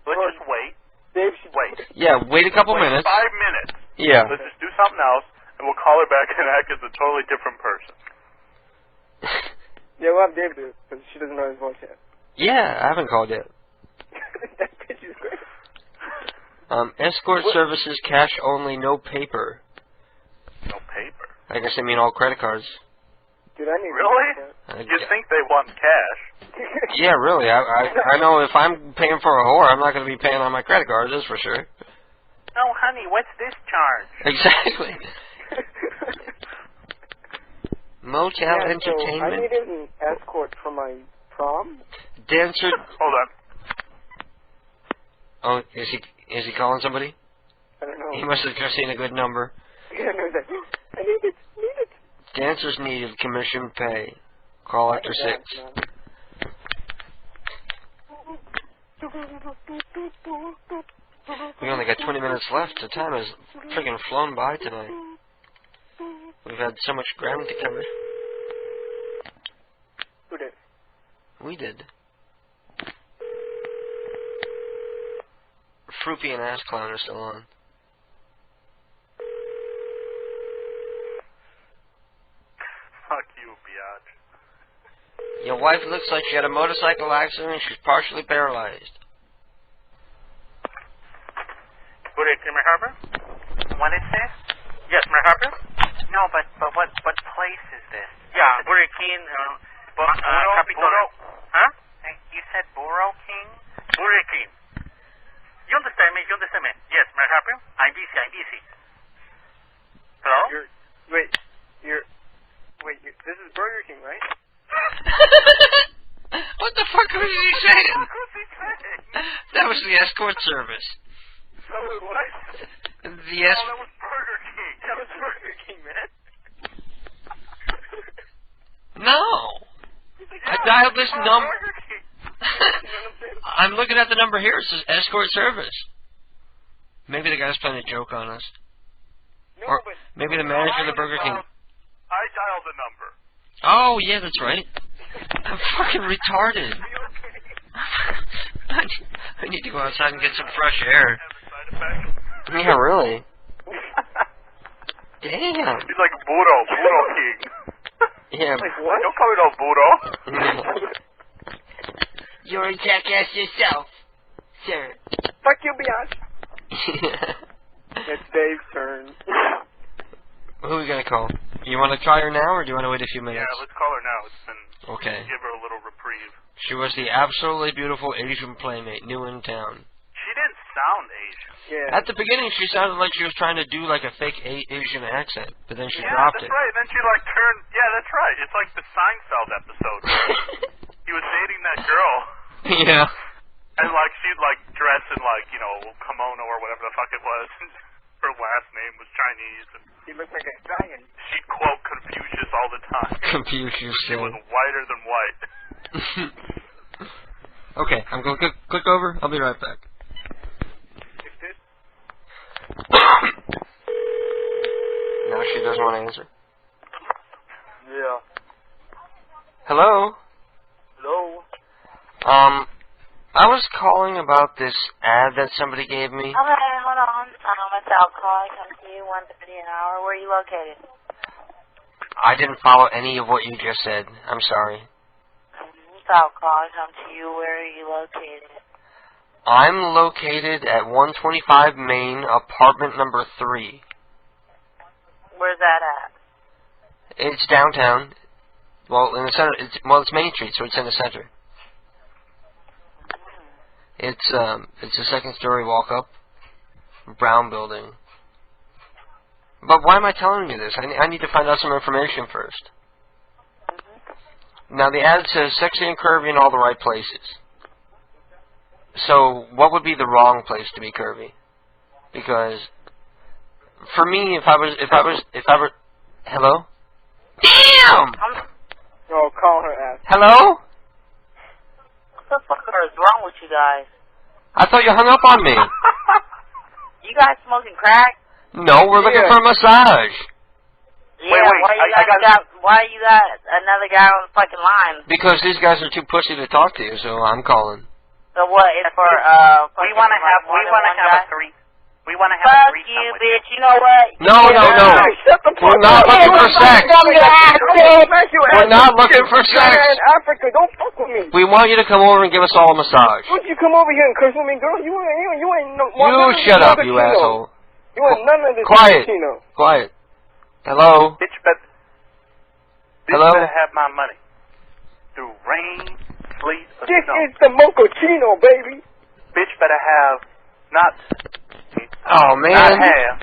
Let's just wait. Dave, wait. Yeah, wait a couple Wait minutes. 5 minutes. Yeah. Let's just do something else, and we'll call her back and act as a totally different person. Yeah, we'll have Dave do it, because she doesn't know his voice yet. Yeah, I haven't called yet. That bitch is great. Escort services, cash only, no paper. No paper? I guess I mean all credit cards. Dude, I need Really? You think they want cash? Yeah, really. I know if I'm paying for a whore, I'm not going to be paying on my credit card, that's for sure. Oh, honey, what's this charge? Exactly. Motel entertainment. So I needed an escort for my prom. Dancer. Hold on. Oh, is he calling somebody? I don't know. He must have just seen a good number. Yeah, no, that, I need it. Dancers needed, commission pay. Call after 6. We only got 20 minutes left. The time has friggin' flown by tonight. We've had so much ground to cover. Who did? We did. Froopy and Ass Clown are still on. Fuck you, biatch. Your wife looks like she had a motorcycle accident and she's partially paralyzed. Burger King, may I help you? What is this? Yes, may I help you? No, but what place is this? Yeah, Burger King, Capitol. Huh? Hey, you said Burger King? Burger King. You understand me? Yes, may I help you? I'm busy. Hello? This is Burger King, right? What the fuck was he saying? That was the escort service. That was what? The that was Burger King. That was Burger King, man. No. I dialed this number. I'm looking at the number here. It says escort service. Maybe the guy's playing a joke on us. Or maybe the manager of the Burger King. I dialed the number. Oh, yeah, that's right. I'm fucking retarded. I need to go outside and get some fresh air. Yeah, really. Damn. He's like Burro King. Yeah. Like what? Don't call me no Burro. You're a jackass yourself, sir. Fuck you, biatch. It's Dave's turn. Who are we gonna call? You want to try her now, or do you want to wait a few minutes? Yeah, let's call her now. It's been Okay. Give her a little reprieve. She was the absolutely beautiful Asian playmate, new in town. She didn't sound Asian. Yeah. At the beginning, she sounded like she was trying to do like a fake Asian accent, but then she Yeah, dropped that's it. right. Then she like turned. Yeah, that's right. It's like the Seinfeld episode. He was dating that girl. Yeah. And like she'd like dress in like kimono or whatever the fuck it was. Her last name was Chinese. And he looked like a Italian. She'd quote Confucius all the time. Confucius. She was whiter than white. Okay, I'm going to click over. I'll be right back. Now she doesn't want to answer. Yeah. Hello? Hello? I was calling about this ad that somebody gave me. Okay, hold on. It's alcohol. I come to you 1:30 an hour. Where are you located? I didn't follow any of what you just said. I'm sorry. It's alcohol. I come to you. Where are you located? I'm located at 125 Main, apartment number 3. Where's that at? It's downtown. Well, in the center. It's Main Street, so it's in the center. It's a second-story walk-up, brown building. But why am I telling you this? I need to find out some information first. Now, the ad says sexy and curvy in all the right places. So, what would be the wrong place to be curvy? Because, for me, if I were, hello? Damn! Oh, call her ass. Hello? What the fuck is wrong with you guys? I thought you hung up on me. You guys smoking crack? No, we're looking for a massage. Yeah, why you got another guy on the fucking line? Because these guys are too pussy to talk to you, so I'm calling. So what, it's for, We want to have a three. We want to have a fuck threesome you, with bitch, you know what? No. We're not looking for sex. We're not looking for sex. Africa, don't fuck with me. We want you to come over and give us all a massage. Would you come over here and curse with me, girl? You ain't no. You shut up, you asshole. You ain't none of this. Quiet. Latino. Quiet. Hello? Bitch Hello? better have my money. Through rain, sleet, or This snow. is the mochaccino, baby. Bitch better have not. Oh, man. Not half.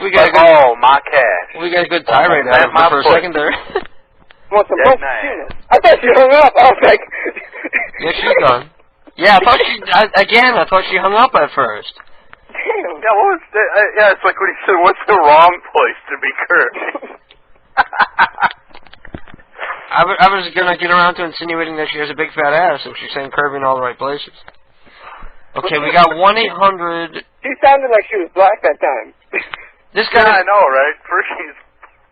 We got but all my cash. We got a good tirade out of my her for a foot. second there. Want some That mochaccino? I thought you hung up. I was like. Yeah, she's gone. Yeah, I thought she hung up at first. Damn. Yeah, what was yeah, it's like when he said, what's the wrong place to be cursed? I was going to get around to insinuating that she has a big fat ass, and she's saying curvy in all the right places. Okay, we got 1-800... She sounded like she was black that time. This guy... Yeah, I know, right? First she's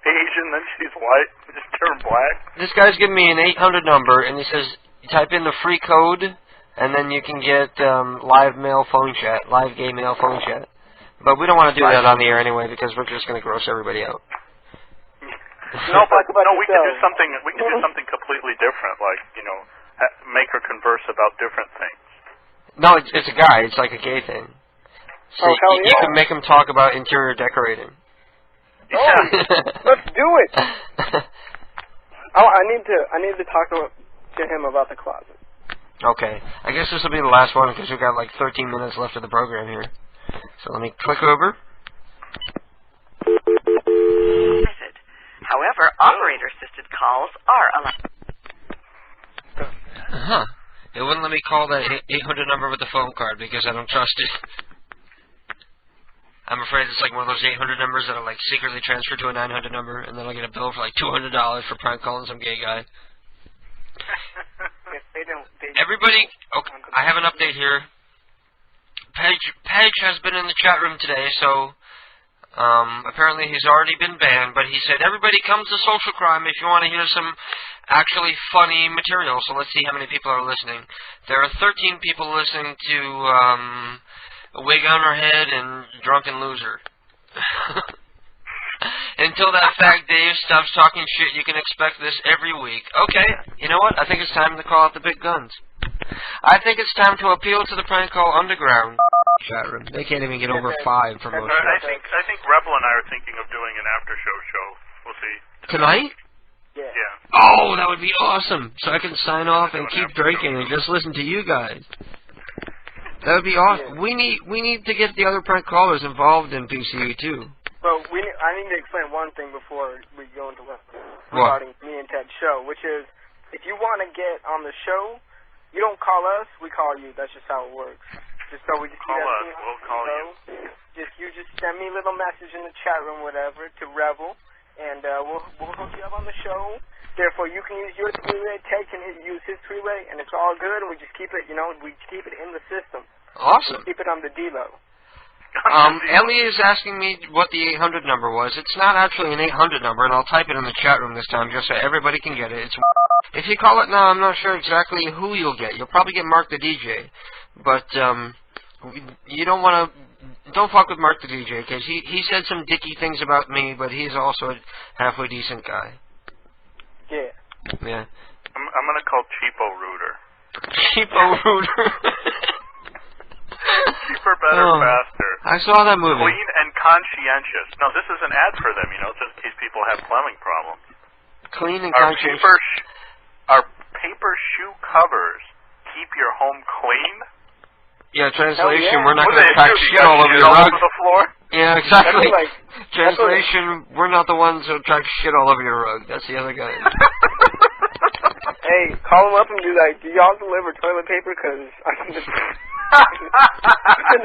Asian, then she's white, just turned black. This guy's giving me an 800 number, and he says, type in the free code, and then you can get live male phone chat, live gay male phone chat. But we don't want to do that on the air anyway, because we're just going to gross everybody out. No, but no, we could do something. We could do something completely different, like make her converse about different things. No, it's a guy. It's like a gay thing. So Oh, hell you yeah. can make him talk about interior decorating. Oh, let's do it. I need to talk to him about the closet. Okay. I guess this will be the last one because we've got like 13 minutes left of the program here. So let me click over. However, operator-assisted calls are allowed. Huh. It wouldn't let me call that 800 number with the phone card because I don't trust it. I'm afraid it's like one of those 800 numbers that are like secretly transferred to a 900 number, and then I'll get a bill for like $200 for prank calling some gay guy. Everybody, okay, I have an update here. Page has been in the chat room today, so apparently he's already been banned, but he said, everybody come to Social Crime if you want to hear some actually funny material. So let's see how many people are listening. There are 13 people listening to A Wig on Her Head and Drunken Loser. Until that fat Dave stops talking shit, you can expect this every week. Okay, you know what? I think it's time to call out the big guns. I think it's time to appeal to the prank call underground chat room. They can't even get over 5 for most of I think Rebel and I are thinking of doing an after-show show. We'll see. Tonight? Yeah. Oh, that would be awesome. So I can sign off and keep drinking and just listen to you guys. That would be awesome. We need to get the other prank callers involved in PCU too. But I need to explain one thing before we go into regarding me and Ted's show, which is if you want to get on the show, you don't call us, we call you. That's just how it works. Just so we just call us, we'll call you. You just send me a little message in the chat room, whatever, to Rebel, and we'll hook you up on the show. Therefore, you can use your three-way, Ted can use his three-way, and it's all good. And we just keep it, we keep it in the system. Awesome. We keep it on the D-Lo. Ellie is asking me what the 800 number was. It's not actually an 800 number, and I'll type it in the chat room this time just so everybody can get it. It's if you call it now, I'm not sure exactly who you'll get. You'll probably get Mark the DJ, but you don't fuck with Mark the DJ because he said some dicky things about me, but he's also a halfway decent guy. Yeah. Yeah. I'm gonna call Cheapo Rooter. Cheapo Rooter. Cheaper, better, faster. I saw that movie. Clean and conscientious. No, this is an ad for them, just in case people have plumbing problems. Clean and conscientious. Our paper shoe covers keep your home clean? Yeah, translation, yeah. We're not What going to pack shit all over your rug. Over the floor? Yeah, exactly. Translation, we're not the ones who track shit all over your rug. That's the other guy. Hey, call them up and be like, do y'all deliver toilet paper? Because I'm in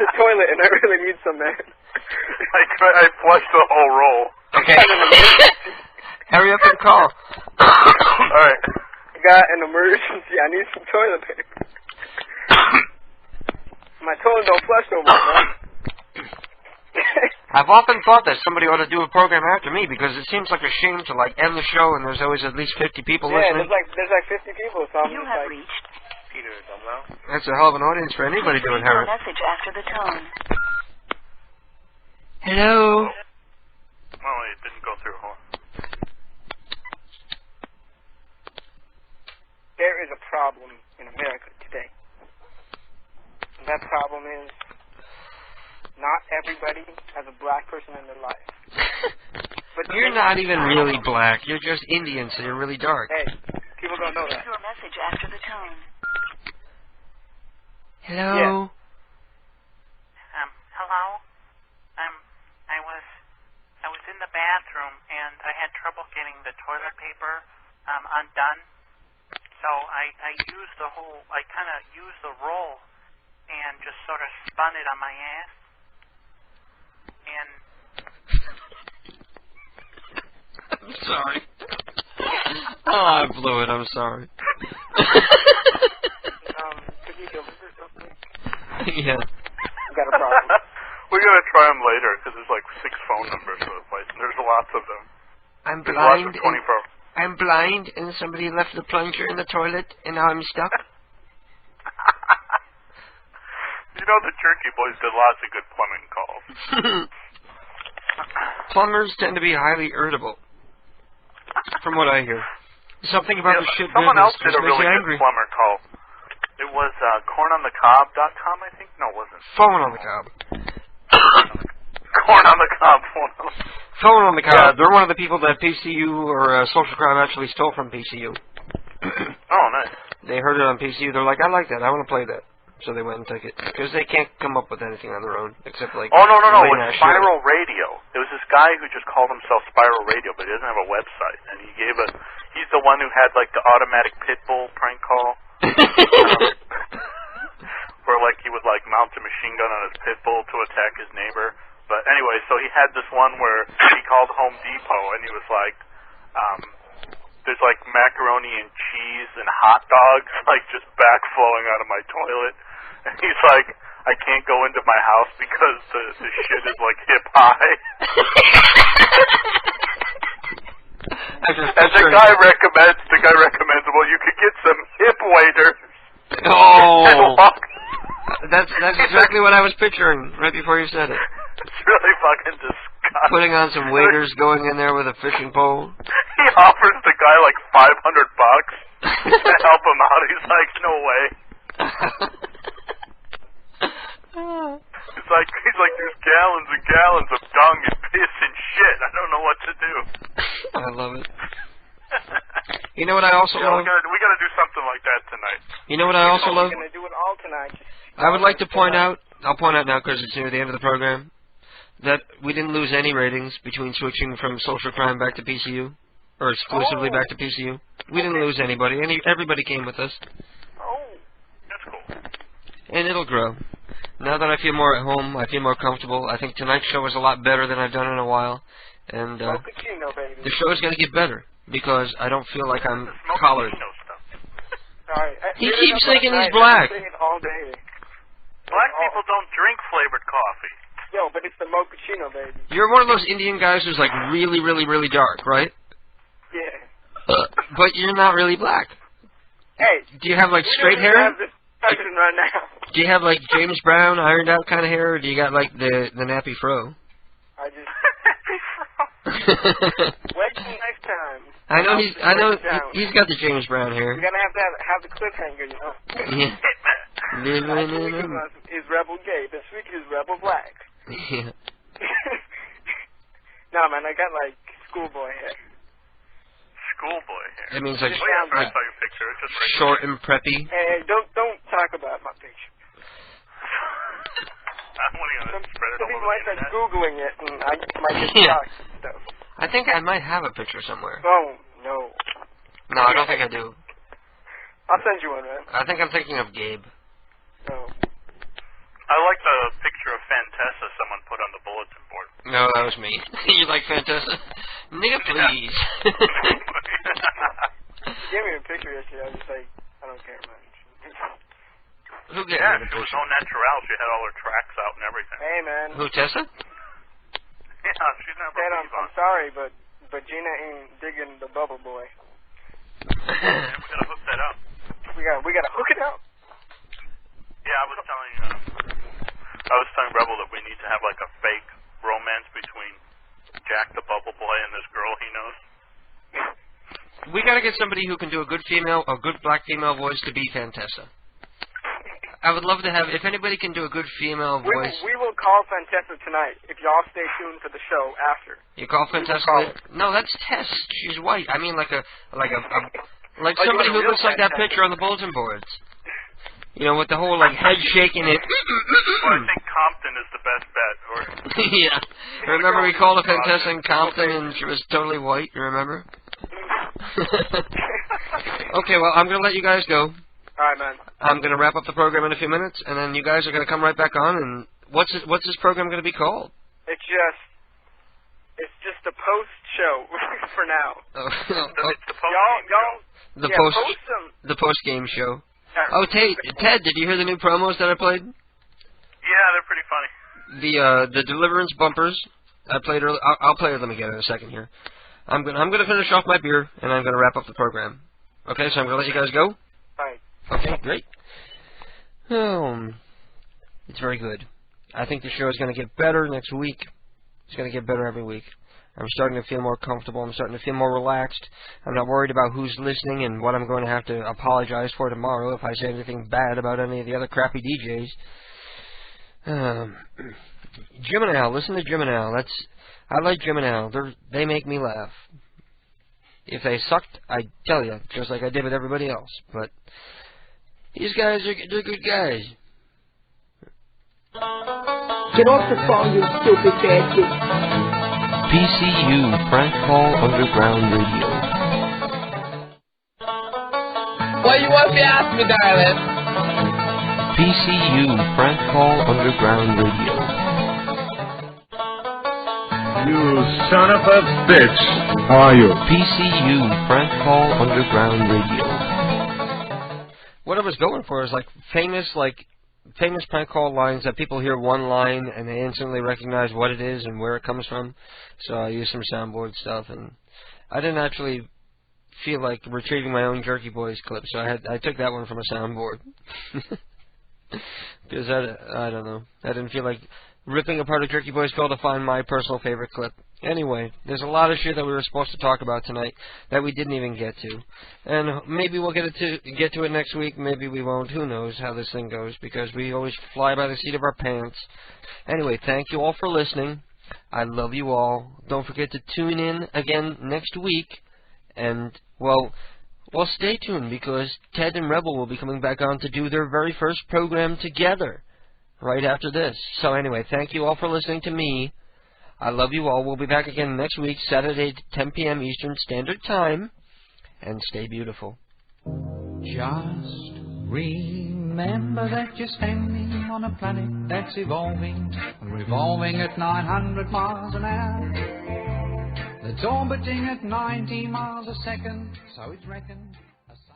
the toilet and I really need some, man. I flushed the whole roll. Okay. Hurry up and call. All right. got an emergency. I need some toilet paper. My toilet don't flush no more, man. I've often thought that somebody ought to do a program after me because it seems like a shame to like end the show and there's always at least 50 people listening. there's like 50 people. So I'm You just have like, reached Peter Dumlow. That's a hell of an audience for anybody to a inherit. message after the tone. Hello. Well, it didn't go through. Hold on. there is a problem in America today. And that problem is not everybody has a black person in their life. But You're not even really black. You're just Indian, so you're really dark. Hey, people don't know that. Leave your message after the tone. Hello. Hello? I was in the bathroom and I had trouble getting the toilet paper undone. So I kind of used the roll and just sort of spun it on my ass. And I'm sorry. Oh, I blew it. I'm sorry. Could you give us this real quick? Yeah. Got a problem. We're going to try them later because there's like 6 phone numbers for the place, and there's lots of them. I'm There's lots blind. of 24. I'm blind, and somebody left the plunger in the toilet, and now I'm stuck. You know, the Jerky Boys did lots of good plumbing calls. Plumbers tend to be highly irritable, from what I hear. Something about the shit Someone business else did just a makes really you good angry. plumber call. It was cornonthecob.com, I think? No, it wasn't. Phone on the cob. Corn on the cob. Phone on the cob. They're one of the people that PCU or Social Crime actually stole from PCU. Oh, nice. They heard it on PCU. They're like, I like that. I want to play that. So they went and took it. Because they can't come up with anything on their own, except like... Oh, no, it lame was ass Spiral Radio. There was this guy who just called himself Spiral Radio, but he doesn't have a website. And he's the one who had, like, the automatic pit bull prank call. Where, like, he would, like, mount a machine gun on his pit bull to attack his neighbor. But anyway, so he had this one where he called Home Depot, and he was like, there's, like, macaroni and cheese and hot dogs, like, just backflowing out of my toilet. And he's like, I can't go into my house because the shit is, like, hip high. And the guy recommends, well, you could get some hip waiters. Oh! That's exactly what I was picturing right before you said it. It's really fucking disgusting. Putting on some waiters, going in there with a fishing pole. He offers the guy like $500 to help him out. He's like, no way. He's like, there's gallons and gallons of dung and piss and shit. I don't know what to do. I love it. You know what I also love? We gotta do something like that tonight. You know what I also love? We're gonna do it all tonight. I would like to point out, I'll point out now because it's near the end of the program, that we didn't lose any ratings between switching from Social Crime back to PCU, or exclusively back to PCU. We didn't lose anybody. Everybody came with us. Oh, that's cool. And it'll grow. Now that I feel more at home, I feel more comfortable. I think tonight's show was a lot better than I've done in a while. And the show is going to get better because I don't feel like I'm collared. He keeps thinking he's black. All day. Black people don't drink flavored coffee. Yo, but it's the mochaccino, baby. You're one of those Indian guys who's like really, really, really dark, right? Yeah. But you're not really black. Hey. Do you have like straight hair? Have this discussion right now. Do you have like James Brown, ironed out kind of hair, or do you got like the nappy fro? I just wait till next time. I know he's got the James Brown hair. You're gonna have the cliffhanger, you know. Yeah. Last week is Rebel Gay. This week is Rebel Black. Yeah. No, man, I got like schoolboy hair. Schoolboy hair. That means like, I saw your picture. It's just short and preppy. Hey, don't talk about my picture. Some people might start Googling it, and I might get shocked and stuff. I think I might have a picture somewhere. Oh, no. No, I don't think I do. I'll send you one, man. I think I'm thinking of Gabe. No. I like the picture of Fantessa someone put on the bulletin board. No, that was me. You like Fantessa? Nigga, please. She gave me a picture yesterday. I was just like, I don't care much. Who gave Yeah, her the she was picture? so natural. She had all her tracks out and everything. Hey, man. Who, Tessa? Yeah, she's never Dad, leave I'm us. sorry, but Gina ain't digging the bubble boy. Yeah, we gotta hook that up. We gotta hook it up. Yeah, I was telling Rebel that we need to have like a fake romance between Jack the Bubble Boy and this girl he knows. We gotta get somebody who can do a good black female voice to be Fantessa. I would love to have, if anybody can do a good female voice. We will call Fantessa tonight if y'all stay tuned for the show after. You call Fantessa? No, that's Tess. She's white. I mean, like somebody who looks like that picture on the bulletin boards. You know, with the whole like head shaking it. Well, I think Compton is the best bet. Or Yeah. Remember we called a Fantessa in Compton and she was totally white. You remember? Okay, well, I'm gonna let you guys go. Alright, man. I'm going to wrap up the program in a few minutes, and then you guys are going to come right back on. And what's this program going to be called? It's just a post show for now. The post game show. Oh, Ted, did you hear the new promos that I played? Yeah, they're pretty funny. The Deliverance bumpers I played earlier. I'll play them again in a second here. I'm gonna finish off my beer, and I'm gonna wrap up the program. Okay, so I'm gonna let you guys go. Right. Okay, great. It's very good. I think the show is going to get better next week. It's going to get better every week. I'm starting to feel more comfortable. I'm starting to feel more relaxed. I'm not worried about who's listening and what I'm going to have to apologize for tomorrow if I say anything bad about any of the other crappy DJs. Jim and Al. Listen to Jim and Al. I like Jim and Al. They make me laugh. If they sucked, I'd tell you, just like I did with everybody else. But these guys they're good guys. Get off the phone, you stupid bastard. PCU, Prank Call Underground Radio. What you want to ask me, darling? PCU, Prank Call Underground Radio. You son of a bitch. How are you? PCU, Prank Call Underground Radio. What I was going for is famous prank call lines that people hear one line and they instantly recognize what it is and where it comes from. So I used some soundboard stuff, and I didn't actually feel like retrieving my own Jerky Boys clip, so I took that one from a soundboard. Because I don't know. I didn't feel like ripping apart a Jerky Boys call to find my personal favorite clip. Anyway, there's a lot of shit that we were supposed to talk about tonight that we didn't even get to. And maybe we'll get to it next week, maybe we won't. Who knows how this thing goes, because we always fly by the seat of our pants. Anyway, thank you all for listening. I love you all. Don't forget to tune in again next week. And, well, stay tuned, because Ted and Rebel will be coming back on to do their very first program together right after this. So anyway, thank you all for listening to me. I love you all. We'll be back again next week, Saturday, 10 p.m. Eastern Standard Time. And stay beautiful. Just remember that you're standing on a planet that's evolving and revolving at 900 miles an hour. That's orbiting at 90 miles a second, so it's reckoned.